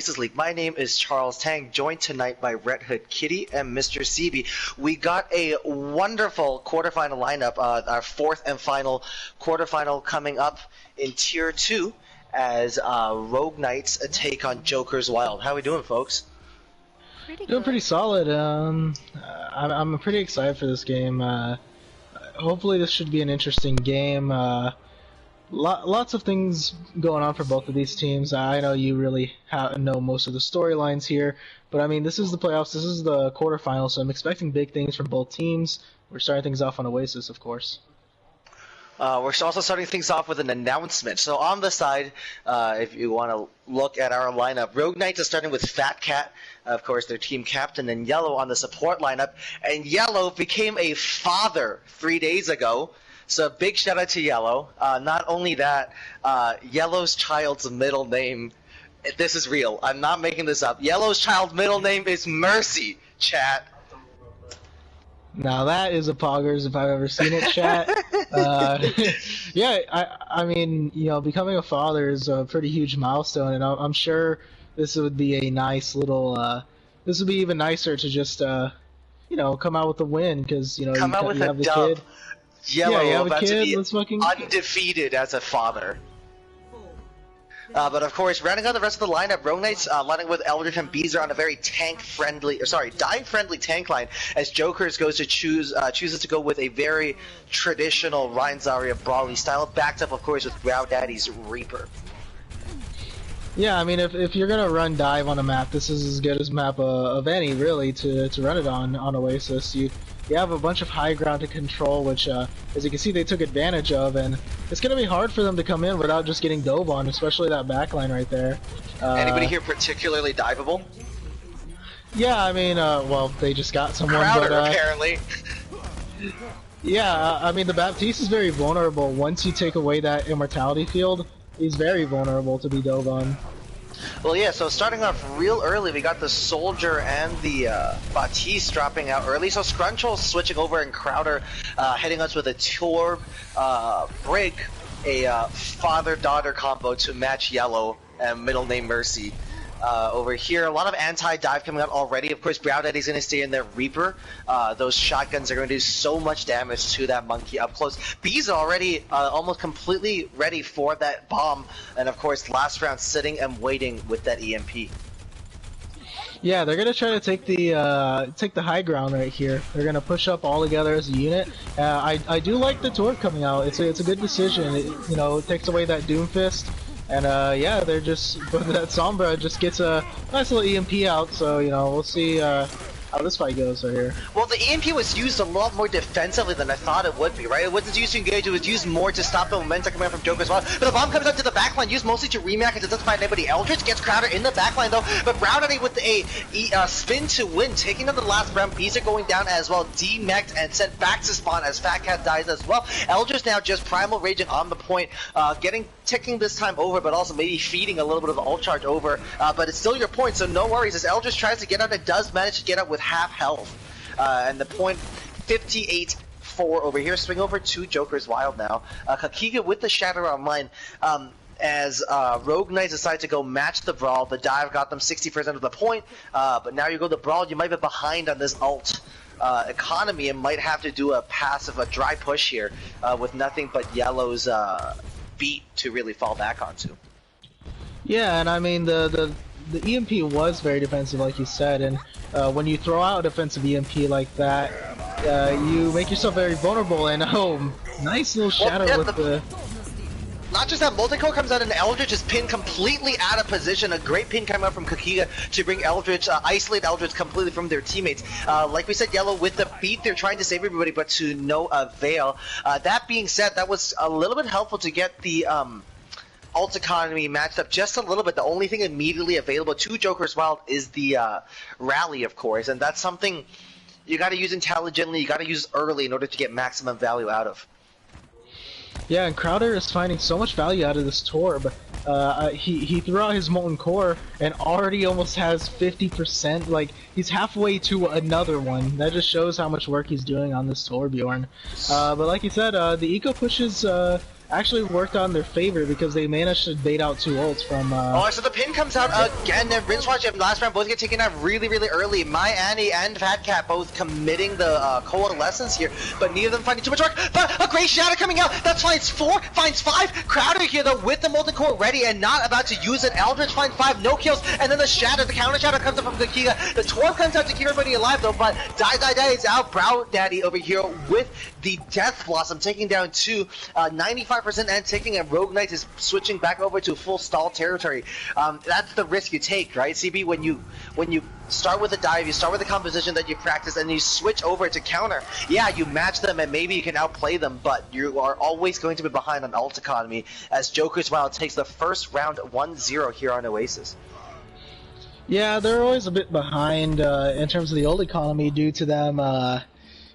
League. My name is Charles Tang, joined tonight by Red Hood Kitty and Mr. CB. We got a wonderful quarterfinal lineup, our fourth and final quarterfinal coming up in Tier 2 as Rogue Knights take on Joker's Wild. How we doing, folks? Doing pretty solid. I'm pretty excited for this game. Hopefully this should be an interesting game. Lots of things going on for both of these teams. I know you really know most of the storylines here, but I mean, this is the playoffs, this is the quarterfinals, so I'm expecting big things from both teams. We're starting things off on Oasis, of course. We're also starting things off with an announcement. So on the side, if you want to look at our lineup, Rogue Knights is starting with Fat Cat, of course, their team captain, and Yellow on the support lineup. And Yellow became a father 3 days ago. So big shout out to Yellow. Not only that, Yellow's child's middle name, this is real, I'm not making this up. Yellow's child's middle name is Mercy, chat. Now that is a poggers if I've ever seen it, chat. Yeah, I mean, you know, becoming a father is a pretty huge milestone, and I'm sure this would be a nice little, this would be even nicer to just, you know, come out with a win, because, you know, come out with a the dub. kid. Yellow yeah, about to be fucking undefeated as a father. But of course, rounding out the rest of the lineup, Rogue Knights lining with Eldritch and Beezer on a very dive-friendly tank line, as Jokers goes to chooses to go with a very traditional Ryan Zarya Brawly style, backed up, of course, with Grow Daddy's Reaper. Yeah, I mean, if you're gonna run dive on a map, this is as good as map of any, really, to run it on Oasis. You have a bunch of high ground to control, which, as you can see, they took advantage of, and it's gonna be hard for them to come in without just getting dove on, especially that backline right there. Anybody here particularly diveable? Yeah, I mean, well, they just got someone, Crowder, but, apparently. Yeah, I mean, the Baptiste is very vulnerable. Once you take away that immortality field, he's very vulnerable to be dove on. Well, yeah, so starting off real early, we got the Soldier and the Baptiste dropping out early. So Scrunchel switching over, and Crowder hitting us with a Torb Brig, a father-daughter combo to match Yellow and middle name Mercy. Over here, a lot of anti-dive coming out already. Of course, Brown Daddy's going to stay in their Reaper. Those shotguns are going to do so much damage to that monkey up close. B's already almost completely ready for that bomb. And of course, last round sitting and waiting with that EMP. Yeah, they're gonna try to take the high ground right here. They're gonna push up all together as a unit. I do like the Torb coming out. It's a good decision. You know, it takes away that Doomfist. And yeah, they're just, but that Sombra just gets a nice little EMP out, so, you know, we'll see how this fight goes right here. Well, the EMP was used a lot more defensively than I thought it would be, right? It wasn't used to engage, it was used more to stop the momentum coming out from Joker as well. But the bomb comes up to the backline, used mostly to rematch because it doesn't find anybody. Eldritch gets Crowder in the backline though, but Brown Daddy with a spin to win, taking down the last round. Bees are going down as well, demeched and sent back to spawn as Fat Cat dies as well. Eldritch now just primal raging on the point, ticking this time over, but also maybe feeding a little bit of the ult charge over. But it's still your point, so no worries as Eldritch tries to get out and does manage to get out with half health. And the point 58-4 over here. Swing over to Joker's Wild now. Kakiga with the Shatter online. As Rogue Knights decide to go match the Brawl. The dive got them 60% of the point. But now you go to Brawl, you might be behind on this ult economy and might have to do a passive, a dry push here with nothing but Yellow's beat to really fall back onto. Yeah, and I mean, the EMP was very defensive, like you said, and when you throw out a defensive EMP like that, you make yourself very vulnerable, and oh, nice little shadow with the... Not just that, multi-core comes out and Eldritch is pinned completely out of position. A great pin coming out from Kakiga to bring Eldritch, isolate Eldritch completely from their teammates. Like we said, Yellow with the beat, they're trying to save everybody, but to no avail. That being said, that was a little bit helpful to get the ult economy matched up just a little bit. The only thing immediately available to Joker's Wild is the rally, of course, and that's something you got to use intelligently, you got to use early in order to get maximum value out of. Yeah, and Crowder is finding so much value out of this Torb. He threw out his Molten Core and already almost has 50%. Like, he's halfway to another one. That just shows how much work he's doing on this Torbjorn. But like you said, the eco pushes actually worked on their favor because they managed to bait out 2 ults from. Oh, so the pin comes out again, and Rinswatch and last round both get taken out really, really early. My Annie and Fat Cat both committing the coalescence here, but neither of them finding too much work. But a great shadow coming out. That finds 4, finds 5. Crowder here though with the molten core ready and not about to use it. Eldritch finds 5, no kills, and then the shadow, the counter shadow comes up from Kakiga. The Torb comes out to keep everybody alive though, but Die is out. Brow Daddy over here with the Death Blossom taking down 2, 95% and ticking, and Rogue Knight is switching back over to full stall territory. That's the risk you take, right, CB? When you start with a dive, you start with a composition that you practice, and you switch over to counter. Yeah, you match them, and maybe you can outplay them, but you are always going to be behind on ult economy as Joker's Wild takes the first round 1-0 here on Oasis. Yeah, they're always a bit behind in terms of the ult economy due to them,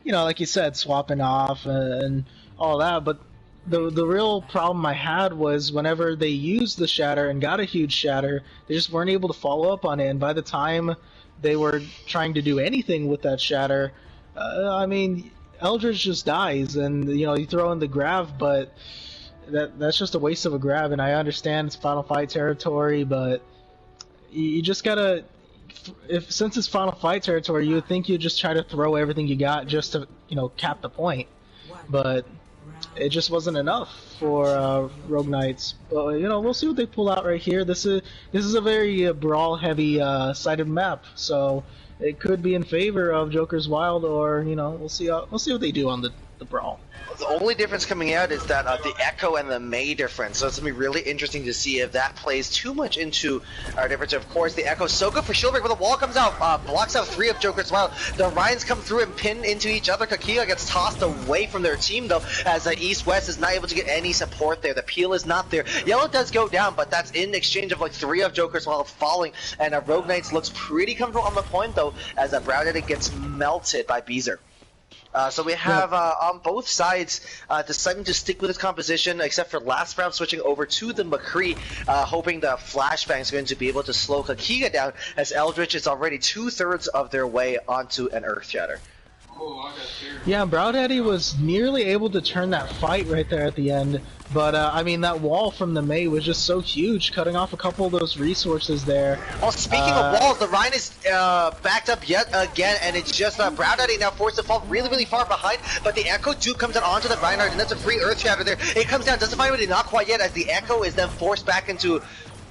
you know, like you said, swapping off and all that, but the real problem I had was whenever they used the shatter and got a huge shatter, they just weren't able to follow up on it, and by the time they were trying to do anything with that shatter, I mean, Eldritch just dies, and you know, you throw in the grab, but that's just a waste of a grab, and I understand it's Final Fight territory, but you just gotta, since it's Final Fight territory, you would think you'd just try to throw everything you got just to, you know, cap the point, but it just wasn't enough for Rogue Knights. But you know, we'll see what they pull out right here. This is a very brawl-heavy sided map, so it could be in favor of Joker's Wild, or you know, we'll see what they do on the brawl. The only difference coming out is that the Echo and the Mei difference, so it's going to be really interesting to see if that plays too much into our difference. Of course, the Echo's so good for shield break, but the wall comes out, blocks out 3 of Joker's Wild. The Ryans come through and pin into each other. Kakiga gets tossed away from their team, though, as East-West is not able to get any support there. The peel is not there. Yellow does go down, but that's in exchange of like 3 of Joker's Wild falling, and Rogue Knights looks pretty comfortable on the point, though, as Brown Daddy gets melted by Beezer. So we have on both sides deciding to stick with this composition, except for last round switching over to the McCree, hoping the flashbang is going to be able to slow Kakiga down, as Eldritch is already 2/3 of their way onto an Earth Shatter. Yeah, Brow Daddy was nearly able to turn that fight right there at the end, but I mean, that wall from the Mei was just so huge, cutting off a couple of those resources there. Well, speaking of walls, the Rhine is backed up yet again, and it's just Brow Daddy now forced to fall really, really far behind, but the Echo Duke comes down onto the Reinhardt, and that's a free Earth Shatter there. It comes down, doesn't find anybody, not quite yet, as the Echo is then forced back into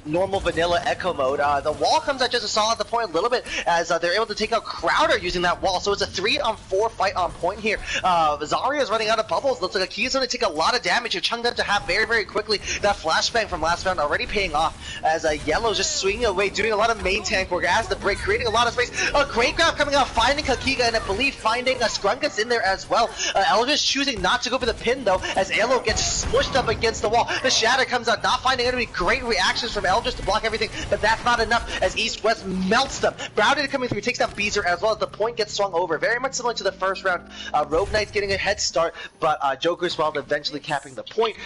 normal vanilla Echo mode. The wall comes out just to solid the point a little bit, as they're able to take out Crowder using that wall. So it's a 3-on-4 fight on point here. Zarya is running out of bubbles. Looks like Aki's going to take a lot of damage. You're chunked up to half very, very quickly. That flashbang from last round already paying off, as Yellow's just swinging away, doing a lot of main tank work as the break, creating a lot of space. A great grab coming out, finding Kakiga, and I believe finding Skrunkus in there as well. Eldritch choosing not to go for the pin, though, as Elo gets smushed up against the wall. The Shatter comes out, not finding enemy. Great reactions from Eldritch to block everything, but that's not enough, as East-West melts them. Browder coming through, takes down Beezer, as well as the point gets swung over. Very much similar to the first round. Rogue Knight's getting a head start, but Joker's Wild eventually capping the point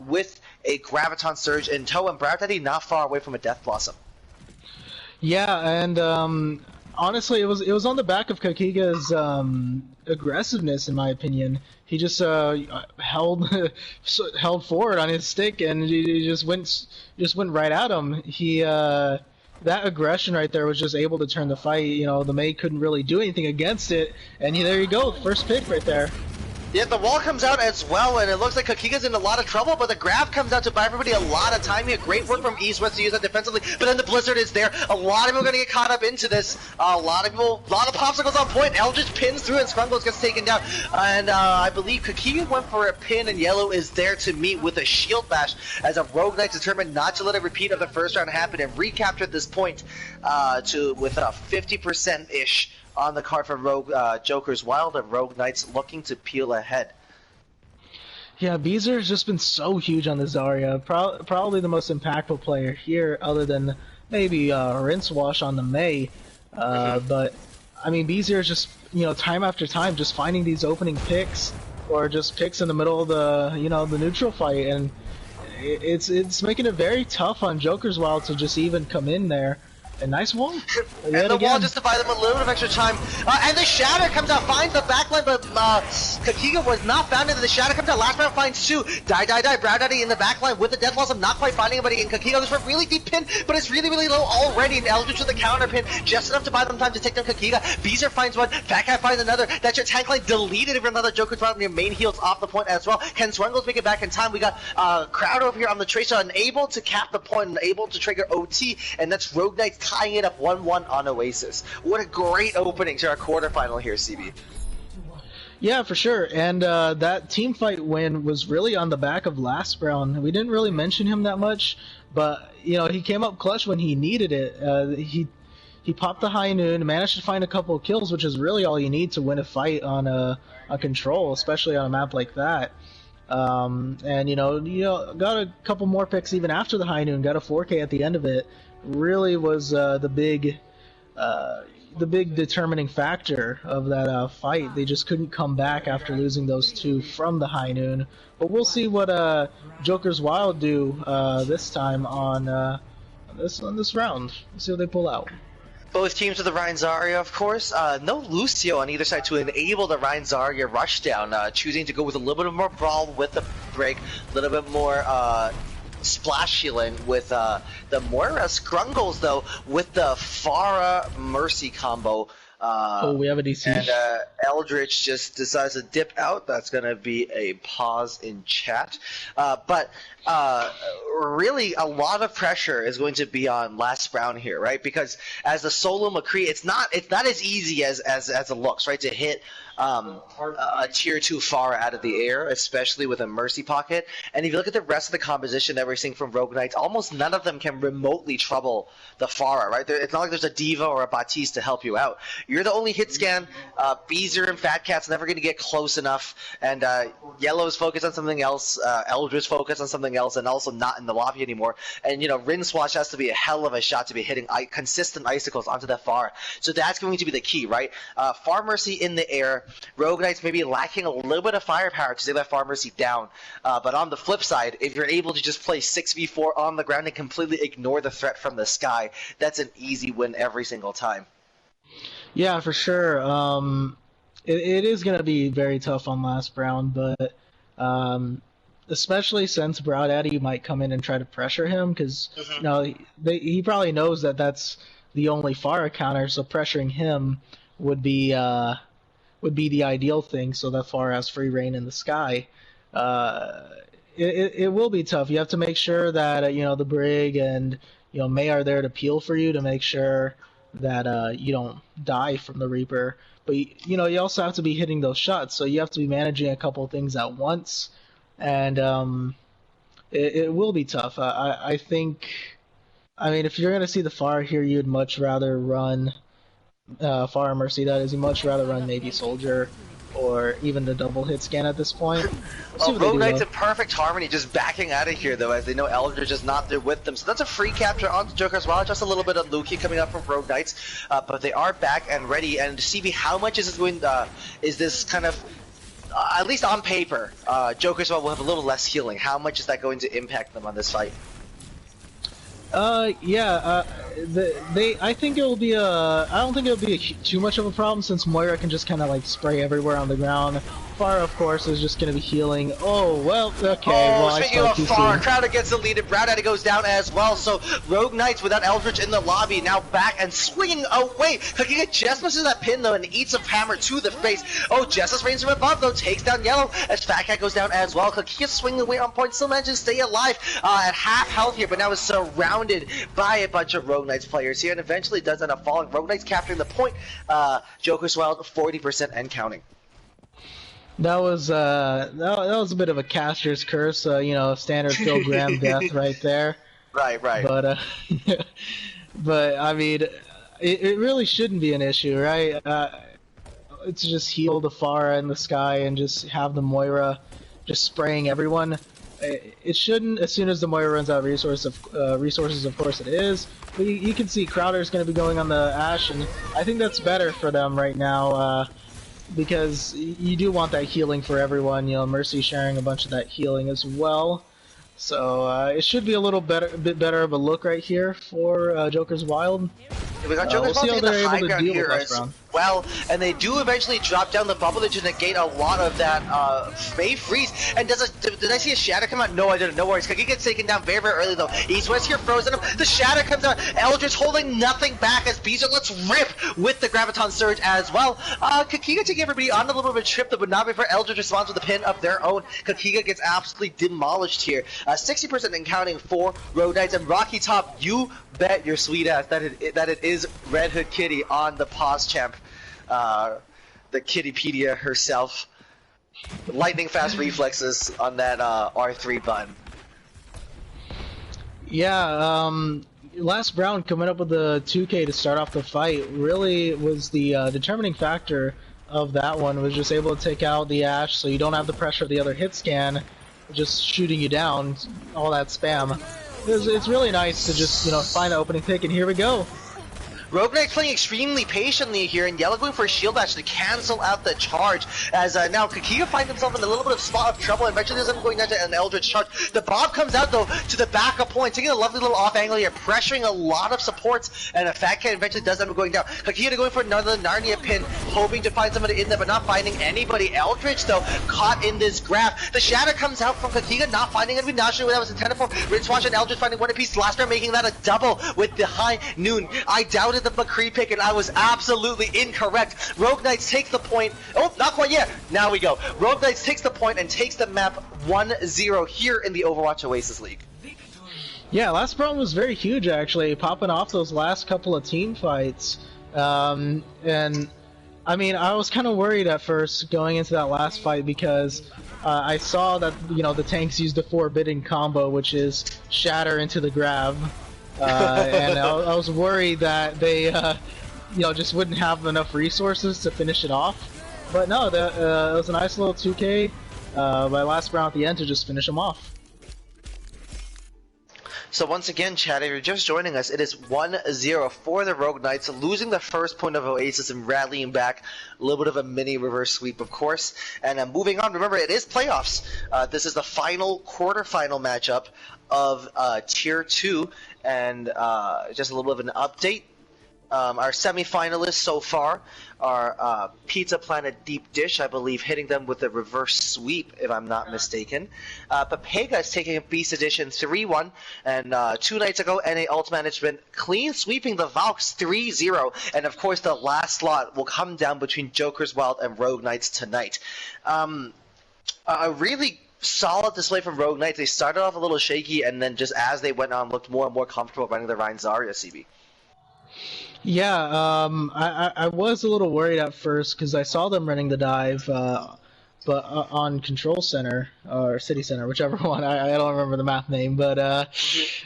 with a Graviton Surge in tow, and Browder not far away from a Death Blossom. Yeah, and honestly, it was on the back of Kakiga's aggressiveness, in my opinion. He just held forward on his stick, and he just went right at him. He that aggression right there was just able to turn the fight. You know, the Mei couldn't really do anything against it, and there you go, first pick right there. Yeah, the wall comes out as well, and it looks like Kakiga's in a lot of trouble, but the grab comes out to buy everybody a lot of time here. Great work from East-West to use that defensively, but then the Blizzard is there. A lot of people are going to get caught up into this. A lot of popsicles on point. Eldritch pins through, and Scrungles gets taken down. And I believe Kakiga went for a pin, and Yellow is there to meet with a shield bash, as a Rogue Knight determined not to let a repeat of the first round happen and recaptured this point with a 50%-ish on the card for Rogue Joker's Wild, and Rogue Knights looking to peel ahead. Yeah, Beezer's just been so huge on the Zarya. Probably the most impactful player here, other than maybe Rincewash on the Mei. But I mean, Beezer is just, you know, time after time just finding these opening picks, or just picks in the middle of the, you know, the neutral fight, and it's making it very tough on Joker's Wild to just even come in there. A nice wall. And the wall just to buy them a little bit of extra time. And the Shatter comes out, finds the backline, but Kakiga was not found, and the Shatter comes out. Last round finds two. Die. Brow Daddy in the backline with the death loss of not quite finding anybody. And Kakiga goes for a really deep pin, but it's really low already. And Eldritch with the counter pin, just enough to buy them time to take down Kakiga. Beezer finds one. Fat Cat finds another. That's your tank line deleted if another Joker's out, and your main heals off the point as well. Can Swangles make it back in time? We got Crowd over here on the Tracer, unable to cap the point, unable to trigger OT, and that's Rogue Knights tying it up 1-1 on Oasis. What a great opening to our quarterfinal here, CB. Yeah, for sure. And that team fight win was really on the back of last round. We didn't really mention him that much, but you know, he came up clutch when he needed it. He popped the high noon, managed to find a couple of kills, which is really all you need to win a fight on a control, especially on a map like that. And you know, got a couple more picks even after the high noon. Got a 4K at the end of it. Really was the big determining factor of that fight. They just couldn't come back after losing those two from the high noon. But we'll see what Joker's Wild do this time on this round. We'll see what they pull out. Both teams with the Rein Zarya, of course. No Lucio on either side to enable the Rein Zarya rush down. Choosing to go with a little bit more brawl with the break, a little bit more splash healing with the Moira. Scrungles, though, with the Pharah Mercy combo. We have a DC. And Eldritch just decides to dip out. That's going to be a pause in chat. But really, a lot of pressure is going to be on Last Brown here, right? Because as a solo McCree, it's not as easy as it looks, right? To hit a tier 2 Pharah out of the air, especially with a Mercy pocket. And if you look at the rest of the composition that we're seeing from Rogue Knights, almost none of them can remotely trouble the Pharah, right? It's not like there's a Diva or a Baptiste to help you out. You're the only hit scan. Beezer and Fat Cat's never going to get close enough. And Yellow's focused on something else. Eldritch focused on something else, and also not in the lobby anymore. And, you know, Rin Swash has to be a hell of a shot to be hitting consistent icicles onto that Pharah. So that's going to be the key, right? Far Mercy in the air. Rogue Knights maybe lacking a little bit of firepower because they let Far Mercy down. But on the flip side, if you're able to just play 6v4 on the ground and completely ignore the threat from the sky, that's an easy win every single time. Yeah, for sure. It is going to be very tough on Last Brown, but especially since Brow Daddy might come in and try to pressure him, because you know, he probably knows that that's the only Pharah counter, so pressuring him would be the ideal thing, so that Pharah has free reign in the sky. It will be tough. You have to make sure that you know, the Brig and May are there to peel for you to make sure that you don't die from the Reaper. But you know, you also have to be hitting those shots, so you have to be managing a couple of things at once, and it will be tough. I think, I mean, if you're gonna see the Pharah here, you'd much rather run Pharah Mercy. That is, you'd much rather run maybe Soldier or even the double hit scan at this point. Rogue Knights in perfect harmony, just backing out of here though, as they know Eldritch is not there with them. So that's a free capture onto Joker as well. Just a little bit of Luki coming up from Rogue Knights, but they are back and ready. And CB, how much is this going? Is this kind of at least on paper, Joker as well will have a little less healing. How much is that going to impact them on this fight? I think it'll be I don't think it'll be too much of a problem, since Moira can just kind of like spray everywhere on the ground. Pharah, of course, is just going to be healing. Oh, well, okay. Well, speaking of Pharah, Crowder gets deleted. Brow Daddy goes down as well. So Rogue Knights without Eldritch in the lobby, now back and swinging away. Kakiga just misses that pin though and eats a hammer to the face. Oh, Justice reigns from above though, takes down Yellow as Fat Cat goes down as well. Kakiga swinging away on point, still manages to stay alive at half health here, but now is surrounded by a bunch of Rogue Knights players here, and eventually does end up falling. Rogue Knights capturing the point. Joker's Wild 40% and counting. That was a bit of a caster's curse, you know, standard kill gram death right there. Right. But but I mean, it really shouldn't be an issue, right? It's just heal the Pharah in the sky and just have the Moira just spraying everyone. It shouldn't, as soon as the Moira runs out of resources, of course it is. But you can see Crowder's going to be going on the Ashe, and I think that's better for them right now. Because you do want that healing for everyone, you know, Mercy sharing a bunch of that healing as well. So it should be a bit better of a look right here for Joker's Wild. We got Joker's We'll see how Wild taking they're the high able to ground deal here with last as round. well, and they do eventually drop down the bubble to negate a lot of that May freeze. And did I see a shatter come out? No, I didn't. No worries. Kiki gets taken down very, very early though. East West here frozen him. The shatter comes out. Eldritch holding nothing back as Beezer lets rip with the Graviton Surge as well. Kakiga taking everybody on a little bit of a trip that would not be for Eldritch responds with a pin of their own. Kakiga gets absolutely demolished here. 60% in counting for Road Knights and Rocky Top. You bet your sweet ass that it is Red Hood Kitty on the pause champ, the Kittypedia herself. Lightning fast reflexes on that R3 button. Yeah, last round coming up with the 2K to start off the fight really was the determining factor of that one. Was just able to take out the Ash so you don't have the pressure of the other hit scan just shooting you down, all that spam. It's really nice to just, you know, find the opening pick, and here we go. Rogue Knight playing extremely patiently here, and Yellow going for a shield dash to cancel out the charge. As now Kakiga finds himself in a little bit of spot of trouble, and eventually ends up going down to an Eldritch charge. The Bob comes out though to the backup point, taking a lovely little off angle here, pressuring a lot of supports, and a Fat Cat eventually does end up going down. Kakiga going for another Narnia pin, hoping to find somebody in there, but not finding anybody. Eldritch though caught in this grab. The shatter comes out from Kakiga, not finding it. Not sure what that was intended for. Rincewash and Eldritch finding one apiece. Last round making that a double with the high noon. I doubted the McCree pick, and I was absolutely incorrect. Rogue Knights takes the point. Oh, not quite yet. Now we go. Rogue Knights takes the point and takes the map 1-0 here in the Overwatch Oasis League. Yeah, last round was very huge actually, popping off those last couple of team fights. And I mean, I was kind of worried at first going into that last fight because I saw that, you know, the tanks used the forbidden combo, which is shatter into the grab. And I was worried that they, you know, just wouldn't have enough resources to finish it off. But no, it was a nice little 2K by last round at the end to just finish them off. So once again, Chad, if you're just joining us, it is 1-0 for the Rogue Knights, losing the first point of Oasis and rallying back. A little bit of a mini reverse sweep, of course. And moving on, remember, it is playoffs. This is the final quarterfinal matchup of Tier 2. And just a little bit of an update. Our semi-finalists so far are Pizza Planet Deep Dish, I believe, hitting them with a reverse sweep, if I'm not mistaken. Papega is taking Beast Edition 3-1, and 2 nights ago, NA Alt Management clean sweeping the Valks 3-0, and of course the last slot will come down between Joker's Wild and Rogue Knights tonight. A really solid display from Rogue Knights. They started off a little shaky, and then just as they went on, looked more and more comfortable running the Ryan Zarya, CB. Yeah, I was a little worried at first because I saw them running the dive, but on Control Center or City Center, whichever one. I don't remember the map name, but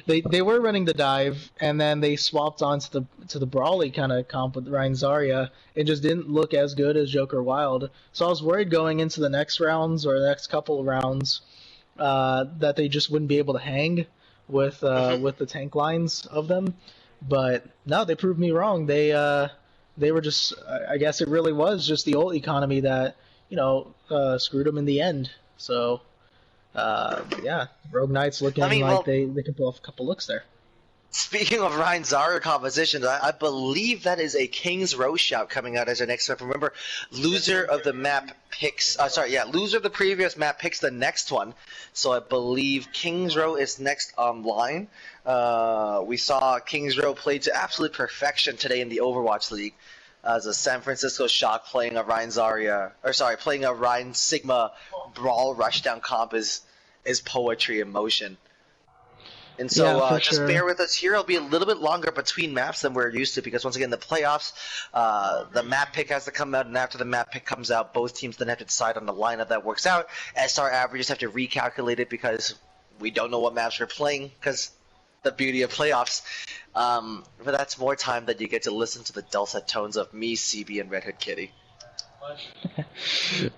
they were running the dive, and then they swapped on to the Brawly kind of comp with Ryan Zarya. It just didn't look as good as Joker Wild, so I was worried going into the next rounds or the next couple of rounds that they just wouldn't be able to hang with the tank lines of them. But no, they proved me wrong. They were just, I guess it really was just the ult economy that, you know, screwed them in the end. So, yeah, Rogue Knights looking like they can pull off a couple looks there. Speaking of Ryan Zarya compositions, I believe that is a King's Row shout coming out as our next map. Remember, loser of the map picks, loser of the previous map picks the next one. So I believe King's Row is next online. We saw King's Row play to absolute perfection today in the Overwatch League. As a San Francisco Shock playing a Ryan Sigma Brawl Rushdown comp is poetry in motion. And so just bear with us here. It'll be a little bit longer between maps than we're used to because, once again, the playoffs, the map pick has to come out, and after the map pick comes out, both teams then have to decide on the lineup that works out. SR averages have to recalculate it because we don't know what maps we're playing because the beauty of playoffs. But that's more time that you get to listen to the dulcet tones of me, CB, and Red Hood Kitty.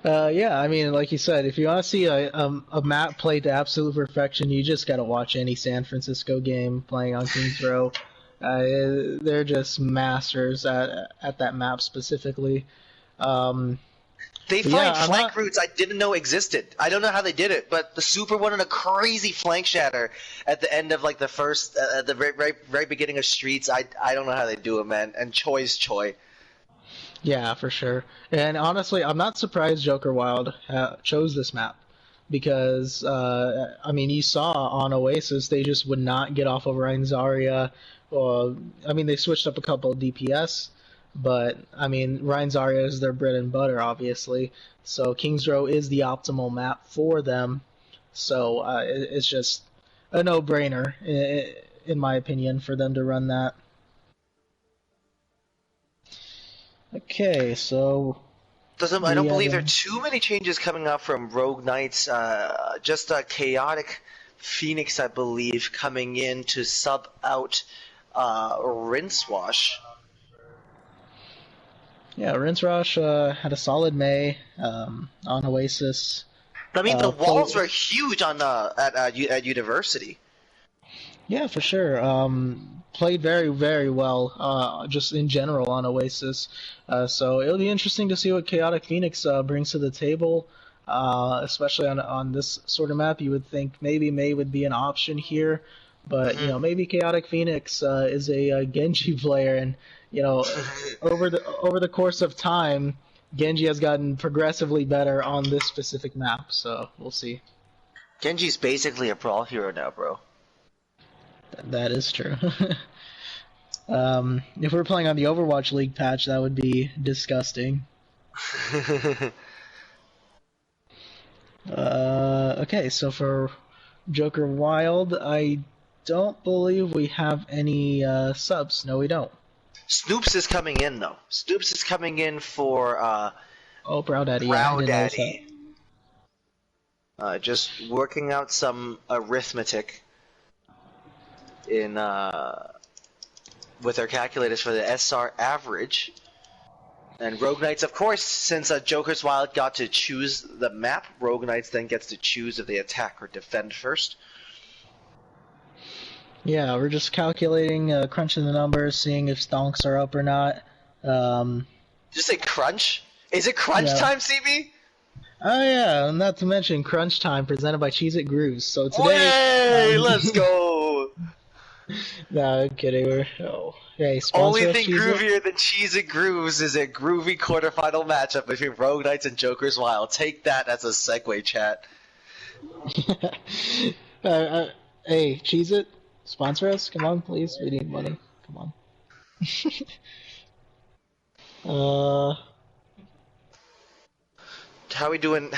Yeah, I mean, like you said, if you want to see a map played to absolute perfection, you just got to watch any San Francisco game playing on Kings Row. They're just masters at that map specifically. They But yeah, find flank routes I didn't know existed. I don't know how they did it, but the Super went on a crazy flank shatter at the end of like the first, at the very beginning of Streets. I don't know how they do it, man. And Choi's Choi. Yeah, for sure. And honestly, I'm not surprised Joker Wild chose this map because I mean, you saw on Oasis they just would not get off of Ryan Zarya. I mean, they switched up a couple of DPS, but I mean, Ryan Zarya is their bread and butter, obviously. So Kings Row is the optimal map for them. So it's just a no-brainer, in my opinion, for them to run that. Okay, so I don't believe there are too many changes coming up from Rogue Knights. Just a chaotic Phoenix, I believe, coming in to sub out Rincewash. Yeah, Rincewash had a solid May on Oasis. I mean, the walls were huge on at University. Yeah, for sure. Played very, very well, just in general on Oasis. So it'll be interesting to see what Chaotic Phoenix brings to the table, especially on this sort of map. You would think maybe May would be an option here, but you know, maybe Chaotic Phoenix is a Genji player, and you know, over the course of time, Genji has gotten progressively better on this specific map. So we'll see. Genji's basically a brawl hero now, bro. That is true. If we're playing on the Overwatch League patch, that would be disgusting. Okay, so for Joker Wild, I don't believe we have any subs. No, we don't. Snoops is coming in, though. Snoops is coming in for Brow Daddy. Brow Daddy. Just working out some arithmetic in with our calculators for the SR average. And Rogue Knights, of course, since Joker's Wild got to choose the map, Rogue Knights then gets to choose if they attack or defend first. Yeah, we're just calculating, crunching the numbers, seeing if stonks are up or not. Did you say crunch? Is it crunch time, CB? Oh yeah, not to mention crunch time presented by Cheez It Grooves. So today, hey, let's go! No, I'm kidding. Hey, only thing groovier than Cheez It Grooves is a groovy quarterfinal matchup between Rogue Knights and Joker's Wild. Take that as a segue, chat. Hey, Cheez It, sponsor us. Come on, please. We need money. Come on. How we doing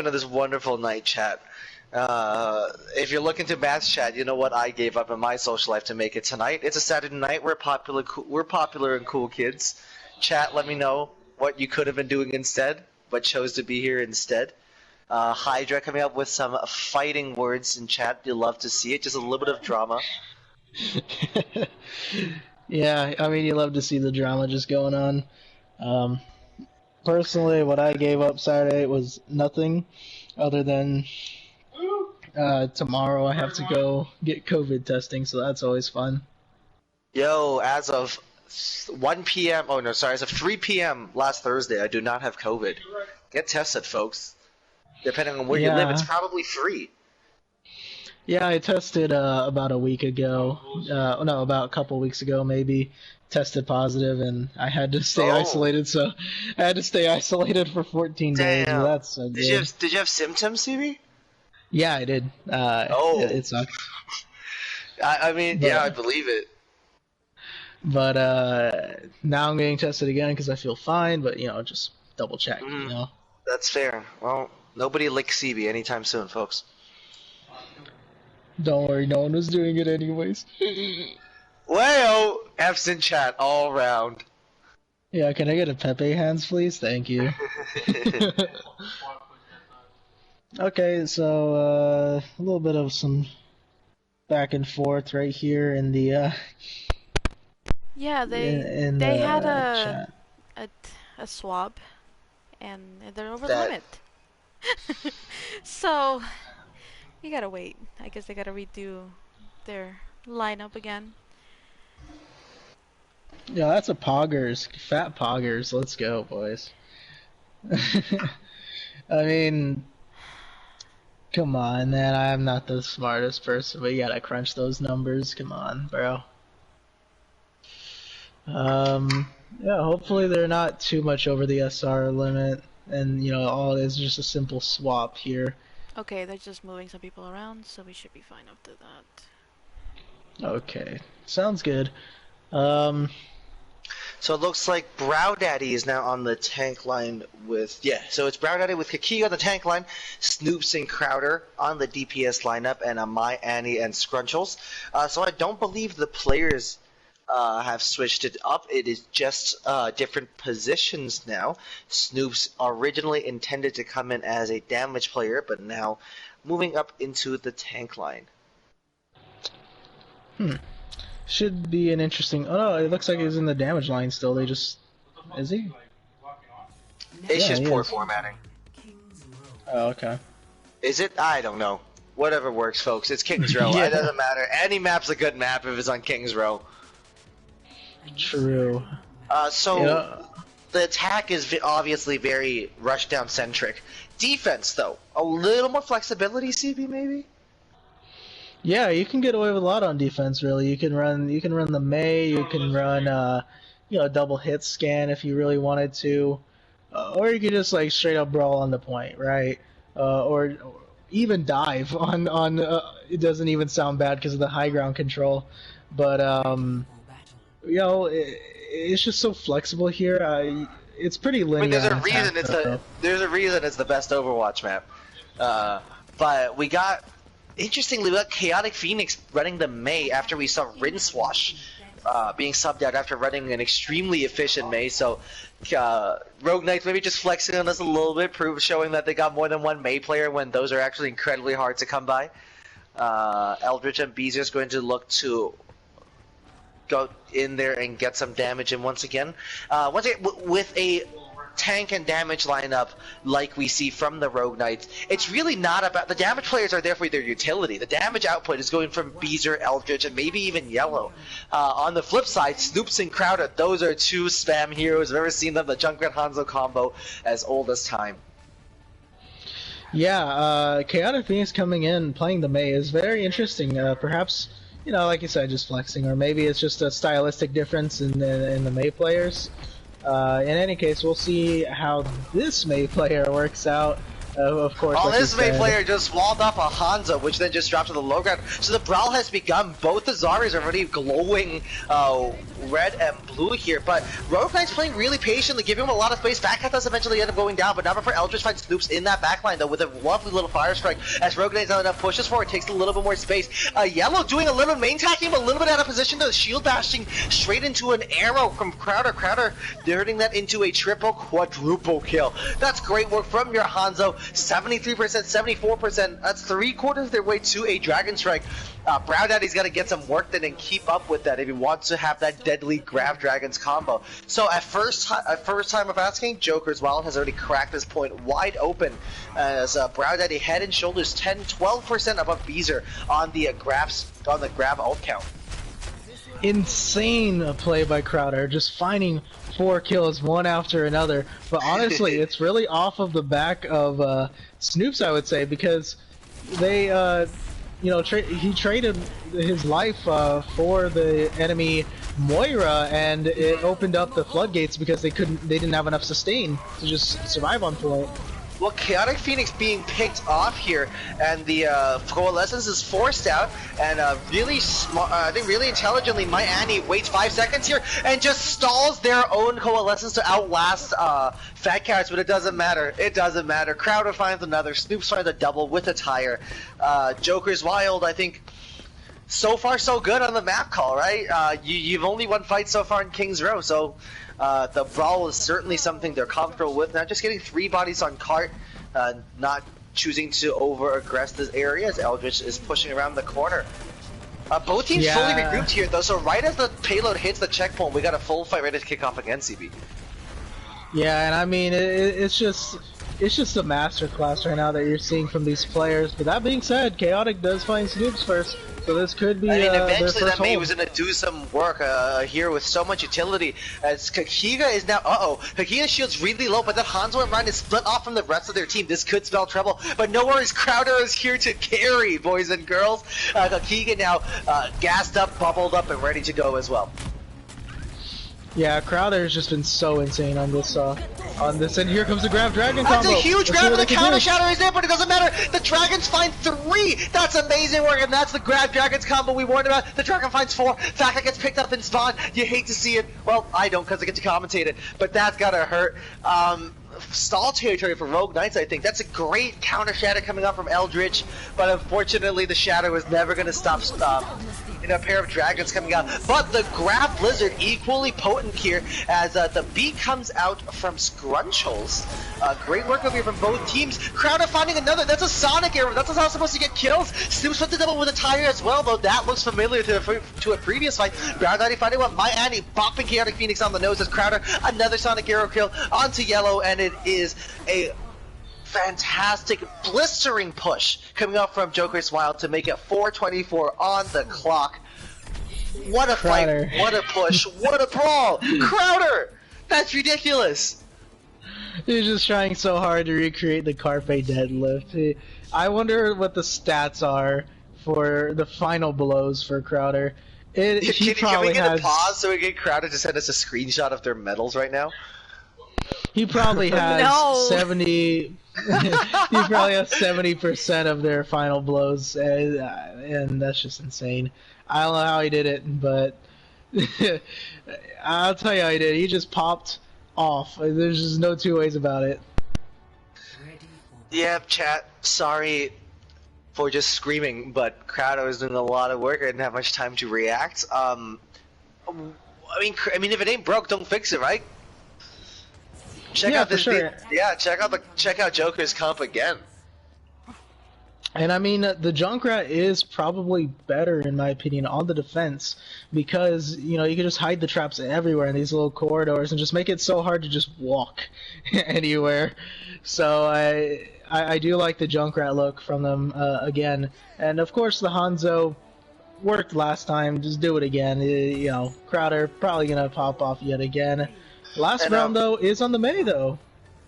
on this wonderful night, chat? If you're looking to match chat, you know what I gave up in my social life to make it tonight. It's a Saturday night. We're popular and cool kids. Chat, let me know what you could have been doing instead, but chose to be here instead. Hydra coming up with some fighting words in chat. You'll love to see it. Just a little bit of drama. Yeah, I mean, you love to see the drama just going on. Personally, what I gave up Saturday was nothing other than tomorrow I have to go get COVID testing, so that's always fun. Yo, as of 1 p.m. Oh no, sorry, as of 3 p.m. last Thursday, I do not have COVID. Get tested, folks. Depending on where you live, it's probably free. Yeah, I tested about a week ago. No, about a couple weeks ago, maybe. Tested positive, and I had to stay isolated. So I had to stay isolated for 14 days. Damn. That's so good. Did you have symptoms, CB? Yeah, I did. It sucked. I mean, yeah, I believe it. But now I'm getting tested again because I feel fine. But you know, just double check. You know. That's fair. Well, nobody lick CB anytime soon, folks. Don't worry, no one was doing it anyways. Well, F's in chat all around. Yeah, can I get a Pepe hands, please? Thank you. Okay, so a little bit of some back and forth right here in the yeah, they had a swab, and they're over the limit. So you gotta wait. I guess they gotta redo their lineup again. Yeah, that's a Poggers. Fat Poggers. Let's go, boys. I mean, come on, man. I'm not the smartest person, but you gotta crunch those numbers. Come on, bro. Yeah, hopefully they're not too much over the SR limit, and you know, all it is just a simple swap here. Okay, they're just moving some people around, so we should be fine after that. Okay, sounds good. Um, So it looks like Brow Daddy is now on the tank line with, yeah, so it's Brow Daddy with Kiki on the tank line, Snoops and Crowder on the DPS lineup, and My Annie and Scrunchels. So I don't believe the players have switched it up. It is just different positions now. Snoops originally intended to come in as a damage player, but now moving up into the tank line. Should be an interesting. Oh no, it looks like he's in the damage line still. They just. Is he? It's Yeah, just he poor is. formatting. Oh, okay. Is it? I don't know. Whatever works, folks. It's King's Row. Yeah. It doesn't matter. Any map's a good map if it's on King's Row. True. So Yeah. the attack is obviously very rushdown centric. Defense, though, a little more flexibility. CB maybe. Yeah, you can get away with a lot on defense. Really, you can run the Mei. You can run you know, a double hit scan if you really wanted to, or you could just like straight up brawl on the point, right? Or even dive on. It doesn't even sound bad because of the high ground control, but you know, it's just so flexible here. It's pretty linear. I mean, there's a on reason attack, it's the best Overwatch map. But we got, interestingly, we got Chaotic Phoenix running the Mei after we saw Rincewash being subbed out after running an extremely efficient Mei. So Rogue Knights maybe just flexing on us a little bit, showing that they got more than one Mei player when those are actually incredibly hard to come by. Eldritch and Beezer is going to look to go in there and get some damage in once again. With a tank and damage lineup like we see from the Rogue Knights, it's really not about the damage players are there for their utility. The damage output is going from Beezer, Eldritch, and maybe even Yellow. On the flip side, Snoops and Crowder, those are two spam heroes. I've ever seen them. The Junkrat Hanzo combo as old as time. Yeah, Chaotic Phoenix coming in playing the Mei is very interesting. Perhaps, you know, like you said, just flexing, or maybe it's just a stylistic difference in the Mei players. In any case, we'll see how this Mei player works out. Of course, Oh, like this you Mei said. player just walled up a Hanzo, which then just dropped to the low ground. So the brawl has begun. Both the Zarya's are already glowing red and blue here, but Rogue Knight's playing really patiently, giving him a lot of space. Backhat does eventually end up going down, but now for Eldritch finds Snoops in that backline, though, with a lovely little fire strike. As Rogue Knight's not enough pushes forward, takes a little bit more space. Yellow doing a little main tacking, but a little bit out of position, to shield bashing straight into an arrow from Crowder. Crowder turning that into a triple quadruple kill. That's great work from your Hanzo. 73%, 74%. That's 3/4 of their way to a Dragon Strike. Brow Daddy's got to get some work done and keep up with that if he wants to have that deadly Grab Dragons combo. So at first time of asking, Joker's Wild has already cracked this point wide open as Brow Daddy head and shoulders 10-12% above Beezer on the grab ult count. Insane play by Crowder, just finding 4 kills one after another. But honestly, it's really off of the back of Snoops, I would say, because they, you know, he traded his life for the enemy Moira, and it opened up the floodgates because they didn't have enough sustain to just survive on point. Well, Chaotic Phoenix being picked off here, and the Coalescence is forced out, and really smart, I think really intelligently, My Annie waits 5 seconds here and just stalls their own Coalescence to outlast Fat Cats, but it doesn't matter. It doesn't matter. Crowder finds another, Snoops finds a double with a tire. Joker's Wild, I think, so far so good on the map call, right? You've only won fights so far in King's Row, so the brawl is certainly something they're comfortable with. Now just getting 3 bodies on cart, not choosing to over-aggress this area as Eldritch is pushing around the corner. Both teams fully regrouped here though, so right as the payload hits the checkpoint, we got a full fight ready to kick off again, CB. Yeah, and I mean, it's just a masterclass right now that you're seeing from these players. But that being said, Chaotic does find Snoops first. So this could be I mean, their eventually first that Mei hold. was going to do some work here with so much utility. As Kakiga is now, Kakiga's shield's really low, but then Hanzo and Ryan is split off from the rest of their team. This could spell trouble, but no worries, Crowder is here to carry, boys and girls. Kakiga now gassed up, bubbled up, and ready to go as well. Yeah, Crowder has just been so insane on this, and here comes the Grab Dragon combo. That's a huge grab, and the counter do. shatter is there, but it doesn't matter. The Dragons find 3. That's amazing work, and that's the Grab Dragons combo we warned about. The Dragon finds 4. Faka gets picked up in spawn. You hate to see it. Well, I don't, because I get to commentate it, but that's gotta hurt. Stall territory for Rogue Knights, I think. That's a great counter shatter coming up from Eldritch, but unfortunately the shatter was never going to stop in a pair of dragons coming out. But the Grab Blizzard equally potent here as the beat comes out from Scrunchels. Great work over here from both teams. Crowder finding another. That's a Sonic arrow. That's how it's supposed to get kills. Snoops with the double with a tire as well, though that looks familiar to a previous fight. Ground 90 finding one. My Annie bopping Chaotic Phoenix on the nose as Crowder. Another Sonic arrow kill onto Yellow, and it is a fantastic blistering push coming up from Joker's Wild to make it 4:24 on the clock. What a Crowder. fight, what a push, what a brawl! Crowder! That's ridiculous! He's just trying so hard to recreate the Carpe deadlift. I wonder what the stats are for the final blows for Crowder. Can we get a pause so we get Crowder to send us a screenshot of their medals right now? He probably has No. 70. He probably has 70% of their final blows, and that's just insane. I don't know how he did it, but I'll tell you how he did it. He just popped off. There's just no two ways about it. Yeah, chat, sorry for just screaming, but Crowder was doing a lot of work. I didn't have much time to react. I mean, if it ain't broke, don't fix it, right? Check out this. Sure. Yeah, check out Joker's comp again. And I mean, the Junkrat is probably better, in my opinion, on the defense because, you know, you can just hide the traps everywhere in these little corridors and just make it so hard to just walk anywhere. So I do like the Junkrat look from them again. And of course, the Hanzo worked last time. Just do it again. You know, Crowder probably gonna pop off yet again. Last round, though, is on the Mei, though.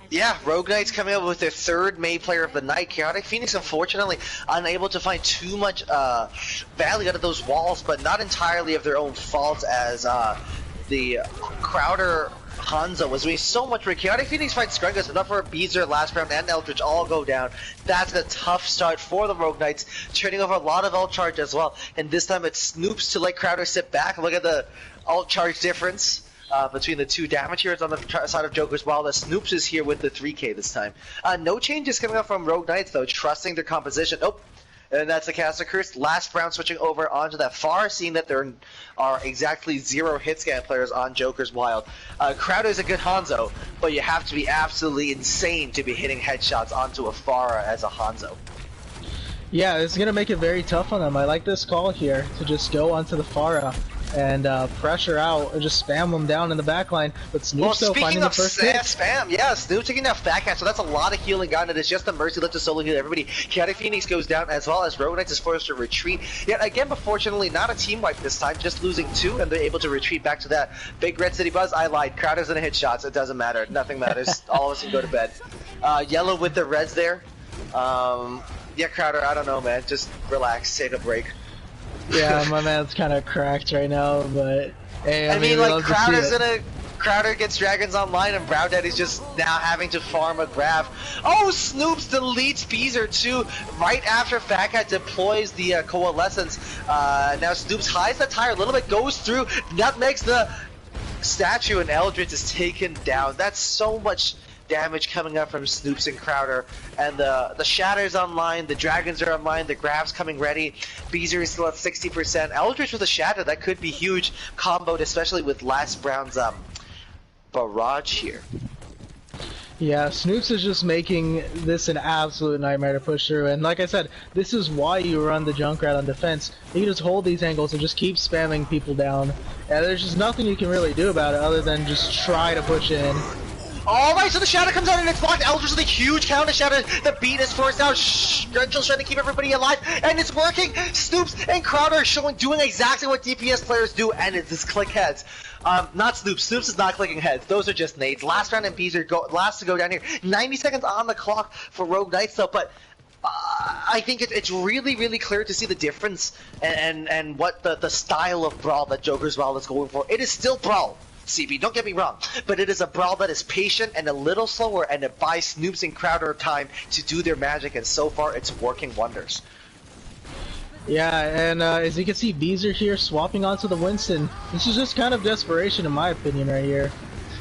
Yeah, Rogue Knights coming up with their 3rd Mei player of the night. Chaotic Phoenix, unfortunately, unable to find too much value out of those walls, but not entirely of their own fault, as the Crowder Hanzo was doing so much for Chaotic Phoenix finds Scrungus, enough for Beezer last round and Eldritch all go down. That's a tough start for the Rogue Knights, turning over a lot of ult charge as well, and this time it snoops to let Crowder sit back. Look at the ult charge difference. Between the two damage heroes on the side of Joker's Wild. The Snoops is here with the 3k this time. No changes coming up from Rogue Knights, though, trusting their composition. Oh, and that's the Caster Curse. Last round switching over onto that far, seeing that there are exactly 0 hit scan players on Joker's Wild. Crowder is a good Hanzo, but you have to be absolutely insane to be hitting headshots onto a Pharah as a Hanzo. Yeah, it's going to make it very tough on them. I like this call here to just go onto the Pharah and pressure out or just spam them down in the backline. But Snoop still finding the first hit. Spam, yeah, Snoop taking that fat cat, so that's a lot of healing gone. It is just a Mercy left to solo heal everybody. Chaotic Phoenix goes down as well as Rogue Knights is forced to retreat. Yet again, unfortunately, not a team wipe this time, just losing 2, and they're able to retreat back to that big Red City Buzz. I lied. Crowder's gonna hit shots. It doesn't matter. Nothing matters. All of us can go to bed. Yellow with the reds there. Yeah, Crowder, I don't know, man. Just relax, take a break. Yeah, my man's kind of cracked right now, but hey, I mean like Crowder gets Dragons online, and Brown Daddy's just now having to farm a grab. Oh, Snoops deletes Beezer too, right after Fat Cat deploys the Coalescence. Now Snoops hides the tire a little bit, goes through, nutmegs the statue, and Eldritch is taken down. That's so much damage coming up from Snoops and Crowder, and the Shatter's online, the Dragons are online, the Grab's coming ready. Beezer is still at 60%. Eldritch with a Shatter, that could be huge, comboed especially with last round's barrage here. Yeah, Snoops is just making this an absolute nightmare to push through, and like I said, this is why you run the Junkrat on defense. You just hold these angles and just keep spamming people down, and there's just nothing you can really do about it other than just try to push in. Alright, so the shadow comes out and it's blocked. Eldritch with a huge counter shadow. The beat is forced out. Grenchell's trying to keep everybody alive, and it's working. Snoops and Crowder are doing exactly what DPS players do, and it's just click heads. Not Snoops. Snoops is not clicking heads. Those are just nades. Last round and Beezer last to go down here. 90 seconds on the clock for Rogue Knights though, but I think it's really, really clear to see the difference and what the style of brawl that Joker's Brawl is going for. It is still brawl, CB, don't get me wrong, but it is a brawl that is patient and a little slower, and it buys Snoops and Crowder time to do their magic, and so far it's working wonders. Yeah, and as you can see, Beezer here swapping onto the Winston. This is just kind of desperation in my opinion right here.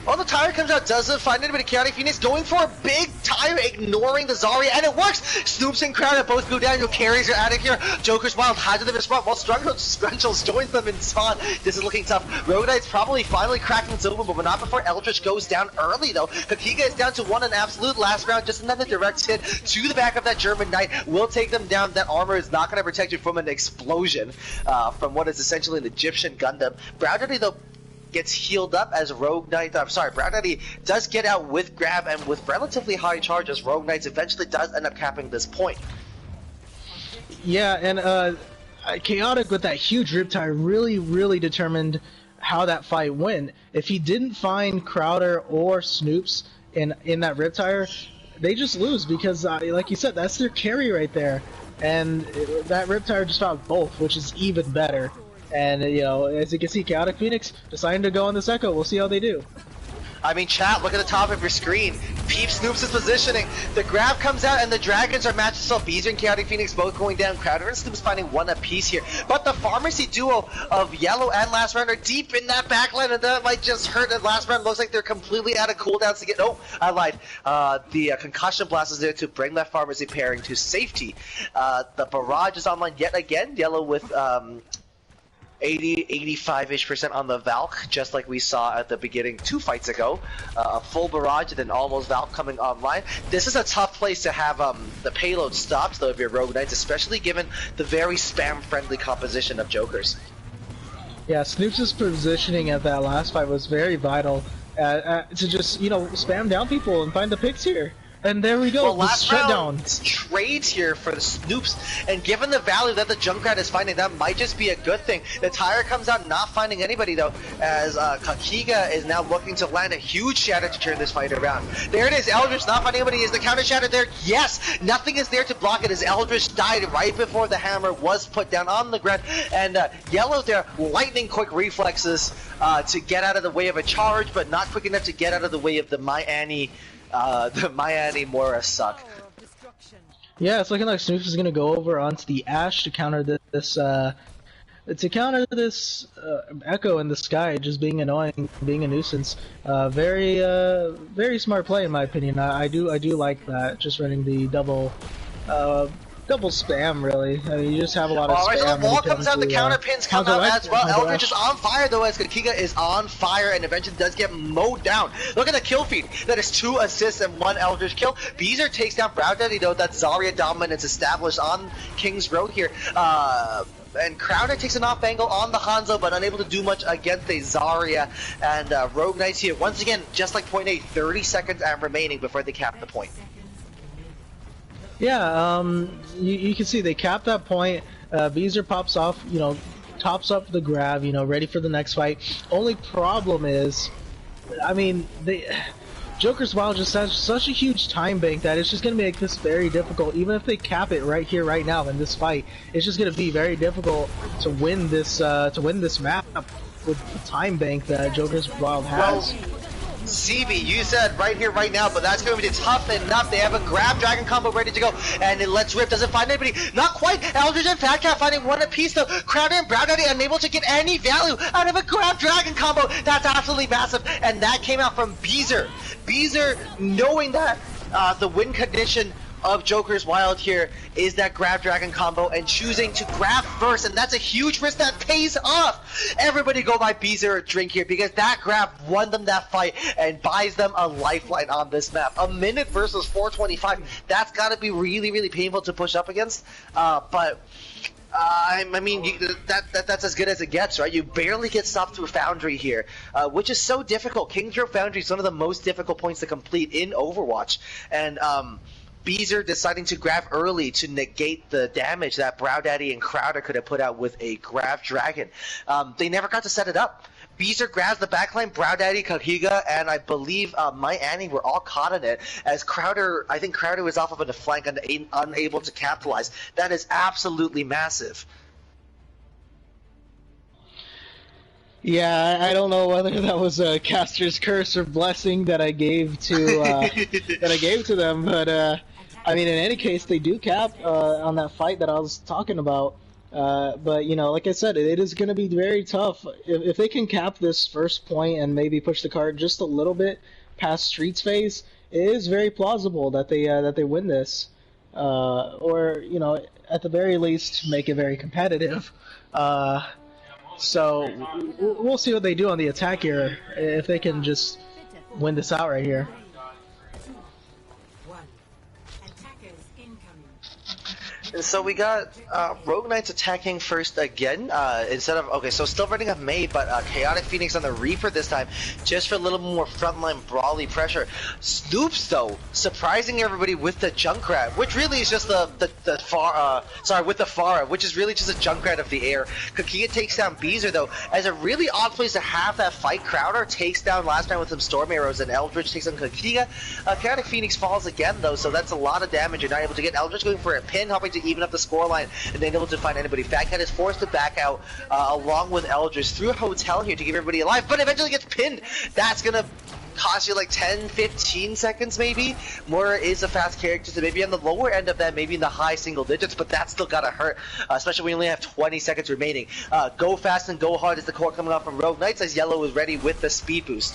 Well, the tire comes out, doesn't find anybody. Chaotic Phoenix going for a big tire, ignoring the Zarya, and it works! Snoops and Crowder both go down, carries are out of here. Joker's Wild hides in the spot, while Scrunchels joins them in spawn. This is looking tough. Rogue Knight's probably finally cracking this open, but not before Eldritch goes down early, though. Kakiga is down to 1 in absolute last round, just another direct hit to the back of that German Knight. Will take them down. That armor is not going to protect you from an explosion from what is essentially an Egyptian Gundam. Brown Daddy, though, gets healed up as Rogue Knight. Brown Daddy does get out with grab and with relatively high charges. Rogue Knights eventually does end up capping this point. Yeah, and Chaotic with that huge Riptide really determined how that fight went. If he didn't find Crowder or Snoops in that Riptire, they just lose because, like you said, that's their carry right there. And that Riptire just found both, which is even better. And, you know, as you can see, Chaotic Phoenix deciding to go on this Echo. We'll see how they do. I mean, chat, look at the top of your screen. Peep Snoops' positioning. The grab comes out, and the Dragons are matched. So Beezer and Chaotic Phoenix both going down. Crowder and Snoops finding one apiece here. But the Pharmacy duo of Yellow and Last Round are deep in that backline, and that might just hurt. And Last Round looks like they're completely out of cooldowns to get... Oh, I lied. The Concussion Blast is there to bring that Pharmacy pairing to safety. The Barrage is online yet again. Yellow with... 85-ish% on the Valk, just like we saw at the beginning 2 fights ago. A full barrage and then almost Valk coming online. This is a tough place to have the payload stopped, though, if you're Rogue Knights, especially given the very spam-friendly composition of Jokers. Yeah, Snoops' positioning at that last fight was very vital to just, you know, spam down people and find the picks here. And there we go, well, the last shutdown. Round trades here for the Snoops, and given the value that the Junkrat is finding, that might just be a good thing. The tire comes out not finding anybody, though, as Kakiga is now looking to land a huge shatter to turn this fight around. There it is, Eldritch not finding anybody. Is the counter shatter there? Yes! Nothing is there to block it as Eldritch died right before the hammer was put down on the ground, and Yellow there, lightning quick reflexes to get out of the way of a charge, but not quick enough to get out of the way of the Miami Mora suck. Yeah, it's looking like Snoops is gonna go over onto the Ash to counter this Echo in the sky just being annoying, being a nuisance. Very smart play in my opinion. I do like that. Just running the double spam, really. I mean, you just have a lot of spam. Alright, so the wall comes out, the counter pins come out as well. Eldritch is on fire, though, as Kakiga is on fire and eventually does get mowed down. Look at the kill feed. That is 2 assists and 1 Eldritch kill. Beezer takes down Brown Daddy, though. That Zarya dominance established on King's Road here. And Crowder takes an off angle on the Hanzo, but unable to do much against a Zarya. And Rogue Knights here, once again, just like point A, 30 seconds remaining before they cap the point. Yeah, you can see they cap that point. Beezer pops off, you know, tops up the grab, you know, ready for the next fight. Only problem is, I mean, Joker's Wild just has such a huge time bank that it's just going to make this very difficult. Even if they cap it right here, right now in this fight, it's just going to be very difficult to win this map with the time bank that Joker's Wild has. Well, CB, you said right here, right now, but that's going to be tough enough. They have a grab dragon combo ready to go, and it lets rip. Doesn't find anybody. Not quite. Eldritch and Fat Cat finding one apiece, though. Crowder and Brown Daddy unable to get any value out of a grab dragon combo. That's absolutely massive, and that came out from Beezer. Beezer, knowing that the win condition of Joker's Wild here is that grab dragon combo and choosing to grab first, and that's a huge risk that pays off. Everybody go buy Beezer a drink here because that grab won them that fight and buys them a lifeline on this map. A minute versus 425, that's got to be really painful to push up against, but I mean, that's as good as it gets, right? You barely get stopped through Foundry here, which is so difficult. King Throw Foundry is one of the most difficult points to complete in Overwatch, and Beezer deciding to grab early to negate the damage that Brow Daddy and Crowder could have put out with a Grav Dragon. They never got to set it up. Beezer grabs the backline, Brow Daddy, Kahiga, and I believe My Annie were all caught in it, as I think Crowder was off of a flank and unable to capitalize. That is absolutely massive. Yeah, I don't know whether that was a caster's curse or blessing that I gave to them, but I mean, in any case, they do cap on that fight that I was talking about. But you know, like I said, it is going to be very tough if they can cap this first point and maybe push the card just a little bit past Streets phase. It is very plausible that they win this, or you know, at the very least, make it very competitive. So we'll see what they do on the attack here, if they can just win this out right here. And so we got Rogue Knights attacking first again, instead of, okay, so still running a May, but Chaotic Phoenix on the Reaper this time, just for a little more frontline brawly pressure. Snoops, though, surprising everybody with the Junkrat, which really is just with the Pharah, which is really just a Junkrat of the air. Kakia takes down Beezer, though, as a really odd place to have that fight. Crowder takes down last time with some Storm Arrows, and Eldritch takes on Kakia. Chaotic Phoenix falls again, though, so that's a lot of damage. You're not able to get Eldritch going for a pin, helping to even up the scoreline, and then able to find anybody. Fat Cat is forced to back out along with Eldritch through a hotel here to keep everybody alive, but eventually gets pinned. That's gonna cost you like 10-15 seconds maybe. Moira is a fast character, so maybe on the lower end of that, maybe in the high single digits, but that's still gotta hurt, especially when you only have 20 seconds remaining. Go fast and go hard is the core coming off from Rogue Knights, as Yellow is ready with the speed boost.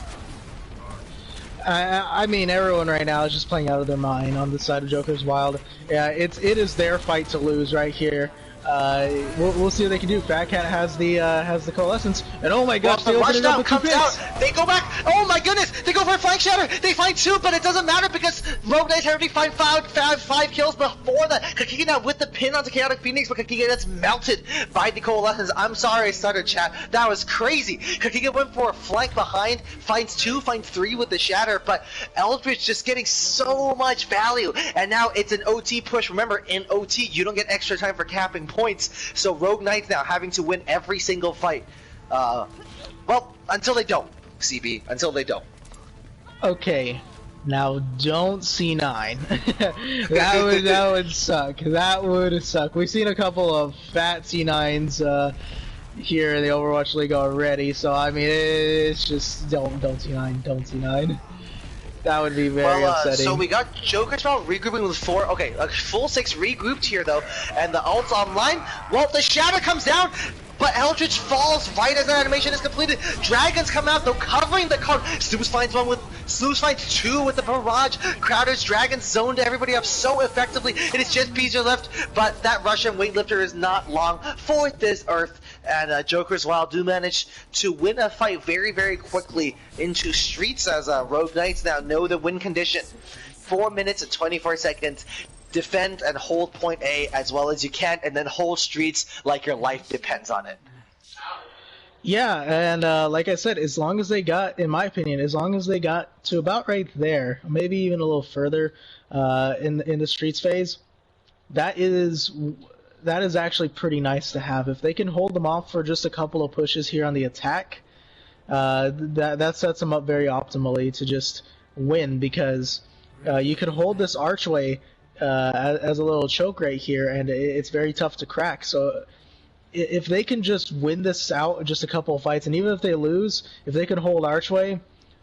I mean, everyone right now is just playing out of their mind on the side of Joker's Wild. Yeah, it is their fight to lose right here. We'll see what they can do. Fat Cat has the coalescence, and oh my gosh, the rushdown comes out. They go back. Oh my goodness, they go for a flank shatter. They find two, but it doesn't matter because Rogue Knights already found five kills before that. Kakiga now with the pin onto Chaotic Phoenix, but Kakiga gets melted by the coalescence. I'm sorry, I started chat. That was crazy. Kakiga went for a flank behind, finds two, finds three with the shatter, but Eldritch just getting so much value, and now it's an OT push. Remember, in OT you don't get extra time for capping points, so Rogue Knights now having to win every single fight. Well, until they don't, CB. Until they don't. Okay, now don't C9. that would suck. That would suck. We've seen a couple of fat C9s here in the Overwatch League already, so I mean, it's just don't C9. Don't C9. That would be very upsetting. So we got Joker's Wild regrouping with four. Okay, a full six regrouped here though, and the ult's online. Well, the shatter comes down, but Eldritch falls right as that animation is completed. Dragons come out though, covering the card. Snoops finds two with the barrage. Crowder's Dragons zoned everybody up so effectively. It is just Beezer left, but that Russian weightlifter is not long for this Earth. And Joker's Wild do manage to win a fight very, very quickly into Streets, as Rogue Knights now know the win condition. 4 minutes and 24 seconds. Defend and hold point A as well as you can, and then hold Streets like your life depends on it. Yeah, and like I said, as long as they got, in my opinion, as long as they got to about right there, maybe even a little further in the Streets phase, that is actually pretty nice to have. If they can hold them off for just a couple of pushes here on the attack, that sets them up very optimally to just win, because you can hold this archway as a little choke right here, and it's very tough to crack. So if they can just win this out just a couple of fights, and even if they lose, if they can hold archway,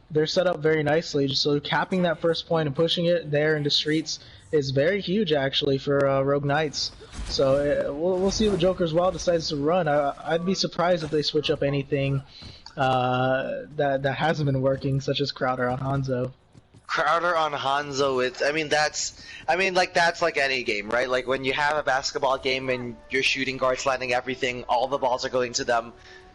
they're set up very nicely. So capping that first point and pushing it there into Streets is very huge actually for Rogue Knights. So we'll see what Joker's Wild decides to run. I'd be surprised if they switch up anything that hasn't been working, such as Crowder on Hanzo. Crowder on Hanzo, that's like any game, right? Like when you have a basketball game and your shooting guards landing everything, all the balls are going to them.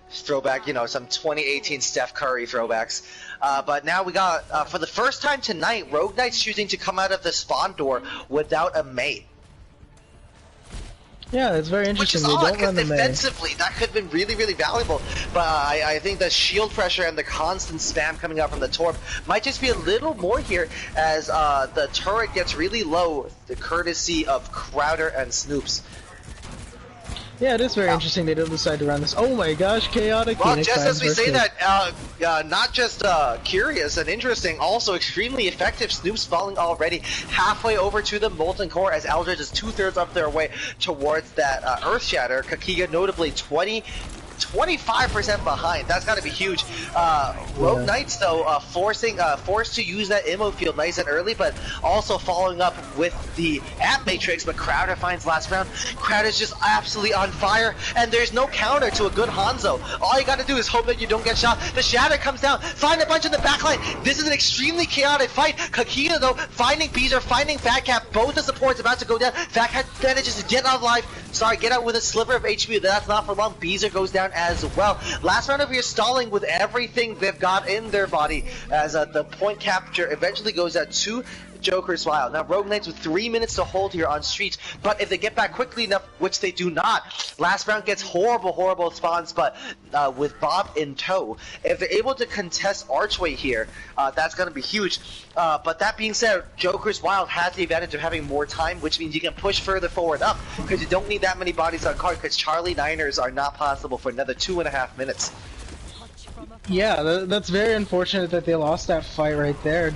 Throwback, some 2018 Steph Curry throwbacks. But now we got, for the first time tonight, Rogue Knights choosing to come out of the spawn door without a mate. Yeah, it's very Which interesting. is They odd, don't because run the May. defensively, that could have been really, really valuable. But I think the shield pressure and the constant spam coming out from the Torp might just be a little more here as the turret gets really low, the courtesy of Crowder and Snoops. Yeah, it is very interesting they don't decide to run this. Oh my gosh, chaotic Well, Phoenix just as we say versus... that, not just curious and interesting, also extremely effective. Snoop's falling already halfway over to the Molten Core as Eldritch is 2/3 of their way towards that Earth Shatter. Kakiga notably 25% behind. That's got to be huge. Rogue Knights, though, forced to use that immo field nice and early, but also following up with the App Matrix. But Crowder finds last round. Crowder's just absolutely on fire, and there's no counter to a good Hanzo. All you got to do is hope that you don't get shot. The Shatter comes down, find a bunch in the backline. This is an extremely chaotic fight. Kakita, though, finding Beezer, finding Fat Cat. Both the supports about to go down. Fat Cat manages to get out alive. Sorry, get out with a sliver of HP. That's not for long. Beezer goes down as well. Last round of your stalling with everything they've got in their body as the point capture eventually goes at 2 Joker's Wild. Now Rogue Knights with 3 minutes to hold here on streets, but if they get back quickly enough, which they do not, last round gets horrible spawns, but with Bob in tow, if they're able to contest Archway here, that's going to be huge. But that being said, Joker's Wild has the advantage of having more time, which means you can push further forward up, because you don't need that many bodies on card, because Charlie Niners are not possible for another 2.5 minutes. Yeah, that's very unfortunate that they lost that fight right there,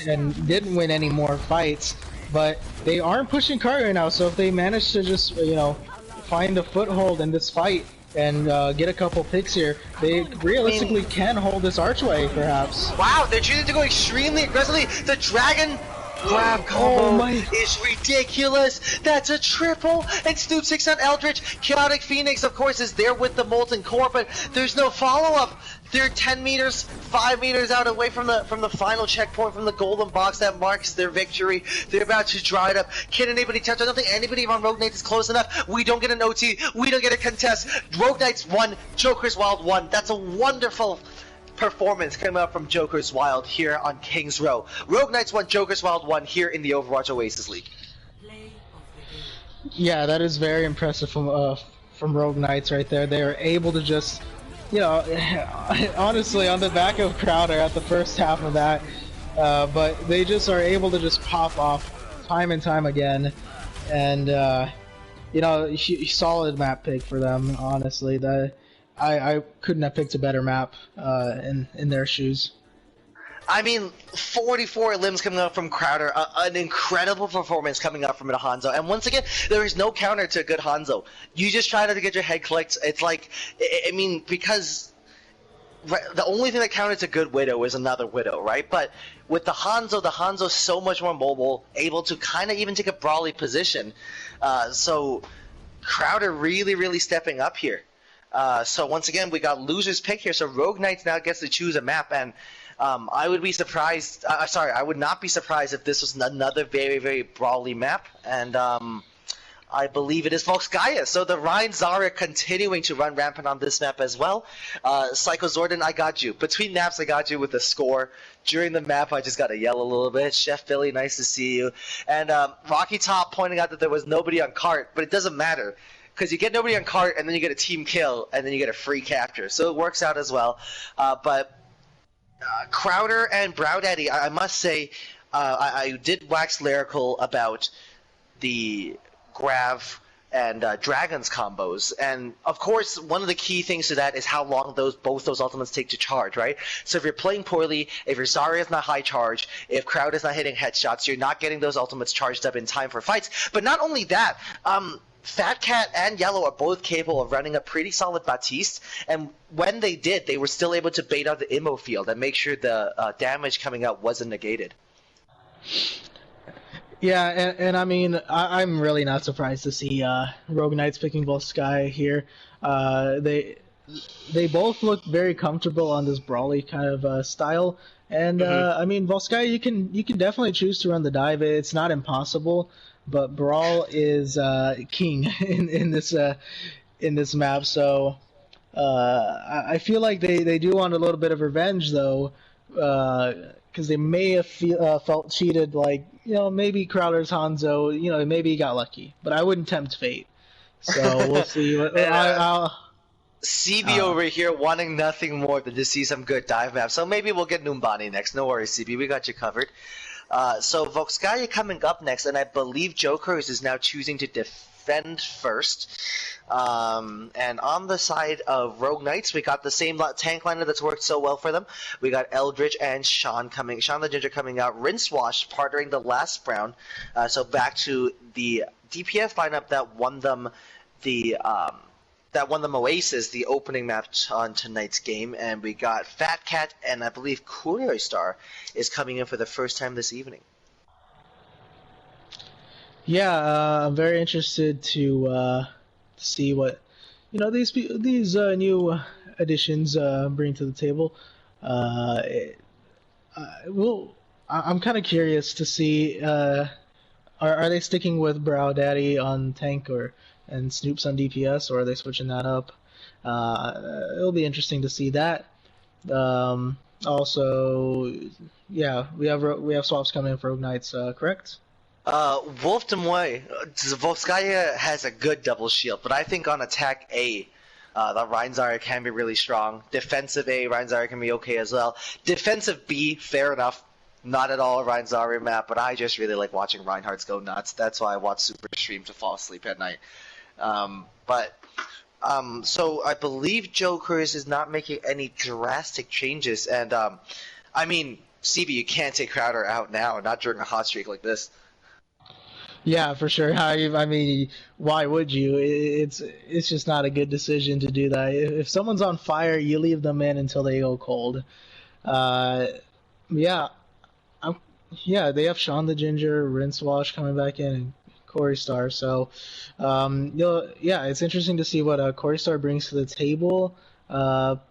and didn't win any more fights. But they aren't pushing card right now, so if they manage to just, you know, find a foothold in this fight and get a couple picks here, they realistically can hold this Archway, perhaps. Wow, they're choosing to go extremely aggressively. The Dragon grab combo is ridiculous. That's a triple. And Snoop 6 on Eldritch. Chaotic Phoenix, of course, is there with the Molten Core, but there's no follow-up. They're 10 meters, 5 meters out away from the final checkpoint, from the golden box that marks their victory. They're about to draw it up. Can anybody touch? I don't think anybody on Rogue Knights is close enough. We don't get an OT. We don't get a contest. Rogue Knights 1, Joker's Wild 1. That's a wonderful performance coming up from Joker's Wild here on Kings Row. Rogue Knights 1, Joker's Wild 1 here in the Overwatch Oasis League. Yeah, that is very impressive from Rogue Knights right there. They are able to just, you know, honestly, on the back of Crowder at the first half of that, but they just are able to just pop off time and time again, and you know, solid map pick for them. Honestly, I couldn't have picked a better map in their shoes. I mean, 44 limbs coming up from Crowder, an incredible performance coming up from a Hanzo. And once again, there is no counter to a good Hanzo. You just try to get your head clicked. It's like, I mean, because the only thing that counted to good Widow is another Widow, right? But with the Hanzo's so much more mobile, able to kind of even take a brawly position. So Crowder really stepping up here. So once again, we got loser's pick here. So Rogue Knights now gets to choose a map, and I would be surprised. Sorry, I would not be surprised if this was another very brawly map. And I believe it is Volskaya. So the Ryan Zara continuing to run rampant on this map as well. Psycho Zordon, I got you. Between maps, I got you with the score. During the map, I just got to yell a little bit. Chef Billy, nice to see you. And Rocky Top pointing out that there was nobody on cart, but it doesn't matter. Because you get nobody on cart, and then you get a team kill, and then you get a free capture. So it works out as well. But Crowder and Brow Daddy, I must say, I did wax lyrical about the Grav and Dragons combos. And, of course, one of the key things to that is how long both those ultimates take to charge, right? So if you're playing poorly, if your Zarya is not high charge, if Crowd is not hitting headshots, you're not getting those ultimates charged up in time for fights. But not only that, Fat Cat and Yellow are both capable of running a pretty solid Baptiste, and when they did, they were still able to bait out the immo field and make sure the damage coming out wasn't negated. Yeah, and I mean, I'm really not surprised to see Rogue Knights picking Volskaya here. They both look very comfortable on this brawly kind of style, and I mean, Volskaya, you can definitely choose to run the dive. It's not impossible. But Brawl is king in this map, so I feel like they do want a little bit of revenge though, because they may have felt cheated. Like, you know, maybe Crowder's Hanzo, you know, maybe he got lucky, but I wouldn't tempt fate. So we'll see. What, And, I'll CB over here wanting nothing more than to see some good dive maps. So maybe we'll get Numbani next. No worries, CB. We got you covered. So Volskaya coming up next, and I believe Jokers is now choosing to defend first. And on the side of Rogue Knights, we got the same tank liner that's worked so well for them. We got Eldritch and Sean the Ginger coming out. Rinse Wash partnering the last round. So back to the DPS lineup that won them Oasis, the opening map on tonight's game, and we got Fat Cat and I believe Courier Star is coming in for the first time this evening. Yeah, I'm very interested to see what these new additions bring to the table. I'm kind of curious to see are they sticking with Brow Daddy on tank and Snoops on DPS, or are they switching that up? It'll be interesting to see that. Also, yeah, we have swaps coming in for Rogue Knights, correct? Wolf Demoy, Volskaya has a good double shield, but I think on attack A, the Reinzara can be really strong. Defensive A, Reinzara can be okay as well. Defensive B, fair enough. Not at all a Reinzara map, but I just really like watching Reinhardt's go nuts. That's why I watch Super Stream to fall asleep at night. So I believe Jokers is not making any drastic changes, and I mean, CB, you can't take Crowder out now, not during a hot streak like this. Yeah, for sure. I mean, why would you? It's just not a good decision to do that. If someone's on fire, you leave them in until they go cold. Yeah, they have Sean the Ginger, Rinse Wash coming back in, and Corey Star. So, it's interesting to see what Corey Star brings to the table.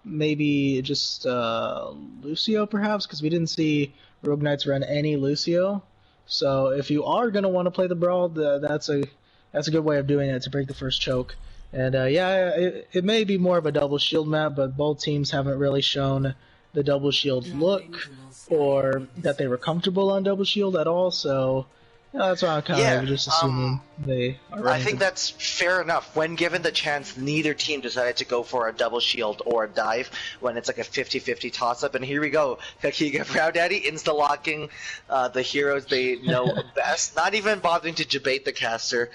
Maybe just Lucio, perhaps, because we didn't see Rogue Knights run any Lucio. So if you are gonna want to play the Brawl, that's a good way of doing it to break the first choke. And it may be more of a double shield map, but both teams haven't really shown the double shield look or that they were comfortable on double shield at all. So that's why I'm kind of just assuming they are. I think that's fair enough. When given the chance, neither team decided to go for a double shield or a dive when it's like a 50-50 toss-up. And here we go. Kakiga Brow Daddy insta-locking the heroes they know best. Not even bothering to debate the caster.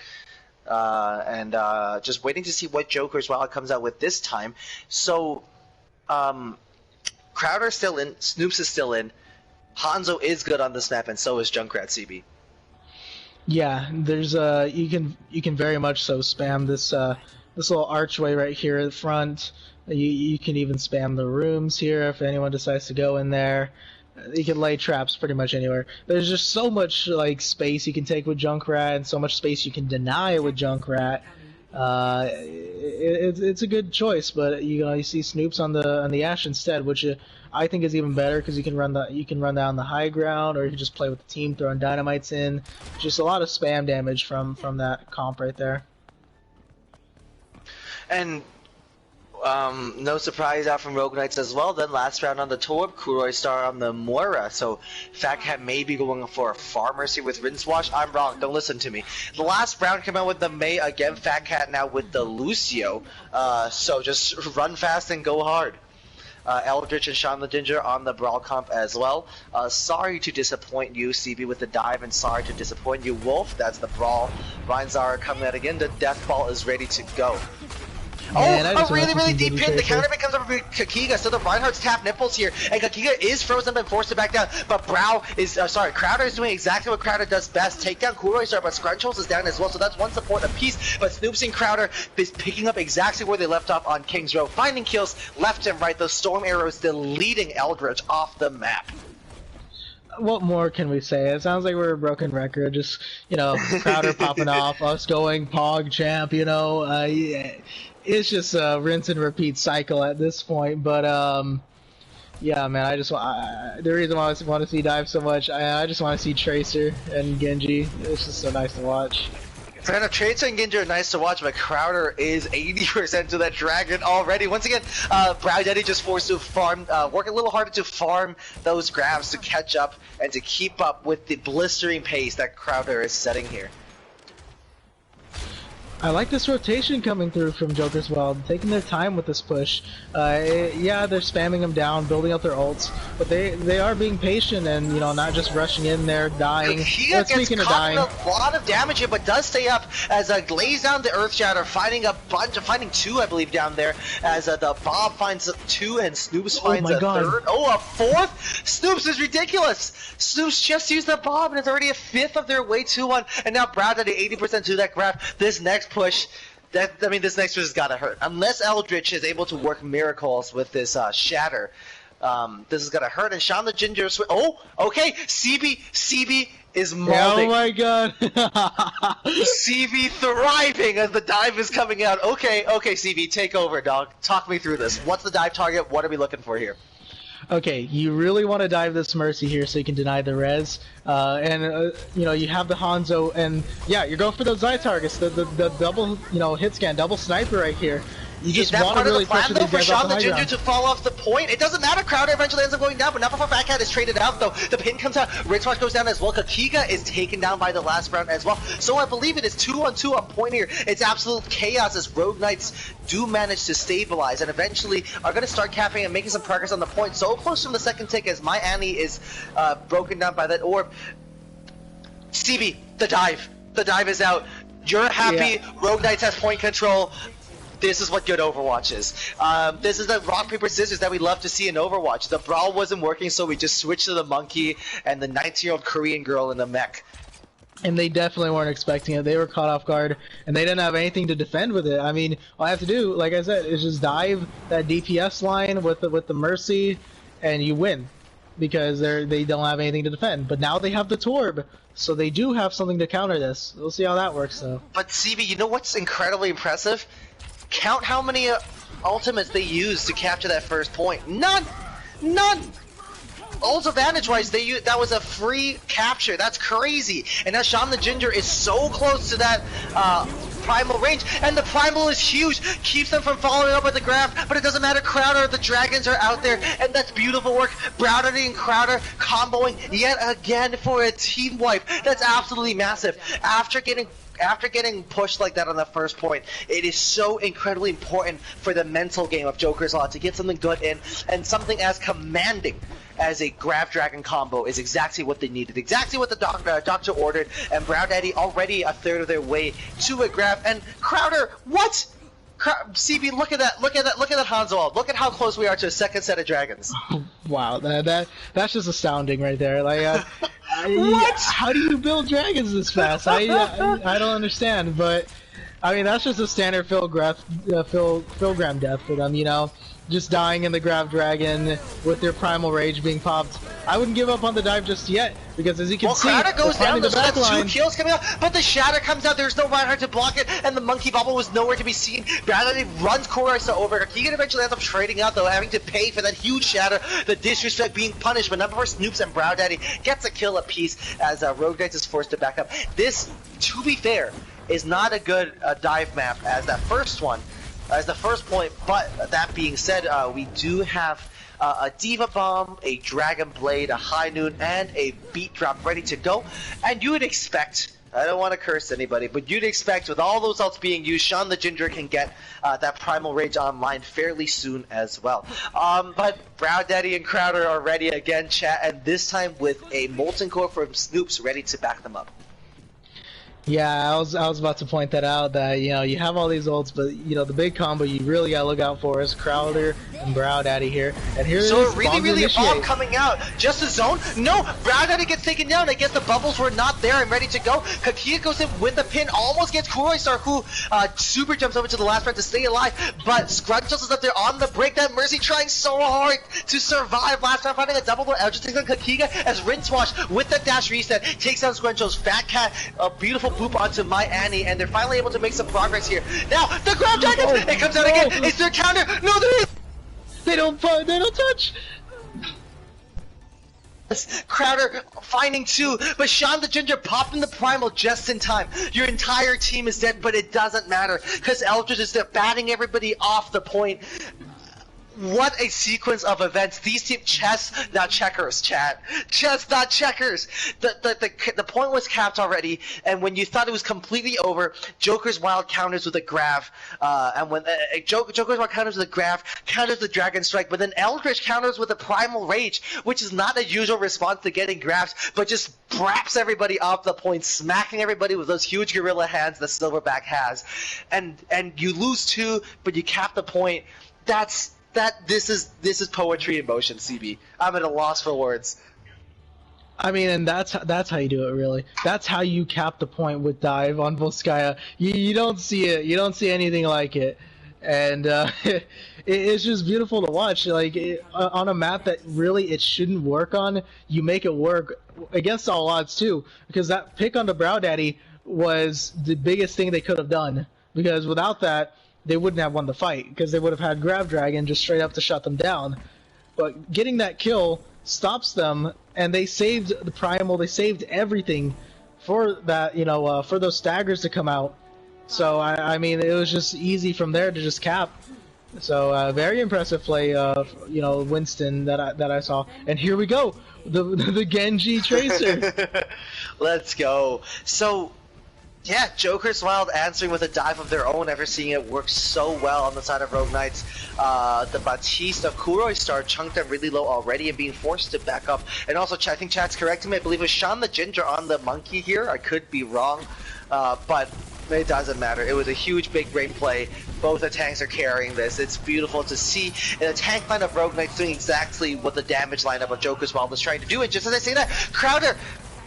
And just waiting to see what Joker's Wild comes out with this time. So, Crowder's still in. Snoops is still in. Hanzo is good on this map, and so is Junkrat CB. Yeah, there's you can very much so spam this little archway right here at the front. You can even spam the rooms here if anyone decides to go in there. You can lay traps pretty much anywhere. There's just so much like space you can take with Junkrat, and so much space you can deny with Junkrat. It's a good choice, but you see Snoops on the Ashe instead, which I think is even better because you can run that on the high ground, or you can just play with the team throwing dynamites in. Just a lot of spam damage from that comp right there. And no surprise out from Rogue Knights as well. Then last round on the Torb, Kuroi Star on the Moira. So Fat Cat may be going for a Pharmacy with Rinse Wash. I'm wrong. Don't listen to me. The last round came out with the Mei again. Fat Cat now with the Lucio. So just run fast and go hard. Eldritch and Sean the Ginger on the Brawl comp as well. Sorry to disappoint you, CB, with the dive, and sorry to disappoint you, Wolf. That's the Brawl. Reinzara coming out again. The Death Ball is ready to go. Man, a really deep pin. The counter comes up with Kakiga, so the Reinhardt's tap nipples here, and Kakiga is frozen and forced to back down, but Crowder is doing exactly what Crowder does best, take down Kuroi Star, but Scrunchels is down as well, so that's one support apiece, but Snoops and Crowder is picking up exactly where they left off on King's Row, finding kills left and right, those Storm Arrows deleting Eldritch off the map. What more can we say? It sounds like we're a broken record, just, Crowder popping off, us going Pog champ, It's just a rinse and repeat cycle at this point, but yeah, man, the reason why I want to see Dive so much, I just want to see Tracer and Genji. It's just so nice to watch. Fair enough, Tracer and Genji are nice to watch, but Crowder is 80% to that dragon already. Once again, Brow Daddy just forced to farm, work a little harder to farm those grabs to catch up and to keep up with the blistering pace that Crowder is setting here. I like this rotation coming through from Joker's Wild, taking their time with this push. Yeah, they're spamming them down, building up their ults, but they are being patient and, you know, not just rushing in there, dying. He gets caught a lot of damage here, but does stay up as lays down the Earth Shatter, finding finding two, I believe, down there, as the Bob finds two and Snoops finds a third. Oh, a fourth? Snoops is ridiculous! Snoops just used the Bob and it's already a fifth of their way to one, and now Brad at 80% to that graph. This next push, this next push has gotta hurt. Unless Eldritch is able to work miracles with this Shatter, this is gonna hurt. And Sean the Ginger, oh, okay, CB is molding. Oh my god. CB thriving as the dive is coming out. Okay, CB, take over, dog. Talk me through this. What's the dive target? What are we looking for here? Okay, you really want to dive this Mercy here so you can deny the res, you know, you have the Hanzo, and yeah, you're going for those eye targets, the double, you know, hit scan, double sniper right here. You just want to really pressure these guys off the high ground. For Sean the Ginger to fall off the point? It doesn't matter, Crowder eventually ends up going down, but not before Fatcat is traded out though. The pin comes out, Rincewash goes down as well, Kakiga is taken down by the last round as well. So I believe it is 2-on-2 on point here. It's absolute chaos as Rogue Knights do manage to stabilize and eventually are going to start capping and making some progress on the point. So close from the second tick as my Annie is broken down by that orb. CB, the dive is out. You're happy, yeah. Rogue Knights has point control. This is what good Overwatch is. This is the rock, paper, scissors that we love to see in Overwatch. The brawl wasn't working, so we just switched to the monkey and the 19-year-old Korean girl in the mech. And they definitely weren't expecting it. They were caught off guard, and they didn't have anything to defend with it. I mean, all I have to do, like I said, is just dive that DPS line with the Mercy, and you win. Because they don't have anything to defend. But now they have the Torb, so they do have something to counter this. We'll see how that works, though. But CB, you know what's incredibly impressive? Count how many ultimates they used to capture that first point. None! Ult advantage-wise, that was a free capture. That's crazy. And now Sean the Ginger is so close to that primal range, and the primal is huge. Keeps them from following up with the graph, but it doesn't matter. Crowder, the dragons are out there, and that's beautiful work. Browder and Crowder comboing yet again for a team wipe. That's absolutely massive. After getting pushed like that on the first point, it is so incredibly important for the mental game of Joker's Law to get something good in, and something as commanding as a Grab Dragon combo is exactly what they needed, exactly what the doctor ordered, and Brown Daddy already a third of their way to a grab, and Crowder, what? CB, look at that Hanzo. Look at how close we are to a second set of dragons. Wow, that's just astounding right there. Like, what? How do you build dragons this fast? I don't understand, but I mean that's just a standard Philgram death for them, you know, just dying in the Grab Dragon with their primal rage being popped. I wouldn't give up on the dive just yet, because as you can see, Crowder goes down, the back that's line. 2 kills coming out, but the Shatter comes out, there's no Reinhardt to block it, and the Monkey Bubble was nowhere to be seen. Bradley runs Korisa over. Keegan eventually ends up trading out, though, having to pay for that huge Shatter, the disrespect being punished, but number 4 Snoops and Brow Daddy gets a kill apiece as Rogue Knights is forced to back up. This, to be fair, is not a good dive map as that first one, as the first point, but that being said, we do have a Diva Bomb, a Dragon Blade, a High Noon, and a Beat Drop ready to go. And you would expect, I don't want to curse anybody, but you'd expect with all those ults being used, Sean the Ginger can get that Primal Rage online fairly soon as well. But Brow Daddy and Crowder are ready again, chat, and this time with a Molten Core from Snoops ready to back them up. Yeah, I was about to point that out, that, you know, you have all these ults, but, you know, the big combo you really gotta look out for is Crowder and Brow Daddy here. And here so it is, really a bomb coming out. Just a zone? No! Brow Daddy gets taken down. I guess the bubbles were not there and ready to go. Kakia goes in with the pin, almost gets Kuroisar, who super jumps over to the last round to stay alive, but Scrunchles is up there on the break. That Mercy trying so hard to survive. Last time finding a double blow. Eldritch takes on Kakiga as Rincewash with the dash reset takes down Scrunchles. Fat Cat, a beautiful boop onto my Annie, and they're finally able to make some progress here. Now, the Grab Dragons! It comes out again! Is there a counter? No, there is! They don't touch! Crowder finding 2, but Sean the Ginger popping the Primal just in time. Your entire team is dead, but it doesn't matter, because Eldritch is there batting everybody off the point. What a sequence of events. These team chess, not checkers, chat. Chess, not checkers. The point was capped already, and when you thought it was completely over, Joker's wild counters with a graph, and when Joker's wild counters with a graph, counters the Dragon Strike, but then Eldritch counters with a Primal Rage, which is not a usual response to getting graphs, but just braps everybody off the point, smacking everybody with those huge gorilla hands the Silverback has. And you lose 2, but you cap the point. This is poetry in motion, CB. I'm at a loss for words. I mean, and that's how you do it, really. That's how you cap the point with dive on Volskaya. You don't see it. You don't see anything like it, and it's just beautiful to watch. Like on a map that really it shouldn't work on, you make it work against all odds too. Because that pick on the Brow Daddy was the biggest thing they could have done. Because without that, they wouldn't have won the fight, because they would have had Grab Dragon just straight up to shut them down. But getting that kill stops them, and they saved the Primal, they saved everything for that, for those staggers to come out. So, I mean, it was just easy from there to just cap. So, very impressive play of, Winston that I saw. And here we go, the Genji Tracer. Let's go. So, yeah, Joker's Wild answering with a dive of their own, ever seeing it work so well on the side of Rogue Knights. The Batista Kuroi Star chunked them really low already and being forced to back up. And also, I think chat's correcting me, I believe it was Sean the Ginger on the Monkey here. I could be wrong, but it doesn't matter. It was a huge big brain play. Both the tanks are carrying this. It's beautiful to see. And the tank line of Rogue Knights doing exactly what the damage lineup of Joker's Wild was trying to do. And just as I say that, Crowder,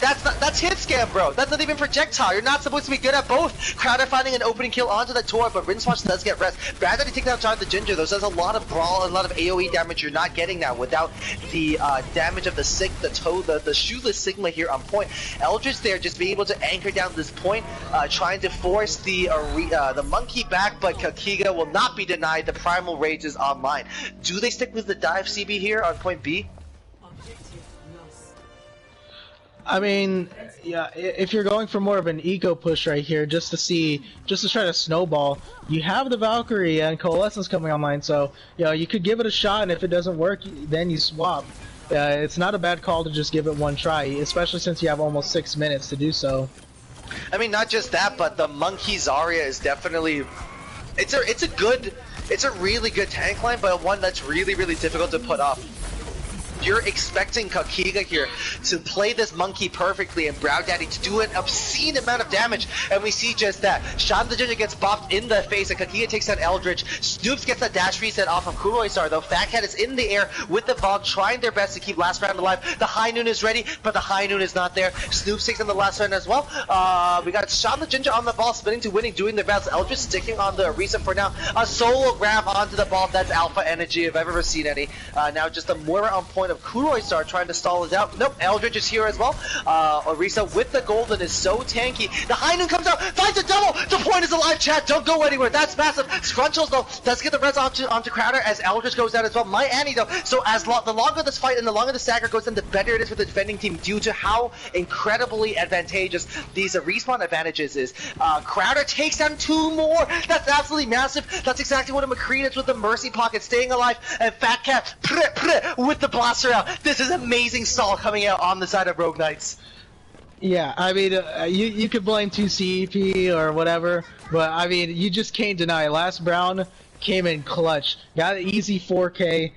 that's hit scam, bro. That's not even projectile. You're not supposed to be good at both. Crowder finding an opening kill onto the Tor, but Rincewash does get rest. Brad had to take down John the Ginger, though, so there's a lot of brawl and a lot of AoE damage you're not getting now without the damage of the the shoeless Sigma here on point. Eldritch there just being able to anchor down this point, trying to force the Monkey back, but Kakiga will not be denied. The Primal Rage is online. Do they stick with the dive CB here on point B? I mean, yeah, if you're going for more of an eco push right here, just to try to snowball, you have the Valkyrie and Coalescence coming online, so you could give it a shot, and if it doesn't work, then you swap. It's not a bad call to just give it one try, especially since you have almost 6 minutes to do so. I mean, not just that, but the Monkey Zarya is definitely it's a really good tank line, but one that's really difficult to put up. You're expecting Kakiga here to play this Monkey perfectly and Brow Daddy to do an obscene amount of damage, and we see just that. Sean the Ginger gets bopped in the face, and Kakiga takes down Eldritch. Snoops gets a dash reset off of Kuroi Star, though. Fat Cat is in the air with the Valk, trying their best to keep last round alive. The High Noon is ready, but the High Noon is not there. Snoops takes on the last round as well. We got Sean the Ginger on the ball, spinning to winning, doing their best. Eldritch sticking on the Arisa for now. A solo grab onto the ball. That's alpha energy if I've ever seen any. Now just a Moira on point of Kuroi Star trying to stall it out. Nope, Eldritch is here as well. Orisa with the golden is so tanky. The High Noon comes out, finds a double! The point is alive, chat! Don't go anywhere, that's massive! Scrunchels though, does get the res onto Crowder as Eldritch goes down as well. My Annie though, so as the longer this fight and the longer the stagger goes in, the better it is for the defending team due to how incredibly advantageous these respawn advantages is. Crowder takes down 2 more! That's absolutely massive! That's exactly what a McCree is with the Mercy Pocket, staying alive, and Fat Cat with the blaster out. This is amazing stall coming out on the side of Rogue Knights. Yeah, I mean, you could blame 2CEP or whatever, but I mean, you just can't deny. Last Brown came in clutch, got an easy 4K.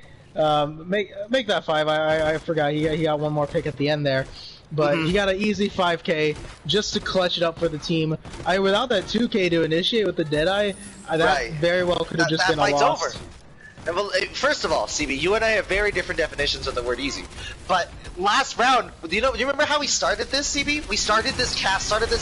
Make that 5. I forgot he got one more pick at the end there, but he got an easy 5K just to clutch it up for the team. Without that 2K to initiate with the Deadeye, that very well could have just been a loss. Over. And well, first of all, CB, you and I have very different definitions of the word easy. But last round, do you remember how we started this, CB? We started this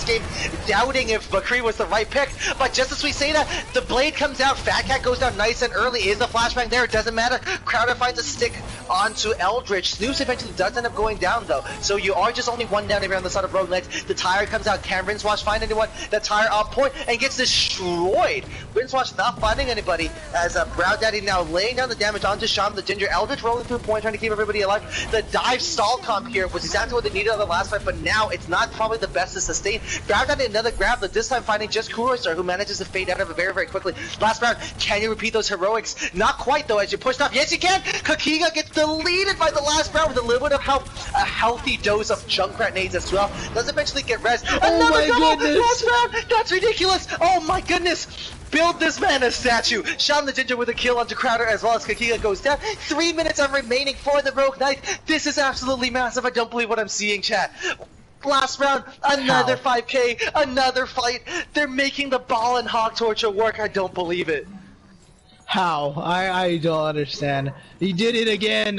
game, doubting if McCree was the right pick. But just as we say that, the blade comes out, Fat Cat goes down nice and early. Is the flashbang there? It doesn't matter. Crowder finds a stick onto Eldritch. Snoops eventually does end up going down, though. So you are just only one down here on the side of Rogue Knights. The tire comes out. Can Rincewash find anyone? The tire on point and gets destroyed. Rincewash not finding anybody as Brow Daddy now laying down the damage onto Sean the Ginger. Eldritch rolling through point, trying to keep everybody alive. The dive stall comp here was exactly what they needed on the last fight, but now it's not probably the best to sustain. Grabbed out another grab, but this time finding just Kurostar, who manages to fade out of it very, very quickly. Last round, can you repeat those heroics? Not quite, though, as you pushed off. Yes, you can! Kakiga gets deleted by the last round with a little bit of help. A healthy dose of Junkrat nades as well. Does eventually get res. Another double! Goodness. Last round! That's ridiculous! Oh my goodness! Build this man a statue! Sean the Ginger with a kill onto Crowder as well as Kakiga goes down. 3 minutes are remaining for the Rogue Knight. This is absolutely massive. I don't believe what I'm seeing, chat. Last round, another 5k, another fight. They're making the ball and hog torture work. I don't believe it. How? I don't understand. He did it again.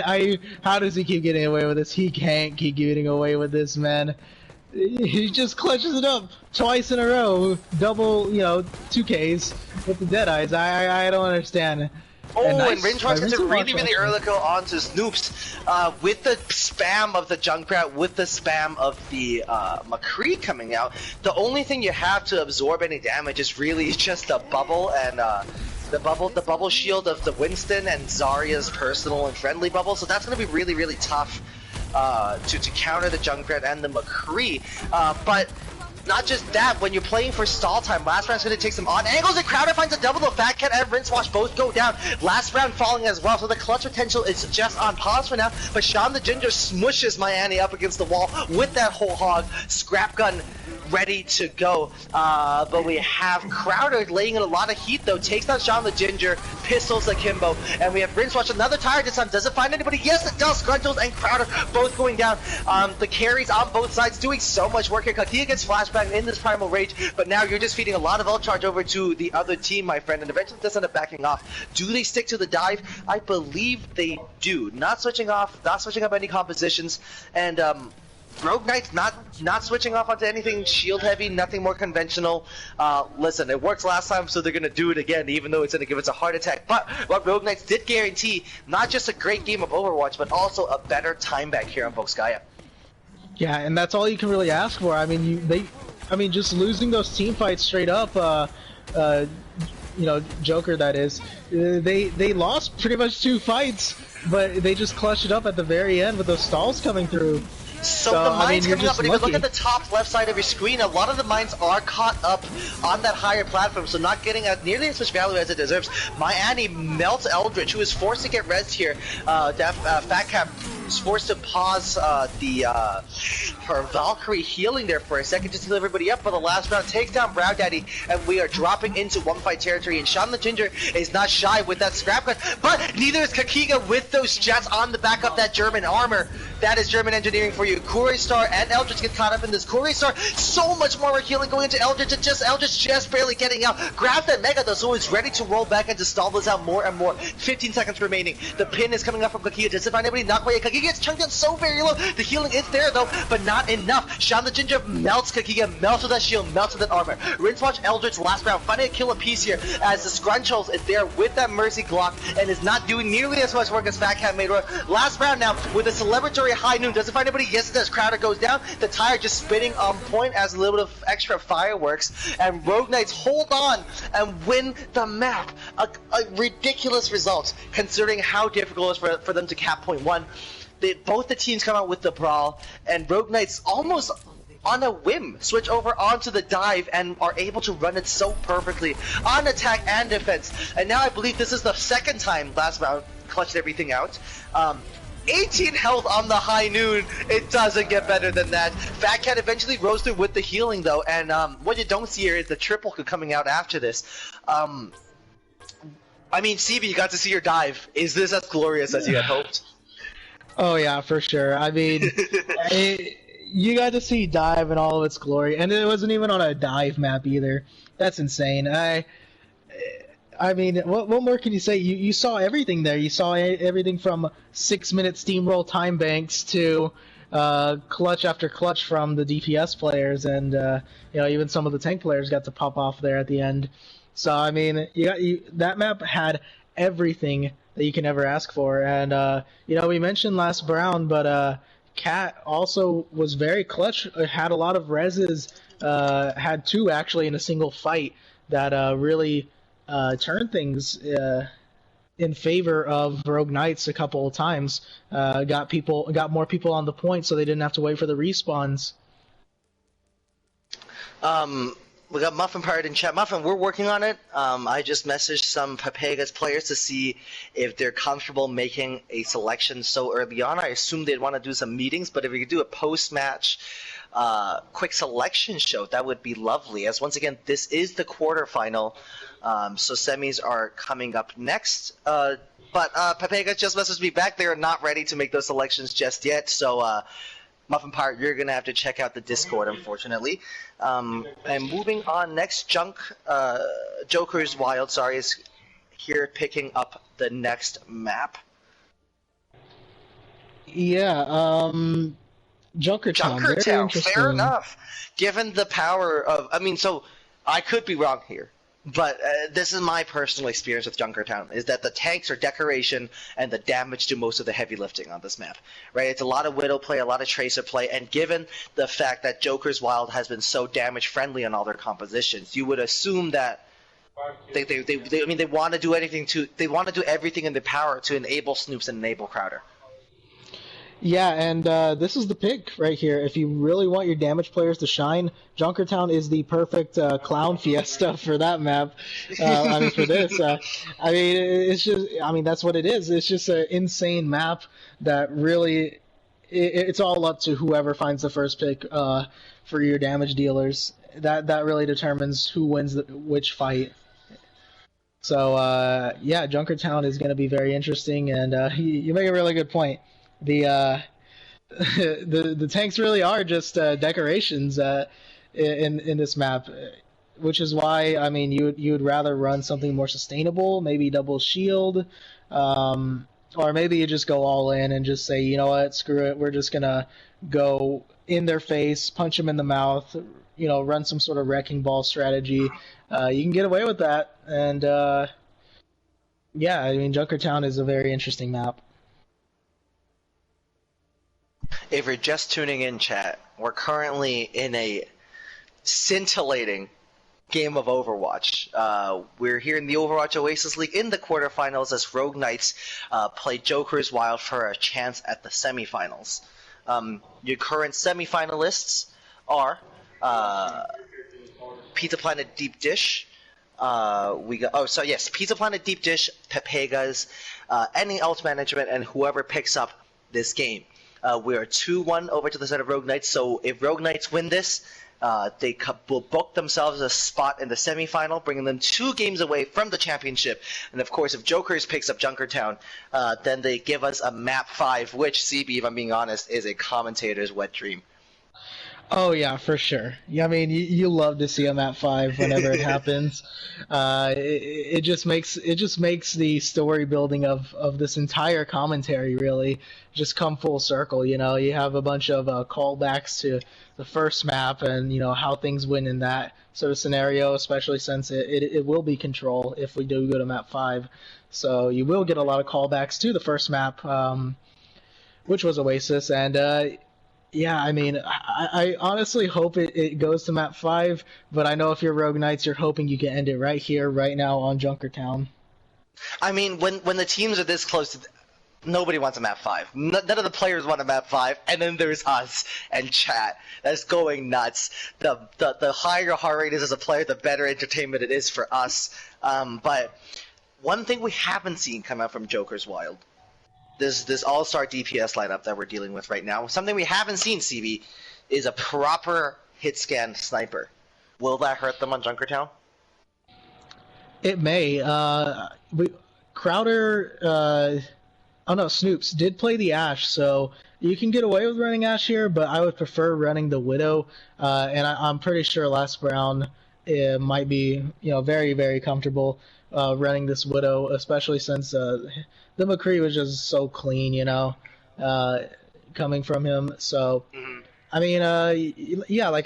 How does he keep getting away with this? He can't keep getting away with this, man. He just clutches it up twice in a row, double, 2Ks with the Deadeyes. I don't understand. Oh, and Rinchwatch gets a really, really early kill onto Snoops. With the spam of the Junkrat, with the spam of the McCree coming out, the only thing you have to absorb any damage is really just the bubble and the bubble shield of the Winston and Zarya's personal and friendly bubble. So that's going to be really, really tough to counter the Junkrat and the McCree. But not just that, when you're playing for stall time, last round's going to take some odd angles, and Crowder finds a double, though Fat Cat and Rincewash both go down. Last round falling as well, so the clutch potential is just on pause for now, but Sean the Ginger smushes Miami up against the wall with that whole hog, scrap gun ready to go. But we have Crowder laying in a lot of heat, though, takes down Sean the Ginger, pistols Akimbo, and we have Rincewash, another tire this time, doesn't find anybody. Yes, it does. Scrunchles and Crowder both going down. The carries on both sides doing so much work here. Kakia gets flashback in this Primal Rage, but now you're just feeding a lot of ult charge over to the other team, my friend, and eventually does end up backing off. Do they stick to the dive? I believe they do. Not switching off, not switching up any compositions, and Rogue Knight's not switching off onto anything shield heavy, nothing more conventional. Listen, it works last time, so they're gonna do it again, even though it's gonna give us a heart attack. But what Rogue Knights did guarantee, not just a great game of Overwatch, but also a better time back here on Volskaya. Yeah, and that's all you can really ask for. I mean, just losing those team fights straight up, Joker that is, they lost pretty much 2 fights, but they just clutched it up at the very end with those stalls coming through. So the mines coming up, but if you look at the top left side of your screen, a lot of the mines are caught up on that higher platform, so not getting nearly as much value as it deserves. Miami melts Eldritch, who is forced to get rezzed here. Fat Cap is forced to pause her Valkyrie healing there for a second just to heal everybody up for the last round. Takes down Brow Daddy, and we are dropping into one fight territory, and Sean the Ginger is not shy with that scrap gun, but neither is Kakiga with those jets on the back of that German armor. That is German engineering for you. Kurostar and Eldritch get caught up in this. Kurostar, so much more healing going into Eldritch, and Eldritch just barely getting out. Grab that Mega though, so he's ready to roll back and to stall this out more and more. 15 seconds remaining. The pin is coming up from Kakiga. Does it find anybody? Not quite yet. Kakiga gets chunked down so very low. The healing is there though, but not enough. Sean the Ginger melts Kakiga, melts with that shield, melts with that armor. Rincewatch Eldritch last round, finding a kill apiece here as the Scrunchles is there with that Mercy Glock and is not doing nearly as much work as Fat Cat made. Last round now with a celebratory high noon. Does it find anybody? Yes, it does. Crowder goes down. The tire just spinning on point as a little bit of extra fireworks. And Rogue Knights hold on and win the map. A ridiculous result considering how difficult it is for them to cap point 1. Both the teams come out with the brawl, and Rogue Knights almost on a whim switch over onto the dive and are able to run it so perfectly on attack and defense. And now I believe this is the second time last round clutched everything out. 18 health on the high noon. It doesn't get better than that. Fat Cat eventually rose through with the healing though, and what you don't see here is the triple coming out after this. I mean, CB, you got to see your dive. Is this as glorious as you had hoped? Oh yeah, for sure. I mean, you got to see dive in all of its glory, and it wasn't even on a dive map either. That's insane. I mean, what more can you say? You saw everything there. You saw everything from 6-minute steamroll time banks to clutch after clutch from the DPS players, and even some of the tank players got to pop off there at the end. So I mean, that map had everything that you can ever ask for, and we mentioned last round, but Cat also was very clutch. Had a lot of reses. Had 2 actually in a single fight that really turned things in favor of Rogue Knights a couple of times. Got more people on the point, so they didn't have to wait for the respawns. We got Muffin Pirate in chat. Muffin, we're working on it. I just messaged some Papega's players to see if they're comfortable making a selection so early on. I assume they'd want to do some meetings, but if we could do a post-match quick selection show, that would be lovely. As once again, this is the quarterfinal, so semis are coming up next. But Papega just messaged me back. They're not ready to make those selections just yet, so Muffin Pirate, you're going to have to check out the Discord, unfortunately. And moving on, next, Joker's Wild, is here picking up the next map. Yeah, Junkertown, fair enough. Given the power of, so I could be wrong here, but this is my personal experience with Junkertown, is that the tanks are decoration and the damage do most of the heavy lifting on this map, right? It's a lot of Widow play, a lot of Tracer play, and given the fact that Joker's Wild has been so damage friendly on all their compositions, you would assume that they want to do everything in their power to enable Snoops and enable Crowder. Yeah, and this is the pick right here. If you really want your damage players to shine, Junkertown is the perfect clown fiesta for that map. For this. That's what it is. It's just an insane map that really, it's all up to whoever finds the first pick for your damage dealers. That really determines who wins which fight. So, Junkertown is going to be very interesting, and you make a really good point. The tanks really are just decorations in this map, which is why you would rather run something more sustainable, maybe double shield, or maybe you just go all in and just say, you know what, screw it, we're just gonna go in their face, punch them in the mouth, run some sort of wrecking ball strategy. You can get away with that, and Junkertown is a very interesting map. If you're just tuning in, chat, we're currently in a scintillating game of Overwatch. We're here in the Overwatch Oasis League in the quarterfinals as Rogue Knights play Joker's Wild for a chance at the semifinals. Your current semifinalists are Pizza Planet Deep Dish. Pizza Planet Deep Dish, Papegas, any else management, and whoever picks up this game. We are 2-1 over to the side of Rogue Knights, so if Rogue Knights win this, they will book themselves a spot in the semifinal, bringing them 2 games away from the championship. And of course, if Jokers picks up Junkertown, then they give us a map 5, which, CB, if I'm being honest, is a commentator's wet dream. Oh yeah, for sure. Yeah, you love to see a map 5 whenever it happens. It just makes the story building of this entire commentary really just come full circle. You have a bunch of callbacks to the first map and how things went in that sort of scenario, especially since it will be Control if we do go to map 5. So you will get a lot of callbacks to the first map, which was Oasis, and I honestly hope it goes to map 5, but I know if you're Rogue Knights, you're hoping you can end it right here, right now on Junkertown. When the teams are this close, nobody wants a map 5. None of the players want a map 5, and then there's us and chat that's going nuts. The higher your heart rate is as a player, the better entertainment it is for us. But one thing we haven't seen come out from Joker's Wild, this all-star DPS lineup that we're dealing with right now, something we haven't seen, CB, is a proper hit scan sniper. Will that hurt them on Junkertown? It may. Snoops did play the Ashe, so you can get away with running Ashe here, but I would prefer running the Widow, and I'm pretty sure Last Brown might be very, very comfortable running this Widow, especially since the McCree was just so clean, coming from him. So, like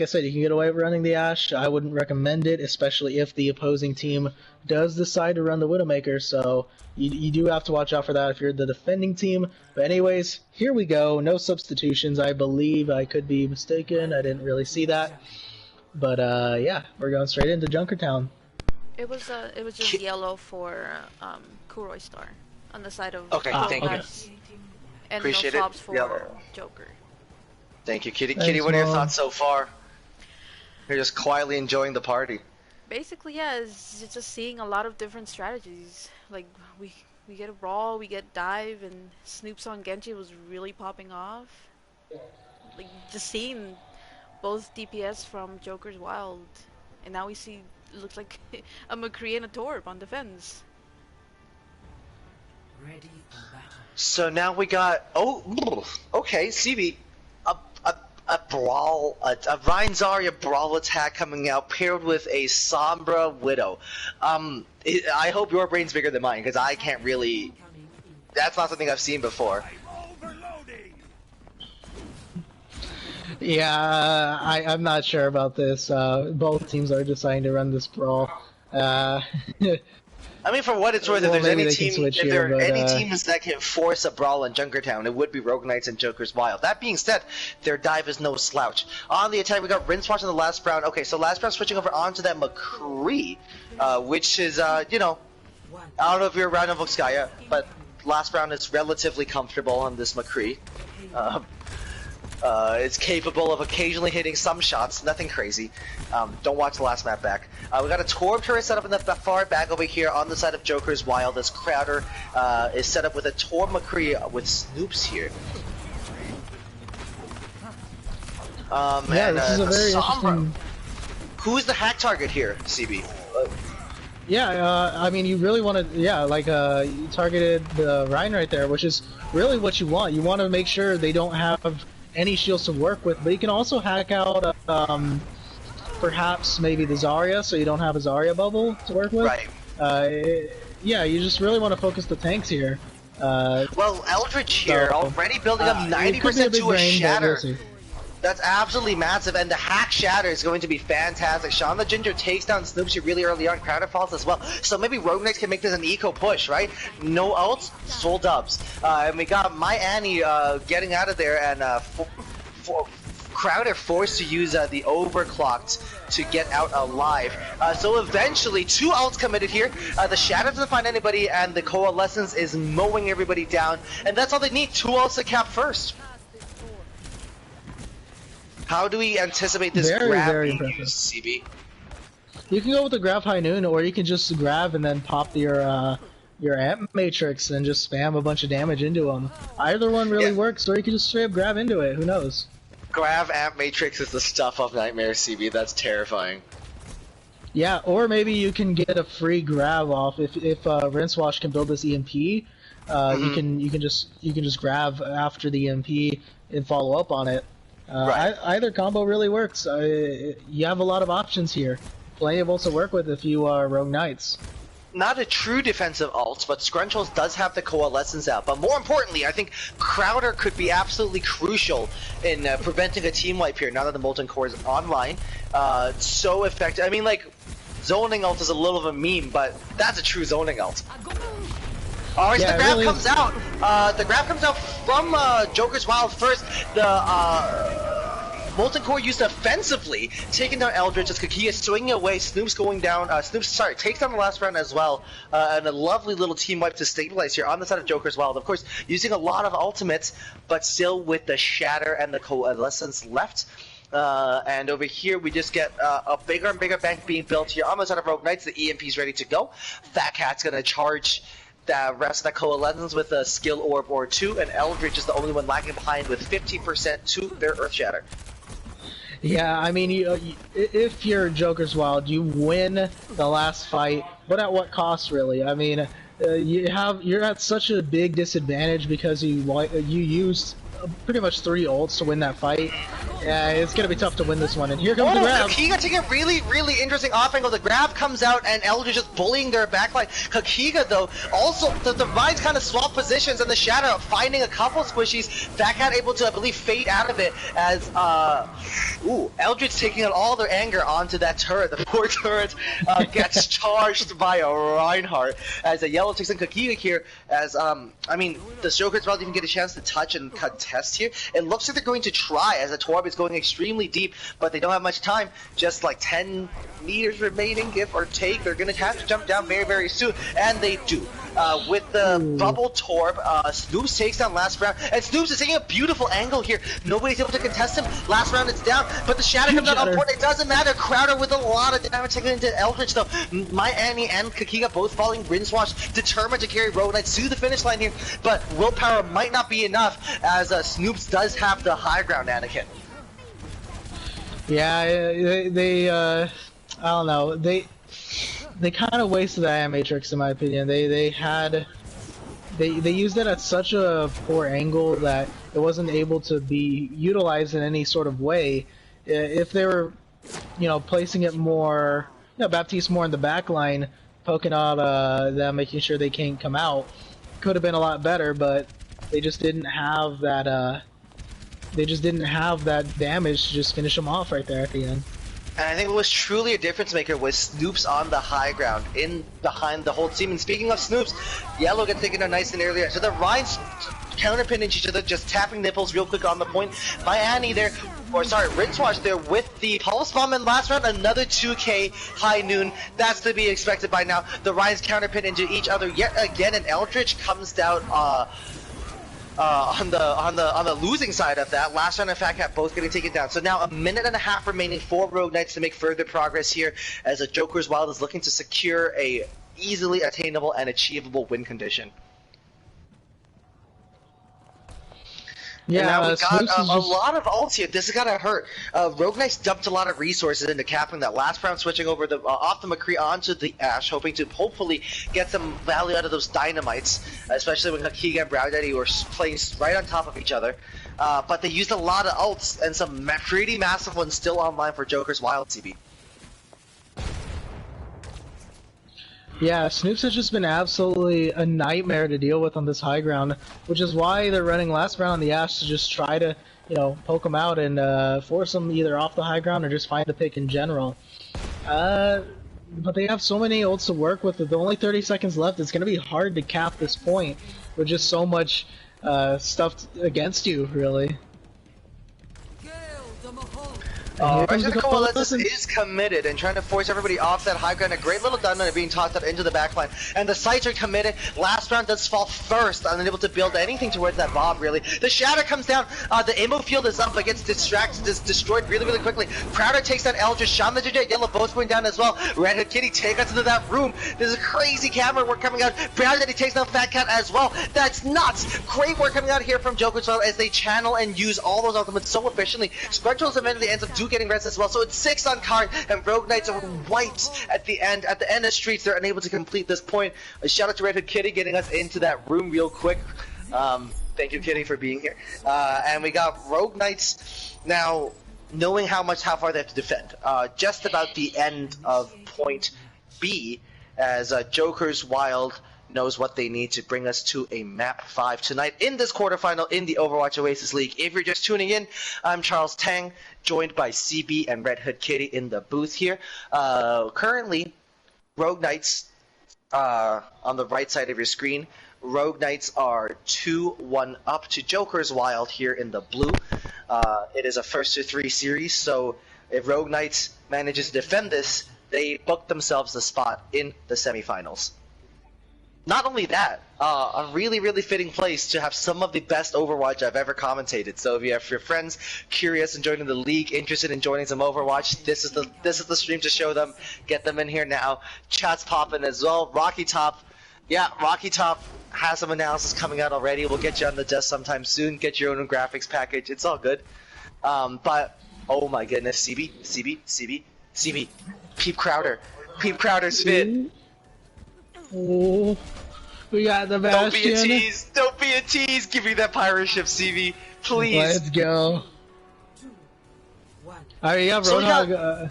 I said, you can get away with running the Ashe. I wouldn't recommend it, especially if the opposing team does decide to run the Widowmaker. So you do have to watch out for that if you're the defending team. But anyways, here we go. No substitutions, I believe. I could be mistaken. I didn't really see that. But we're going straight into Junkertown. It was just yellow for Kuroi Star on the side of Okay, thank you. And Appreciate no swaps it. for Yellow. Joker. Thank you, Kitty. Thanks, Kitty, what are your Mom. thoughts so far? You're just quietly enjoying the party. Basically, yeah, it's just seeing a lot of different strategies. Like we get a brawl, we get dive, and Snoop's on Genji was really popping off. Like just seeing both DPS from Joker's Wild, and now we see it looks like a McCree and a Torb on defense. So now we got okay, CB, a brawl, a Ryan Zarya brawl attack coming out paired with a Sombra Widow. I hope your brain's bigger than mine because I can't really. That's not something I've seen before. Yeah, I'm not sure about this. Both teams are deciding to run this brawl. I mean, for what it's worth, Well, if there's any maybe they can team, switch if here, there are but, any teams that can force a brawl in Junkertown, it would be Rogue Knights and Joker's Wild. That being said, their dive is no slouch. On the attack, we got Rincewash in the last round. Okay, so last round switching over onto that McCree, which is, you know, I don't know if you're around on Volskaya, but last round is relatively comfortable on this McCree. It's capable of occasionally hitting some shots, nothing crazy. Don't watch the last map back. We got a Torb turret set up in the far back over here on the side of Joker's Wild as Crowder is set up with a Torb McCree with Snoops here. Yeah, this is a very interesting. Who's the hack target here, CB? Yeah, I mean, you really want to, yeah, like, you targeted the Rhine right there, which is really what you want. You want to make sure they don't have any shields to work with, but you can also hack out, perhaps maybe the Zarya, so you don't have a Zarya bubble to work with. Right. Yeah, you just really want to focus the tanks here. Well, Eldritch here, so, already building up 90% to a shatter. We'll That's absolutely massive, and the hack shatter is going to be fantastic. Sean the Ginger takes down Snoopsy really early on, Crowder falls as well. So maybe Rogue Knights can make this an eco push, right? No ults, soul dubs. And we got My Annie getting out of there, and Crowder forced to use the overclocked to get out alive. So eventually, 2 ults committed here. The Shatter doesn't find anybody, and the Coalescence is mowing everybody down. And that's all they need, 2 ults to cap first. How do we anticipate this grab being used, CB? You can go with the grab high noon, or you can just grab and then pop your amp matrix and just spam a bunch of damage into them. Either one really works, or you can just straight up grab into it. Who knows? Grab amp matrix is the stuff of nightmare, CB. That's terrifying. Yeah, or maybe you can get a free grab off if Rincewash can build this EMP. You can just grab after the EMP and follow up on it. Right. Either combo really works. You have a lot of options here. Plenty of ults to work with if you are Rogue Knights. Not a true defensive ult, but Scrunchels does have the Coalescence out. But more importantly, I think Crowder could be absolutely crucial in preventing a team wipe here, now that the Molten Core is online. So effective. I mean, like, zoning ult is a little of a meme, but that's a true zoning ult. Alright, so the grab comes out. The grab comes out from Joker's Wild first. The Molten Core used offensively, taking down Eldritch as Kakia swinging away. Snoop's going down. Snoops takes down the last round as well. And a lovely little team wipe to stabilize here on the side of Joker's Wild. Of course, using a lot of ultimates, but still with the Shatter and the Coalescence left. And over here we just get a bigger and bigger bank being built here on the side of Rogue Knights. The EMP's ready to go. Fat Cat's gonna charge the rest of that Coalescence with a skill orb or 2, and Eldritch is the only one lagging behind with 50% to their Earth Shatter. Yeah, I mean, if you're Joker's Wild, you win the last fight, but at what cost, really? I mean, you're at such a big disadvantage because you used pretty much 3 ults to win that fight. Yeah, it's gonna be tough to win this one, and here comes the grab. Kakiga taking a really interesting off angle. The grab comes out, and Eldritch just bullying their backline. Kakiga, though, also, the Vines kind of swap positions, and the Shadow finding a couple squishies. Fat Cat able to, I believe, fade out of it as Ooh, Eldritch taking out all their anger onto that turret. The poor turret gets charged by a Reinhardt as a yellow takes in Kakiga here. As I mean, the Jokers won't even get a chance to touch and contest here. It looks like they're going to try as the Torb is going extremely deep, but they don't have much time. Just like 10 meters remaining, give or take. They're going to have to jump down very, very soon, and they do. With the bubble Torb, Snoops takes down last round, and Snoops is taking a beautiful angle here. Nobody's able to contest him. Last round it's down, but the Shadow comes out on board. It doesn't matter. Crowder with a lot of damage taken into Eldritch though. My Annie and Kakiga both falling Rincewash, determined to carry Rogue Knights to the finish line here, but willpower might not be enough as Snoops does have the high ground, Anakin. Yeah, they I don't know. They kind of wasted the Animatrix in my opinion. They used it at such a poor angle that it wasn't able to be utilized in any sort of way. If they were, placing it more, Baptiste more in the back line, poking out them, making sure they can't come out, could have been a lot better. But they just didn't have that. They just didn't have that damage to just finish them off right there at the end. And I think what was truly a difference maker was Snoops on the high ground, in behind the whole team. And speaking of Snoops, Yellow gets taken down nice and earlier. So the Rhines counterpinning each other, just tapping nipples real quick on the point. Annie there, Rincewash there with the Pulse Bomb in last round, another 2k high noon. That's to be expected by now. The Rhines counterpin into each other yet again, and Eldritch comes down on the losing side of that. Last round and Fat Cat both getting taken down. So now a minute and a half remaining for Rogue Knights to make further progress here as the Joker's Wild is looking to secure a easily attainable and achievable win condition. Yeah, and now we got a lot of ults here. This is gonna hurt. Rogue Knights dumped a lot of resources into capping that last round, switching over the off the McCree onto the Ashe, hoping to hopefully get some value out of those dynamites, especially when Kakiga and Brown Daddy were playing right on top of each other. But they used a lot of ults and some pretty massive ones still online for Joker's Wild, CB. Yeah, Snoops has just been absolutely a nightmare to deal with on this high ground, which is why they're running last round on the Ashe to just try to, poke them out and force them either off the high ground or just find a pick in general. But they have so many ults to work with. With only 30 seconds left, it's going to be hard to cap this point with just so much stuff against you, really. Resident Coalescence is committed and trying to force everybody off that high ground. A great little diamond being tossed out into the backline. And the sights are committed. Last round does fall first, unable to build anything towards that bomb, really. The Shatter comes down. The ammo field is up, but gets destroyed really, really quickly. Crowder takes down Eldritch. Shaman the Ginger, Yellow both going down as well. Red Hood Kitty take us into that room. There's a crazy camera work coming out. Brown Daddy takes down Fat Cat as well. That's nuts. Great work coming out here from Joker's Wild as they channel and use all those ultimates so efficiently. Spectrals eventually ends up getting rest as well, so it's 6 on card, and Rogue Knights are wiped at the end. At the end of Streets, they're unable to complete this point. A shout out to Red Hood Kitty getting us into that room real quick. Thank you, Kitty, for being here. And we got Rogue Knights now knowing how far they have to defend. Just about the end of point B, as Joker's Wild knows what they need to bring us to a map 5 tonight in this quarterfinal in the Overwatch Oasis League. If you're just tuning in, I'm Charles Tang, joined by CB and Red Hood Kitty in the booth here. Currently, Rogue Knights, on the right side of your screen, Rogue Knights are 2-1 up to Joker's Wild here in the blue. It is a first to 3 series, so if Rogue Knights manages to defend this, they book themselves a spot in the semifinals. Not only that, a really, really fitting place to have some of the best Overwatch I've ever commentated. So if you have your friends curious and joining the league, interested in joining some Overwatch, this is the stream to show them. Get them in here now. Chat's popping as well. Rocky Top has some analysis coming out already. We'll get you on the desk sometime soon. Get your own graphics package. It's all good. But oh my goodness, CB, Peep Crowder's fit. Oh, we got the Bastion. Don't be a tease. Give me that pirate ship, CV. Please. Let's go. Alright, yeah, Roadhog.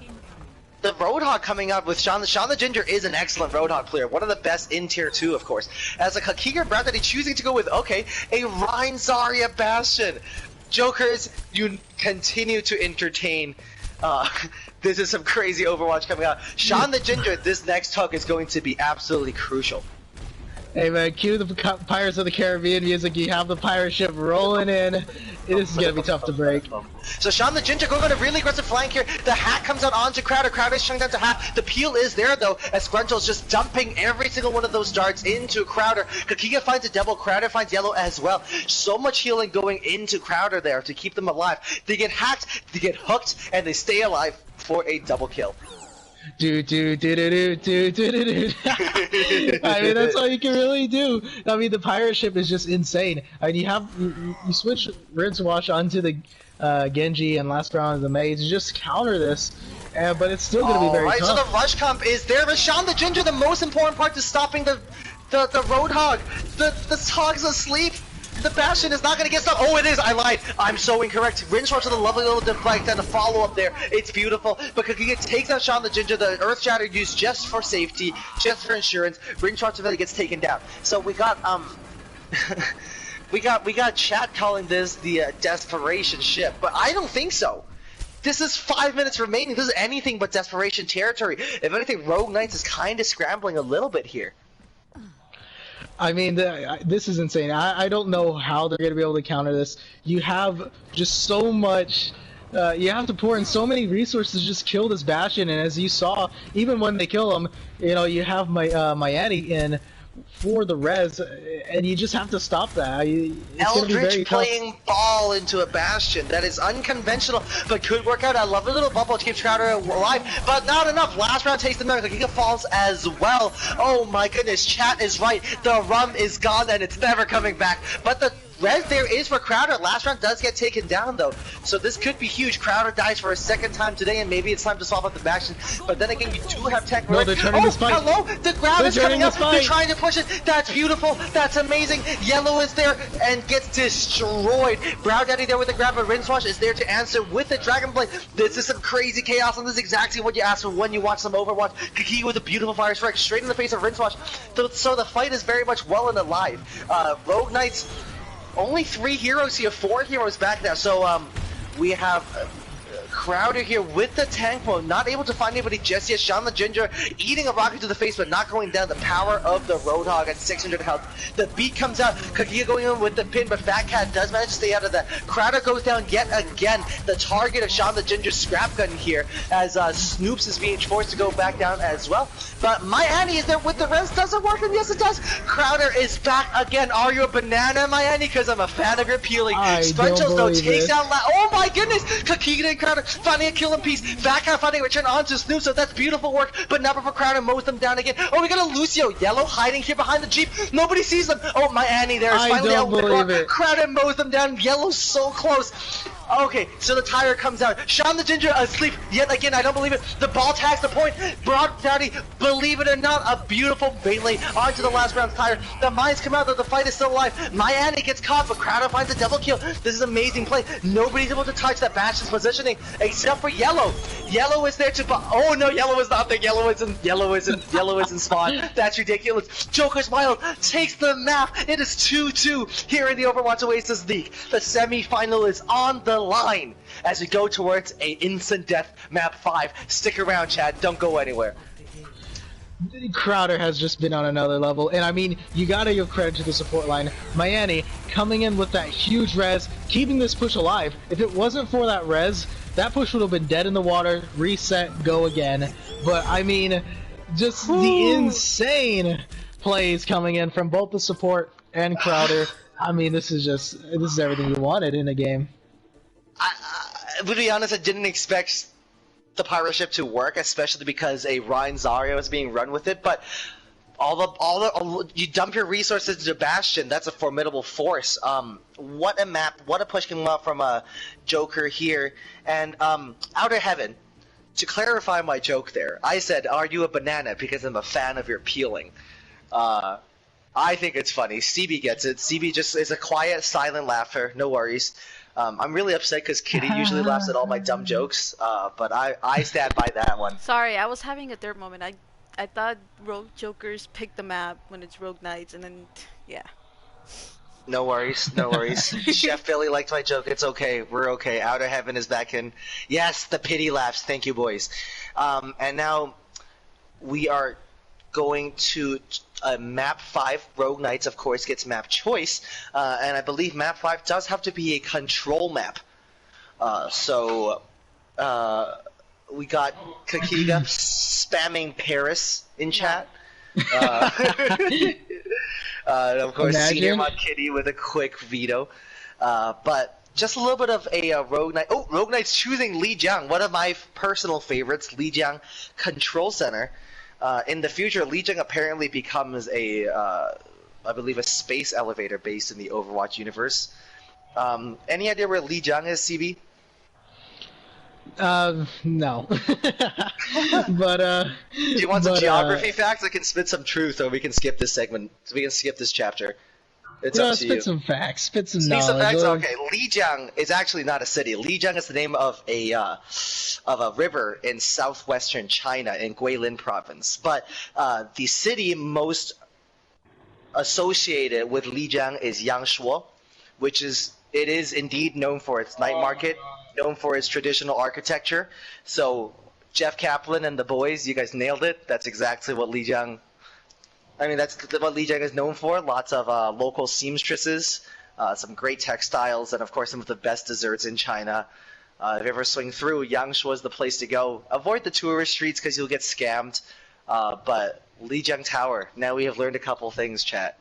The Roadhog coming out with Sean the Ginger is an excellent Roadhog player. One of the best in Tier 2, of course. As a Kakiga Brown Daddy choosing to go with, okay, a Rhine Zarya Bastion. Jokers, you continue to entertain. This is some crazy Overwatch coming out. Sean the Ginger, this next hug is going to be absolutely crucial. Hey man, cue the Pirates of the Caribbean music. You have the pirate ship rolling in. This is gonna be tough to break. So Sean the Ginger going on a really aggressive flank here. The hack comes out onto Crowder. Crowder is shutting down to hack. The peel is there though, as Gruntel's just dumping every single one of those darts into Crowder. Kakiga finds a double. Crowder finds yellow as well. So much healing going into Crowder there to keep them alive. They get hacked, they get hooked, and they stay alive for a double kill. I mean, that's all you can really do. I mean, the pirate ship is just insane. I mean, you switch Rinse Wash onto the Genji and last round of the Mei to just counter this, but it's still going to be very tough. So the rush comp is there, but Sean the Ginger, the most important part to stopping the Roadhog. The Hog's asleep. The Bastion is not going to get stopped. Oh, it is. I lied. I'm so incorrect. Rinse Wash with a lovely little deflect and a follow-up there. It's beautiful. But Kakiga takes out Sean the Ginger. The Earth Shatter used just for safety, just for insurance. Rinse Wash eventually gets taken down. So we got, we got chat calling this the desperation ship, but I don't think so. This is 5 minutes remaining. This is anything but desperation territory. If anything, Rogue Knights is kind of scrambling a little bit here. I mean, this is insane. I don't know how they're going to be able to counter this. You have just so much... you have to pour in so many resources to just kill this Bastion, and as you saw, even when they kill him, you know, you have Miami in for the res, and you just have to stop that. Eldritch playing ball into a Bastion. That is unconventional, but could work out. I love the little bubble to keep Crowder alive, but not enough. Last round takes the America. Giga falls as well. Oh my goodness, chat is right. The rum is gone, and it's never coming back. But the res there is for Crowder. Last round does get taken down though, so this could be huge. Crowder dies for a second time today, and maybe it's time to swap out the Bastion. But then again, you do have tech. No, they're turning this fight. Hello, the grab is coming up. They're trying to push it. That's beautiful. That's amazing. Yellow is there and gets destroyed. Brow Daddy there with the grab, but Rinse Wash is there to answer with the Dragon Blade. This is some crazy chaos, and this is exactly what you ask for when you watch some Overwatch. Kakiga with a beautiful fire strike straight in the face of Rinse Wash. So the fight is very much well and alive. Rogue Knights. Only 3 heroes here, 4 heroes back now, so we have Crowder here with the tank mode, not able to find anybody just yet. Sean the Ginger eating a rocket to the face, but not going down. The power of the Roadhog at 600 health. The beat comes out, Kakiga going in with the pin, but Fat Cat does manage to stay out of that. Crowder goes down yet again, the target of Sean the Ginger's scrap gun here, as Snoops is being forced to go back down as well. But my Annie is there with the res, doesn't work, and yes it does. Crowder is back again. Are you a banana, my Annie? Because I'm a fan of your peeling. Sprungels though takes out oh my goodness! Kakiga and Crowder finding a kill in piece. Fat Cat finding a return onto Snoop, so that's beautiful work, but not before Crowder mows them down again. Oh, we got a Lucio Yellow hiding here behind the Jeep. Nobody sees them. Oh, my Annie there is finally out with the car. Crowder mows them down. Yellow's so close. Okay, so the tire comes out. Sean the Ginger asleep yet again. I don't believe it. The ball tags the point. Broad Daddy, believe it or not, a beautiful melee onto the last round's tire. The mines come out, though the fight is still alive. My Annie gets caught, but Crowder finds a double kill. This is amazing play. Nobody's able to touch that Bastion's positioning except for Yellow. Yellow is there to. Oh no, Yellow is not there. Yellow is in spawn. That's ridiculous. Joker's Wild takes the map. It is 2-2 here in the Overwatch Oasis League. The semi-final is on the line as we go towards a instant death map 5. Stick around, Chad. Don't go anywhere. Crowder has just been on another level, and I mean, you gotta give credit to the support line. Miami coming in with that huge res, keeping this push alive. If it wasn't for that res, that push would have been dead in the water, reset, go again. But I mean, just the insane plays coming in from both the support and Crowder. I mean, this is everything you wanted in a game. To be honest, I didn't expect the pirate ship to work, especially because a Ryan Zarya is being run with it. But you dump your resources into Bastion. That's a formidable force. What a map! What a push came out from Joker here and Outer Heaven. To clarify my joke there, I said, "Are you a banana?" Because I'm a fan of your peeling. I think it's funny. CB gets it. CB just is a quiet, silent laughter. No worries. I'm really upset because Kitty usually laughs at all my dumb jokes, but I stand by that one. Sorry, I was having a third moment. I thought Rogue Jokers pick the map when it's Rogue Knights, and then, yeah. No worries, no worries. Chef Billy liked my joke. It's okay. We're okay. Outer Heaven is back in. Yes, the pity laughs. Thank you, boys. And now we are going to map 5. Rogue Knights, of course, gets map choice. And I believe map 5 does have to be a control map. So we got Kakiga spamming Paris in chat. And of course, Senior Mod Kitty with a quick veto. But just a little bit of a Rogue Knight. Oh, Rogue Knight's choosing Lijiang, one of my personal favorites, Lijiang Control Center. In the future, Lijiang apparently becomes I believe, a space elevator based in the Overwatch universe. Any idea where Lijiang is, CB? No. But do you want some geography facts? I can spit some truth, or we can skip this segment. We can skip this chapter. It's up to you. Spit some facts. Spit some knowledge. Some facts? Okay, Lijiang is actually not a city. Lijiang is the name of a river in southwestern China in Guilin province. But the city most associated with Lijiang is Yangshuo, which is indeed known for its night market, known for its traditional architecture. So Jeff Kaplan and the boys, you guys nailed it. That's exactly what Lijiang. I mean, that's what Lijiang is known for. Lots of local seamstresses, some great textiles, and of course some of the best desserts in China. If you ever swing through, Yangshuo is the place to go. Avoid the tourist streets because you'll get scammed. But Lijiang Tower. Now we have learned a couple things, chat.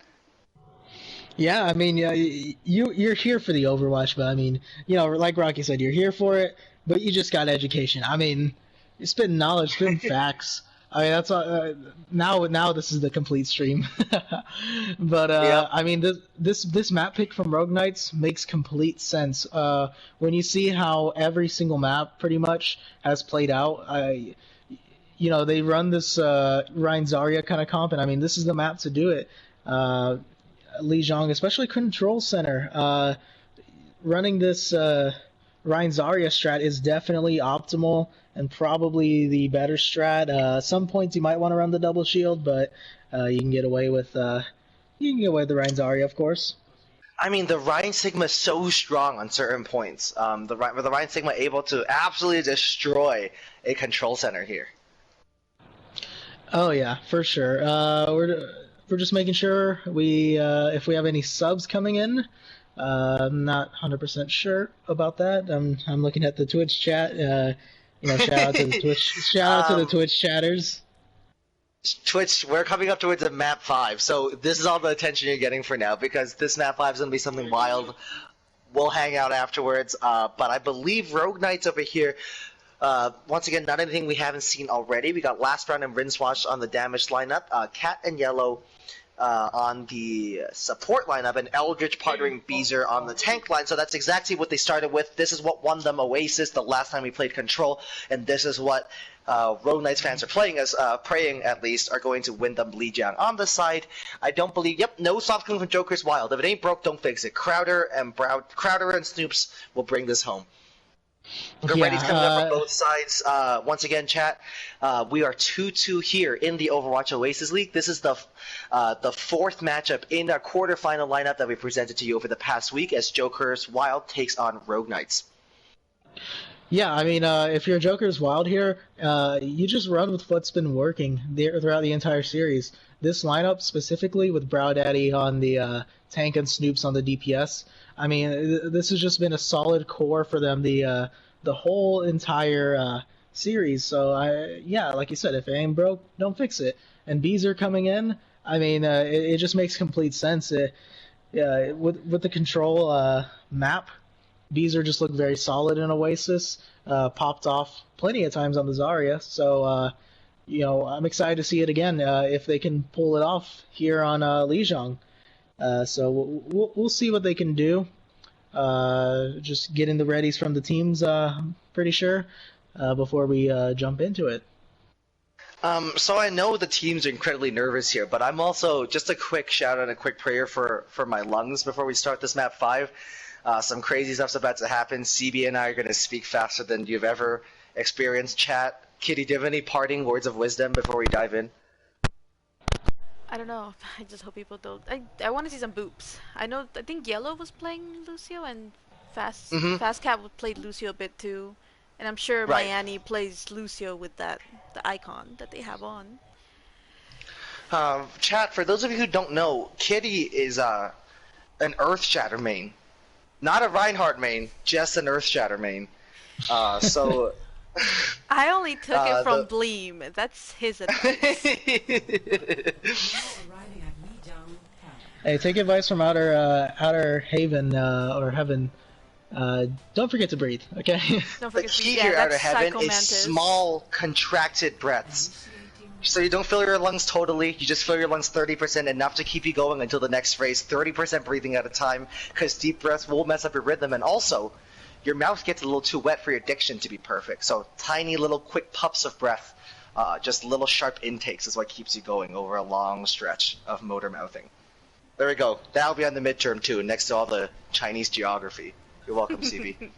Yeah, I mean, you're here for the Overwatch, but I mean, like Rocky said, you're here for it, but you just got education. I mean, you're spitting knowledge, spitting facts. I mean, that's now this is the complete stream. But yeah. I mean, this map pick from Rogue Knights makes complete sense. When you see how every single map pretty much has played out, they run this Ryan Zarya kind of comp, and I mean, this is the map to do it. Lijiang, especially Control Center, running this Ryan Zarya strat is definitely optimal and probably the better strat. Some points you might want to run the double shield, but you can get away with the Ryan Zarya, of course. I mean, the Ryan Sigma is so strong on certain points. The Ryan Sigma able to absolutely destroy a Control Center here. Oh yeah, for sure. We're just making sure if we have any subs coming in. I'm not 100% sure about that. I'm looking at the Twitch chat. Shout out to the Twitch. Shout out to the Twitch chatters. Twitch, we're coming up towards a map 5, so this is all the attention you're getting for now because this map 5 is gonna be something wild. We'll hang out afterwards. But I believe Rogue Knights over here. Once again, not anything we haven't seen already. We got Last Round and Rincewash on the damage lineup. Cat and Yellow on the support lineup, and Eldritch partnering Beezer on the tank line. So that's exactly what they started with. This is what won them Oasis the last time we played Control, and this is what Rogue Knights fans are praying at least, are going to win them Lijiang. On the side, I don't believe, no soft coming from Joker's Wild. If it ain't broke, don't fix it. Crowder and Snoops will bring this home. The ready's coming up from both sides. Once again, chat, we are 2-2 here in the Overwatch Oasis League. This is the fourth matchup in our quarterfinal lineup that we presented to you over the past week as Joker's Wild takes on Rogue Knights. Yeah, I mean, if you're Joker's Wild here, you just run with what's been working throughout the entire series. This lineup, specifically with Brow Daddy on the tank and Snoops on the DPS, I mean, this has just been a solid core for them the whole entire series. So, like you said, if it ain't broke, don't fix it. And Beezer coming in, I mean, it just makes complete sense. With the Control map, Beezer just looked very solid in Oasis, popped off plenty of times on the Zarya. So, I'm excited to see it again if they can pull it off here on Lijiang. So we'll see what they can do. Just getting the readies from the teams, pretty sure, before we jump into it. So I know the teams are incredibly nervous here, but I'm also just a quick shout out and a quick prayer for my lungs before we start this map 5. Some crazy stuff's about to happen. CB and I are going to speak faster than you've ever experienced. Chat, Kitty, do you have any parting words of wisdom before we dive in? I don't know. I just hope people don't. I want to see some boops. I think Yellow was playing Lucio and Mm-hmm. Fast Cat played Lucio a bit too, and I'm sure Right. Miami plays Lucio with the icon that they have on. Chat, for those of you who don't know, Kitty is an Earth Shatter main. Not a Reinhardt main, just an Earth Shatter main. So I only took it from the Bleem. That's his advice. Hey, take advice from Outer Haven or Heaven. Don't forget to breathe, okay? Don't the forget to key yeah, here out that's of heaven Psycho is Mantis. small, contracted breaths. So you don't fill your lungs totally, you just fill your lungs 30%, enough to keep you going until the next phase, 30% breathing at a time, because deep breaths will mess up your rhythm, and also, your mouth gets a little too wet for your diction to be perfect, so tiny little quick puffs of breath, just little sharp intakes is what keeps you going over a long stretch of motor mouthing. There we go, that'll be on the midterm too, next to all the Chinese geography. You're welcome, CB.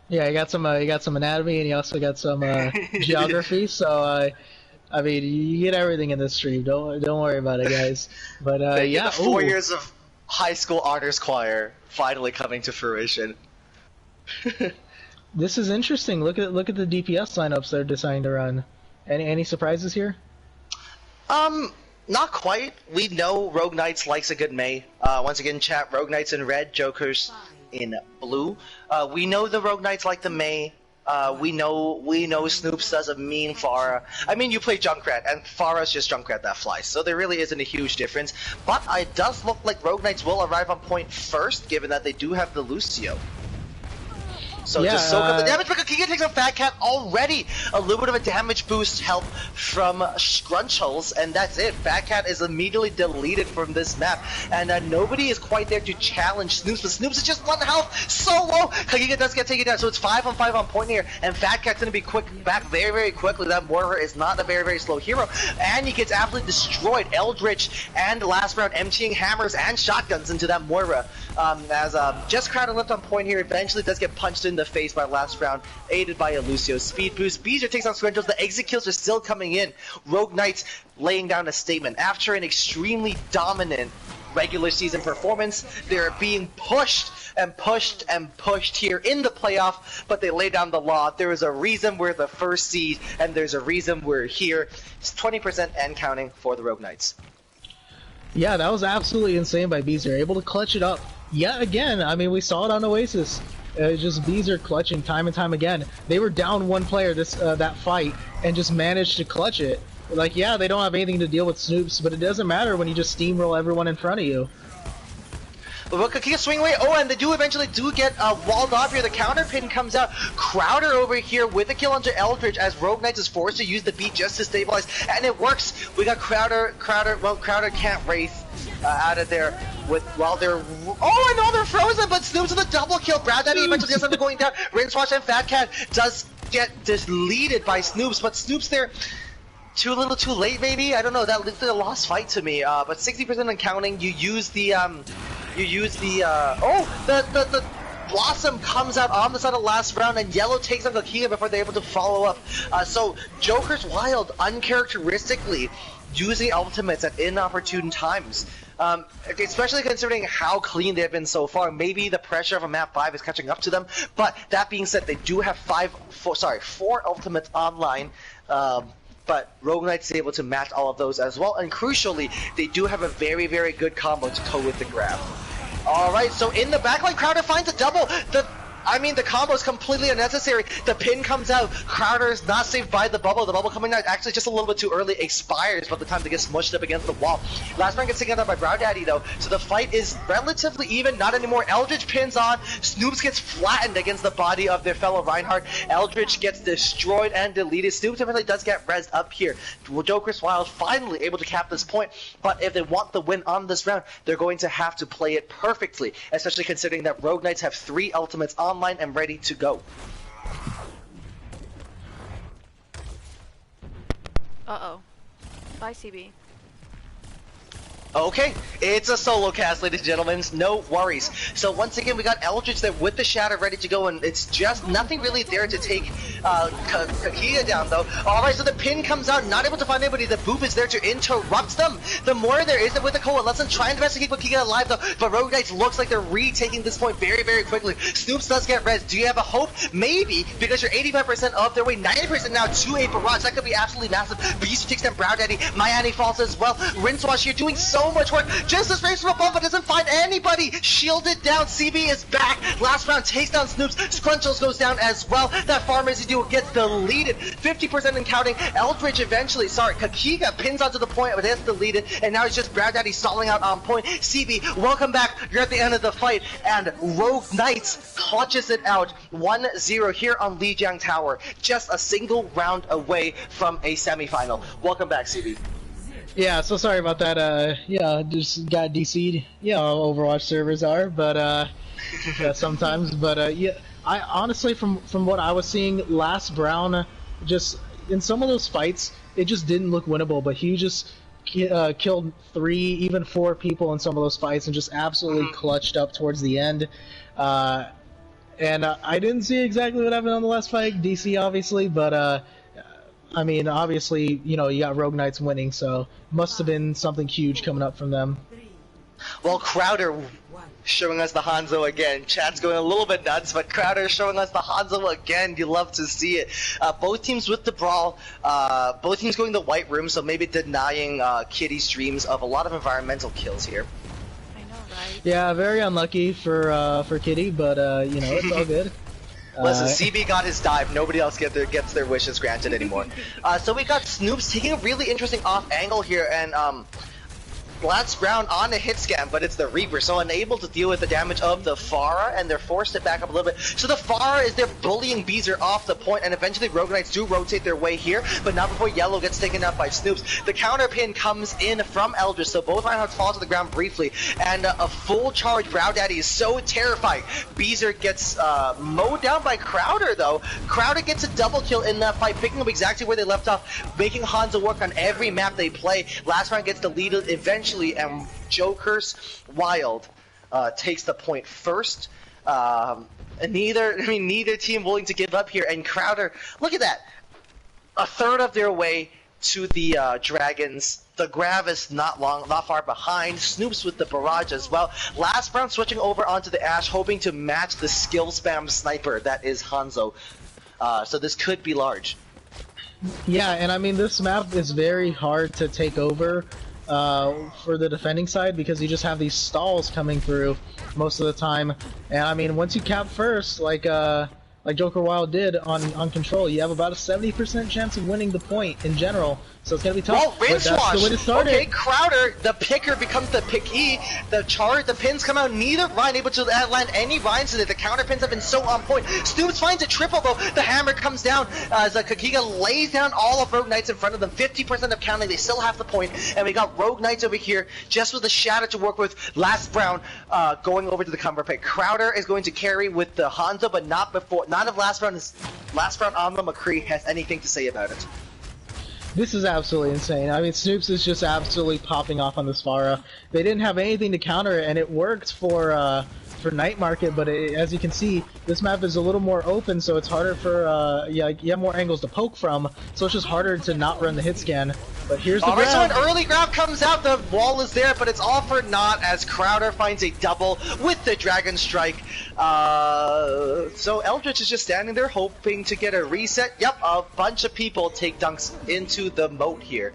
Yeah, you got some anatomy and you also got some geography. So I mean, you get everything in this stream. Don't worry about it, guys. But The yeah, 4 years of high school honors choir finally coming to fruition. this is interesting. Look at the DPS lineups they're deciding to run. Any surprises here? Not quite. We know Rogue Knights likes a good Mei. Once again, chat, Rogue Knights in red, Jokers in blue. We know the Rogue Knights like the Mei. We know Snoops does a mean Pharah. I mean, you play Junkrat, and Pharah's just Junkrat that flies, so there really isn't a huge difference. But it does look like Rogue Knights will arrive on point first, given that they do have the Lucio. So yeah, just soak up the damage, but Kika takes on Fat Cat already. A little bit of a damage boost help from Scrunchels, and that's it. Fat Cat is immediately deleted from this map, and nobody is quite there to challenge Snoops, but Snoops is just 1 health, solo! Kagika does get taken down, so it's 5 on 5 on point here, and Fat Cat's gonna be back very, very quickly. That Mortar is not a very, very slow hero, and he gets absolutely destroyed. Eldritch and last round emptying hammers and shotguns into that Moira. As just Crowder left on point here, eventually does get punched in the face by last round, aided by a Lucio speed boost. Beezer takes on Scrunchels, the exit kills are still coming in. Rogue Knights laying down a statement. After an extremely dominant regular season performance, they're being pushed and pushed and pushed here in the playoff, but they lay down the law. There is a reason we're the first seed, and there's a reason we're here. It's 20% and counting for the Rogue Knights. Yeah, that was absolutely insane by Beezer. Able to clutch it up yet again. I mean, we saw it on Oasis. Just Beezer clutching time and time again. They were down 1 player that fight and just managed to clutch it. Like, yeah, they don't have anything to deal with Snoops, but it doesn't matter when you just steamroll everyone in front of you. But Kika swing away. Oh, and they eventually get walled off here. The counter pin comes out. Crowder over here with a kill onto Eldritch as Rogue Knights is forced to use the beat just to stabilize, and it works. We got Crowder. Well, Crowder can't race out of there while they're. Oh, I know they're frozen, but Snoops with a double kill. Brad Daddy eventually does end up going down. Rincewash and Fat Cat does get deleted by Snoops, but Snoops there. Too little, too late, maybe. I don't know. That looked like a lost fight to me. But 60% on counting. You use the the Blossom comes out on the side of last round, and Yellow takes on Gakia before they're able to follow up. So Joker's Wild, uncharacteristically, using ultimates at inopportune times. Especially considering how clean they've been so far. Maybe the pressure of a map 5 is catching up to them. But that being said, they do have 4 ultimates online. But Rogue Knights is able to match all of those as well, and crucially, they do have a very, very good combo to go with the grab. Alright, so in the backline, Crowder finds a double. The combo is completely unnecessary. The pin comes out. Crowder is not saved by the bubble. The bubble coming out actually just a little bit too early. Expires by the time to get smushed up against the wall. Last round gets taken out by Brow Daddy though, so the fight is relatively even. Not anymore. Eldritch pins on. Snoops gets flattened against the body of their fellow Reinhardt. Eldritch gets destroyed and deleted. Snoops really does get rezzed up here. Joker's Wild finally able to cap this point, but if they want the win on this round, they're going to have to play it perfectly, especially considering that Rogue Knights have 3 ultimates online and ready to go. Uh-oh. Bye, CB. Okay, it's a solo cast, ladies and gentlemen, no worries. So once again, we got Eldritch there with the Shatter ready to go, and it's just nothing really there to take Kakia down, though. Alright, so the pin comes out, not able to find anybody. The Boop is there to interrupt them. The more there is with the Coalescence, trying to best to keep Kakia alive, though. But Rogue Knights looks like they're retaking this point very, very quickly. Snoops does get res. Do you have a hope? Maybe, because you're 85% of their way, 90% now to a barrage. That could be absolutely massive. Beast takes down Brow Daddy. Miami falls as well. Rincewash here doing so much work. Just as race from above, but doesn't find anybody. Shielded down. CB is back. Last round takes down Snoops. Scrunchles goes down as well. That Pharmacy duo gets deleted. 50% and counting. Eldritch eventually, Kakiga pins onto the point, but it's deleted. And now it's just Brow Daddy stalling out on point. CB, welcome back. You're at the end of the fight. And Rogue Knights clutches it out. 1-0 here on Lijiang Tower. Just a single round away from a semifinal. Welcome back, CB. Yeah, so sorry about that. Yeah, just got DC'd. Yeah, all Overwatch servers are, but yeah, sometimes. But yeah, I honestly, from what I was seeing, last Brown, just in some of those fights, it just didn't look winnable. But he just killed 3, even 4 people in some of those fights, and just absolutely clutched up towards the end. And I didn't see exactly what happened on the last fight, DC obviously, but I mean, obviously, you know, you got Rogue Knights winning, so must have been something huge coming up from them. Well, Crowder showing us the Hanzo again. Chat's going a little bit nuts, but Crowder showing us the Hanzo again. You love to see it. Both teams with the brawl, both teams going the white room, so maybe denying Kitty's dreams of a lot of environmental kills here. I know, right? Yeah, very unlucky for Kitty, but you know, it's all good. Listen, CB got his dive. Nobody else gets their wishes granted anymore. So we got Snoops taking a really interesting off angle here, and Last Brown on a hit scan, but it's the Reaper, so unable to deal with the damage of the Pharah, and they're forced to back up a little bit. So the Pharah is there bullying Beezer off the point, and eventually Rogue Knights do rotate their way here, but not before Yellow gets taken out by Snoops. The counter pin comes in from Eldritch, so both Reinhardts fall to the ground briefly, and a full charge Brow Daddy is so terrified. Beezer gets mowed down by Crowder, though. Crowder gets a double kill in that fight, picking up exactly where they left off, making Hanzo work on every map they play. Last round gets deleted eventually, and Joker's Wild takes the point first. Neither team willing to give up here, and Crowder, look at that, a third of their way to the Dragons. The Gravis not far behind. Snoops with the barrage as well. Last round switching over onto the Ash, hoping to match the skill spam sniper that is Hanzo. So this could be large. Yeah, and I mean, this map is very hard to take over for the defending side, because you just have these stalls coming through most of the time. And I mean, once you cap first, like Joker Wild did on Control, you have about a 70% chance of winning the point in general. So it's gonna be tough. Well, Rincewash. That's the way to start okay, it. Crowder, the picker becomes the picky. The pins come out. Neither Ryan able to land any Ryan today. The counter pins have been so on point. Snoops finds a triple though. The hammer comes down as Kakiga lays down all of Rogue Knights in front of them. 50% of counting. They still have the point. And we got Rogue Knights over here just with a shadow to work with. Last Brown going over to the cover pick. Crowder is going to carry with the Hanzo, but not before. Not if last round on the McCree has anything to say about it. This is absolutely insane. I mean, Snoops is just absolutely popping off on this Pharah. They didn't have anything to counter it, and it worked for Night Market, but as you can see, this map is a little more open, so it's harder for, you have more angles to poke from, so it's just harder to not run the hit scan. But here's the grab. So an early grab comes out, the wall is there, but it's all for naught as Crowder finds a double with the Dragon Strike. So Eldritch is just standing there hoping to get a reset. Yep, a bunch of people take dunks into the moat here.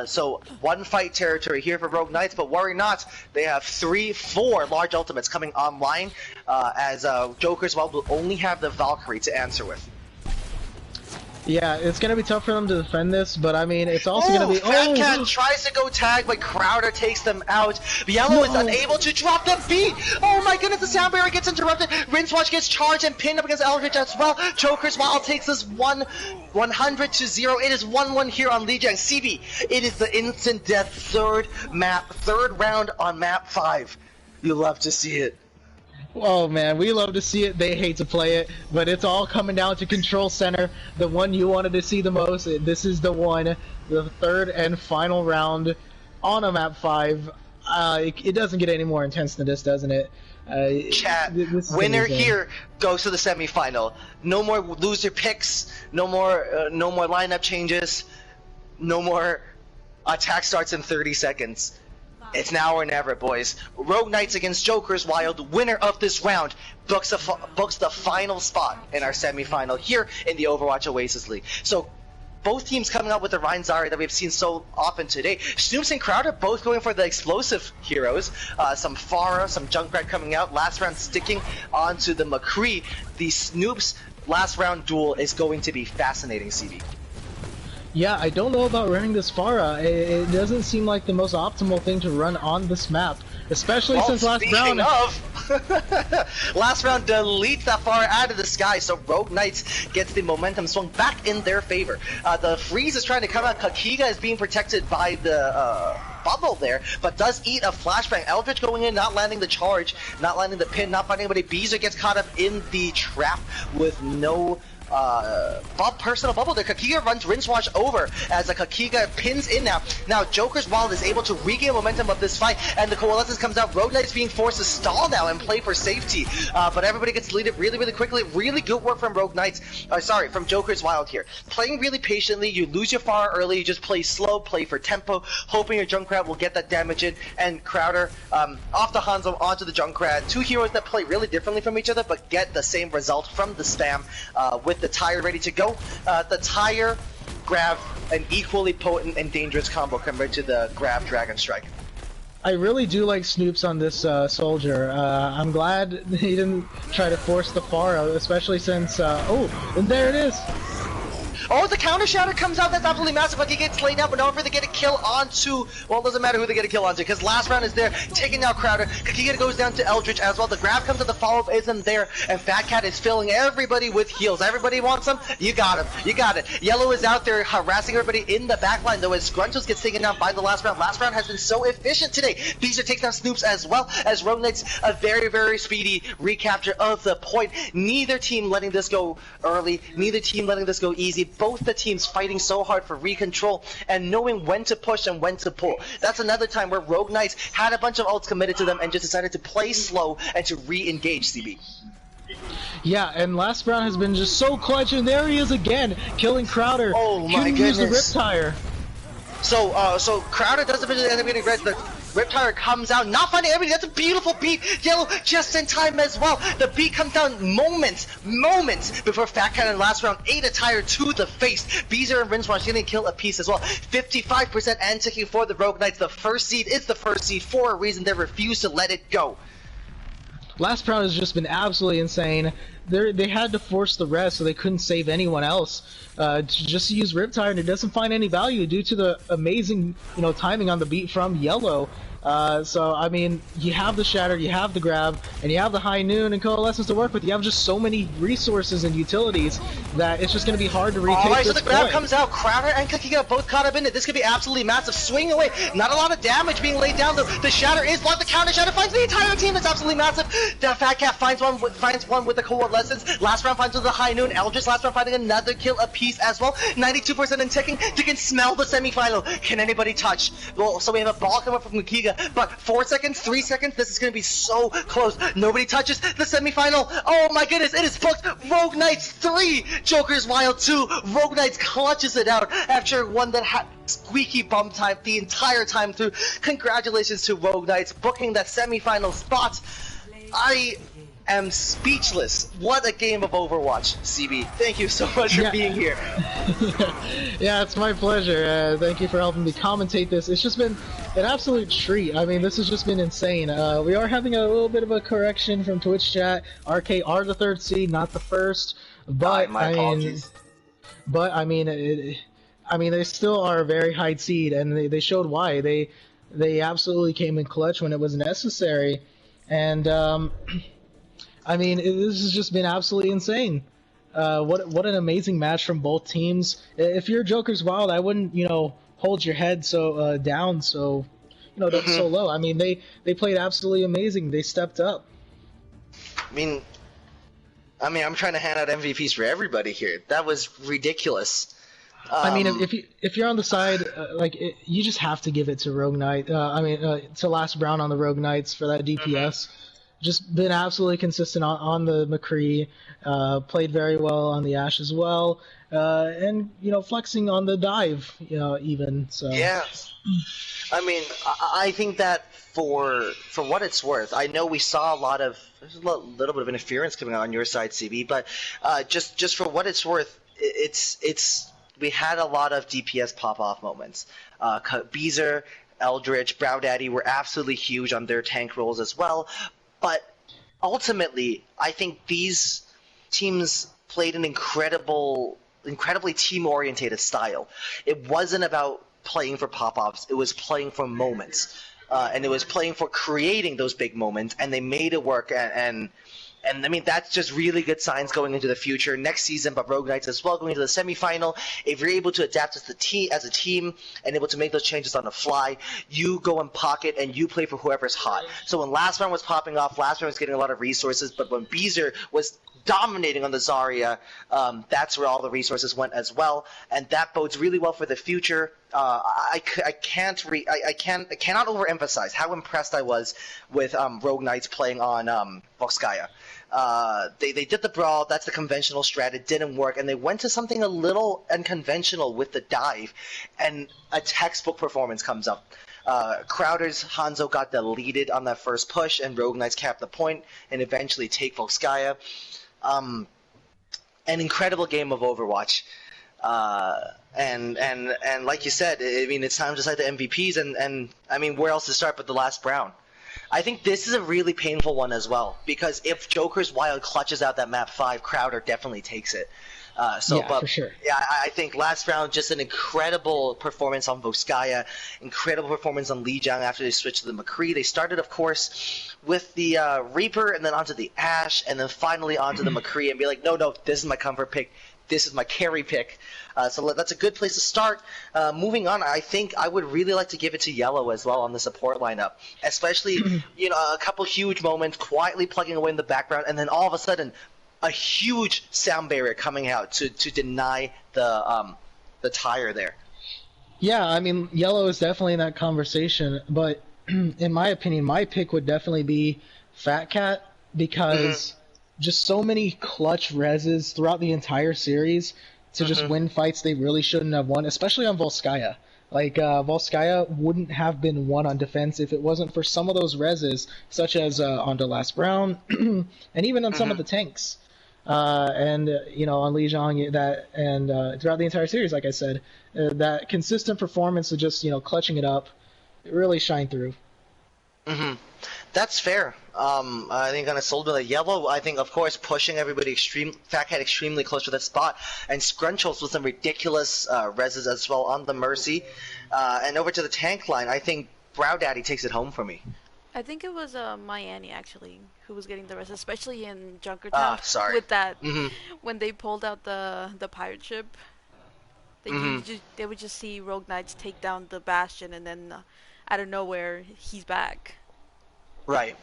So one fight territory here for Rogue Knights, but worry not, they have 4 large ultimates coming online as Joker's Wild will only have the Valkyrie to answer with. Yeah, it's gonna be tough for them to defend this, but I mean, it's also gonna be. Fat Cat tries to go tag, but Crowder takes them out. Yellow is unable to drop the beat. Oh my goodness, the sound barrier gets interrupted. Rincewash gets charged and pinned up against Eldritch as well. Joker's Wild takes this 100 to 0. It is 1-1 here on Lijiang. CB, it is the instant death third round on map 5. You love to see it. Oh man, we love to see it. They hate to play it, but it's all coming down to Control Center, the one you wanted to see the most. This is the one, the third and final round. on a map 5. It doesn't get any more intense than this, doesn't it? Chat, this winner amazing. here goes to the semifinal. No more loser picks. No more lineup changes. No more attack starts in 30 seconds. It's now or never, boys. Rogue Knights against Joker's Wild, winner of this round, books the final spot in our semifinal here in the Overwatch Oasis League. So, both teams coming out with the Ryan Zari that we've seen so often today. Snoops and Crowder both going for the explosive heroes. Some Pharah, some Junkrat coming out. Last round sticking onto the McCree. The Snoops last round duel is going to be fascinating, CB. Yeah, I don't know about running this Pharah. It doesn't seem like the most optimal thing to run on this map, especially since last round. Last round deletes that Pharah out of the sky, so Rogue Knights gets the momentum swung back in their favor. The freeze is trying to come out. Kakiga is being protected by the bubble there, but does eat a flashbang. Eldritch going in, not landing the charge, not landing the pin, not finding anybody. Beezer gets caught up in the trap with no personal bubble there. Kakiga runs Rinse Wash over as a Kakiga pins in now. Now Joker's Wild is able to regain momentum of this fight, and the Coalescence comes out. Rogue Knight's being forced to stall now and play for safety, but everybody gets deleted really, really quickly. Really good work from Rogue Knights. From Joker's Wild here. Playing really patiently. You lose your Pharah early. You just play slow, play for tempo, hoping your Junkrat will get that damage in. And Crowder off the Hanzo onto the Junkrat. Two heroes that play really differently from each other, but get the same result from the spam with the Tire ready to go. The Tire grab an equally potent and dangerous combo compared to the grab Dragon Strike. I really do like Snoops on this soldier. I'm glad he didn't try to force the Pharah, especially since oh, and there it is. Oh, the counter shatter comes out. That's absolutely massive. Like he gets laid out, but not for to get a kill onto. Well, it doesn't matter who they get a kill onto because last round is there, taking out Crowder. Kakiga goes down to Eldritch as well. The grab comes, and the follow up isn't there, and Fat Cat is filling everybody with heals. Everybody wants them. You got him. You got it. Yellow is out there harassing everybody in the backline though, as Gruntos gets taken down by the last round. Last round has been so efficient today. Beezer takes down Snoops as well as Rogue Knights a very, very speedy recapture of the point. Neither team letting this go early. Neither team letting this go easy. Both the teams fighting so hard for recontrol and knowing when to push and when to pull. That's another time where Rogue Knights had a bunch of ults committed to them and just decided to play slow and to re-engage, CB. Yeah, and last round has been just so clutch, and there he is again, killing Crowder. Oh my goodness. Use the Riptire. So Crowder does eventually end up getting red. The Riptire comes out, not finding everything. That's a beautiful beat. Yellow just in time as well. The beat comes down moments before Fat Cat in last round ate a tire to the face. Beezer and Rincewash getting kill a piece as well. 55% and ticking for the Rogue Knights. The first seed is the first seed for a reason. They refuse to let it go. Last round has just been absolutely insane. They had to force the rest, so they couldn't save anyone else. Just to use Riptire, and it doesn't find any value due to the amazing, timing on the beat from Yellow. So I mean, you have the Shatter, you have the Grab, and you have the High Noon and Coalescence to work with. You have just so many resources and utilities that it's just going to be hard to retake. Alright, so this the Grab point. comes out. Crowder and Kakiga both caught up in it. This could be absolutely massive. Swing away. Not a lot of damage being laid down though. The Shatter is blocked. The counter Shatter finds the entire team. That's absolutely massive. The Fat Cat finds one with the Coalescence. Last round finds with the High Noon. Eldritch last round finding another kill apiece as well. 92% and ticking. You can smell the semifinal. Can anybody touch? Well, so we have a ball coming up from Kakiga, but 4 seconds, 3 seconds. This is going to be so close. Nobody touches the semifinal. Oh my goodness, it is booked. Rogue Knights 3, Joker's Wild 2. Rogue Knights clutches it out after one that had squeaky bum time the entire time through. Congratulations to Rogue Knights booking that semifinal spot. I am speechless. What a game of Overwatch, CB. Thank you so much for being here. Yeah, it's my pleasure. Thank you for helping me commentate this. It's just been an absolute treat. I mean, this has just been insane. We are having a little bit of a correction from Twitch chat. RK are the 3rd seed, not the 1st. But my apologies. I mean, they still are a very high seed, and they showed why. They absolutely came in clutch when it was necessary, and I mean, this has just been absolutely insane. What an amazing match from both teams. If you're Joker's Wild, I wouldn't, hold your head so down so so low. I mean, they played absolutely amazing. They stepped up. I mean, I'm trying to hand out MVPs for everybody here. That was ridiculous. I mean, if you're on the side, you just have to give it to Rogue Knight. To Last Brown on the Rogue Knights for that DPS. Just been absolutely consistent on the McCree. Played very well on the Ashe as well, and flexing on the dive. Even so. Yeah. I mean, I think that for what it's worth, I know we saw there's a little bit of interference coming out on your side, CB, but just for what it's worth, we had a lot of DPS pop-off moments. Beezer, Eldritch, Brow Daddy were absolutely huge on their tank roles as well, but ultimately, I think these teams played an incredibly team-orientated style. It wasn't about playing for pop-offs, it was playing for moments. And it was playing for creating those big moments, and they made it work, and I mean, that's just really good signs going into the future. Next season, but Rogue Knights as well, going into the semifinal. If you're able to adapt as a team and able to make those changes on the fly, you go and pocket and you play for whoever's hot. So when Last Round was popping off, Last Round was getting a lot of resources, but when Beezer was dominating on the Zarya, that's where all the resources went as well, and that bodes really well for the future. I cannot overemphasize how impressed I was with Rogue Knights playing on Volskaya. They did the brawl, that's the conventional strat, it didn't work, and they went to something a little unconventional with the dive, and a textbook performance comes up. Crowder's Hanzo got deleted on that first push, and Rogue Knights capped the point and eventually take Volskaya. An incredible game of Overwatch. And like you said, I mean, it's time to decide the MVPs, and I mean, where else to start but the Last Brown? I think this is a really painful one as well, because if Joker's Wild clutches out that map 5, Crowder definitely takes it. For sure. Yeah, I think Last Round, just an incredible performance on Volskaya, incredible performance on Lijiang after they switched to the McCree. They started, of course, with the Reaper, and then onto the Ashe, and then finally onto the McCree, and be like, no, this is my comfort pick. This is my carry pick. So that's a good place to start. Moving on, I think I would really like to give it to YOLO as well on the support lineup. Especially, a couple huge moments, quietly plugging away in the background, and then all of a sudden, a huge sound barrier coming out to deny the tire there. Yeah, I mean, YOLO is definitely in that conversation, but in my opinion, my pick would definitely be Fat Cat, because just so many clutch reses throughout the entire series to just win fights they really shouldn't have won, especially on Volskaya. Like, Volskaya wouldn't have been won on defense if it wasn't for some of those reses, such as on the Last Brown, and even on some of the tanks. On Lijiang, and throughout the entire series, like I said, that consistent performance of just, clutching it up, it really shined through. That's fair. I think on a soldier like YOLO, I think, of course, pushing everybody Fat Cat extremely close to that spot, and Scrunchels with some ridiculous reses as well on the Mercy. And over to the tank line, I think Brow Daddy takes it home for me. I think it was Miami actually who was getting the rest, especially in Junkertown. Sorry. With that, when they pulled out the pirate ship, they would just see Rogue Knights take down the Bastion, and then out of nowhere he's back. Right.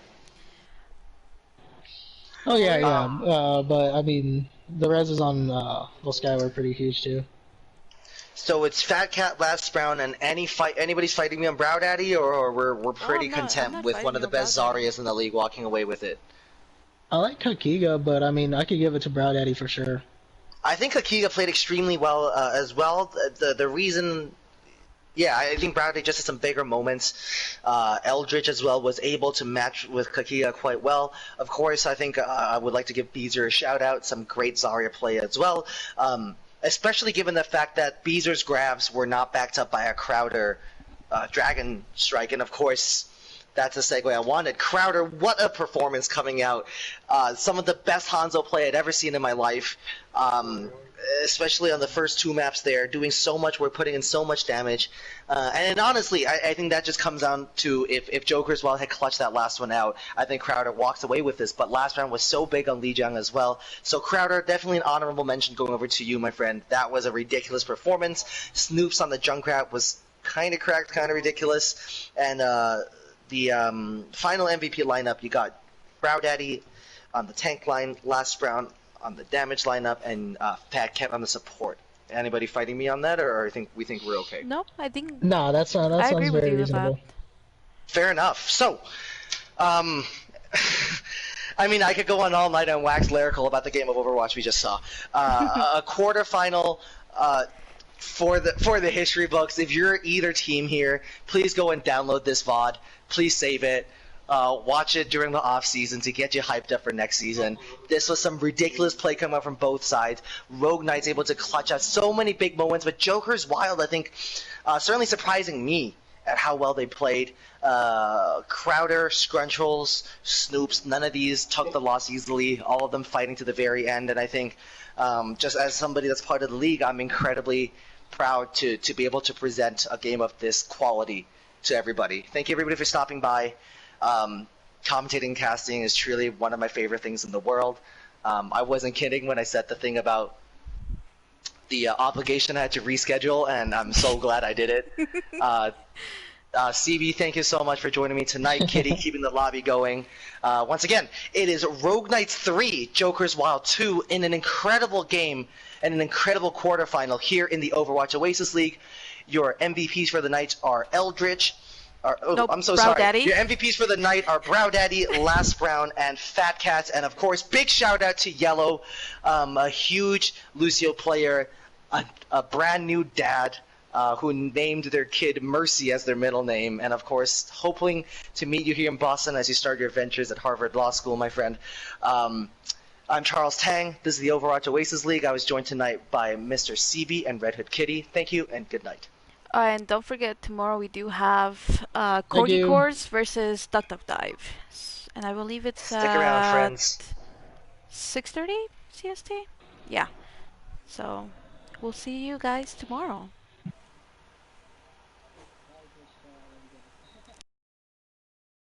Oh yeah. But I mean, the reses on Volskaya were pretty huge too. So it's Fat Cat, Last Brown, and anybody's fighting me on Brow Daddy, or we're pretty content with one of the best Zaryas in the league walking away with it. I like Kakiga, but I mean, I could give it to Brow Daddy for sure. I think Kakiga played extremely well as well. The reason, I think Brow Daddy just had some bigger moments. Eldritch as well was able to match with Kakiga quite well. Of course, I think I would like to give Beezer a shout out. Some great Zarya play as well. Especially given the fact that Beezer's grabs were not backed up by a Crowder Dragon Strike, and of course, that's a segue I wanted. Crowder, what a performance coming out. Some of the best Hanzo play I'd ever seen in my life, especially on the first 2 maps there, doing so much work, putting in so much damage. And honestly, I think that just comes down to if Joker's Wild had clutched that last one out, I think Crowder walks away with this. But last round was so big on Lijiang as well. So Crowder, definitely an honorable mention going over to you, my friend. That was a ridiculous performance. Snoops on the Junkrat was kind of cracked, kind of ridiculous. And the final MVP lineup, you got Brow Daddy on the tank line, Last Brown on the damage lineup, and Fat Cat on the support. Anybody fighting me on that, or we think we're okay? No, I think No, that I sounds agree with very you with that. reasonable. Fair enough. So, I mean, I could go on all night and wax lyrical about the game of Overwatch we just saw. A quarterfinal for the history books. If you're either team here, please go and download this VOD. Please save it. Watch it during the off season to get you hyped up for next season. This was some ridiculous play coming out from both sides. Rogue Knight's able to clutch out so many big moments, but Joker's Wild, I think, certainly surprising me at how well they played. Crowder, Scrunchels, Snoops, none of these took the loss easily, all of them fighting to the very end, and I think just as somebody that's part of the league, I'm incredibly proud to be able to present a game of this quality to everybody. Thank you everybody for stopping by. Commentating and casting is truly one of my favorite things in the world. I wasn't kidding when I said the thing about the obligation I had to reschedule, and I'm so glad I did it. CB, thank you so much for joining me tonight. Kitty, keeping the lobby going. Once again, it is Rogue Knights 3, Joker's Wild 2 in an incredible game and an incredible quarterfinal here in the Overwatch Oasis League. Your MVPs for the night are Eldritch. Nope, I'm so Brow sorry. Daddy. Your MVPs for the night are Brow Daddy, Last Brown, and Fat Cats. And of course, big shout out to Yellow, a huge Lucio player, a brand new dad who named their kid Mercy as their middle name. And of course, hoping to meet you here in Boston as you start your ventures at Harvard Law School, my friend. I'm Charles Tang. This is the Overwatch Oasis League. I was joined tonight by Mr. CB and Red Hood Kitty. Thank you and good night. And don't forget, tomorrow we do have Corgi Course versus Duck Duck Dive. And I believe it's Stick around, friends. 6:30 CST? Yeah. So, we'll see you guys tomorrow.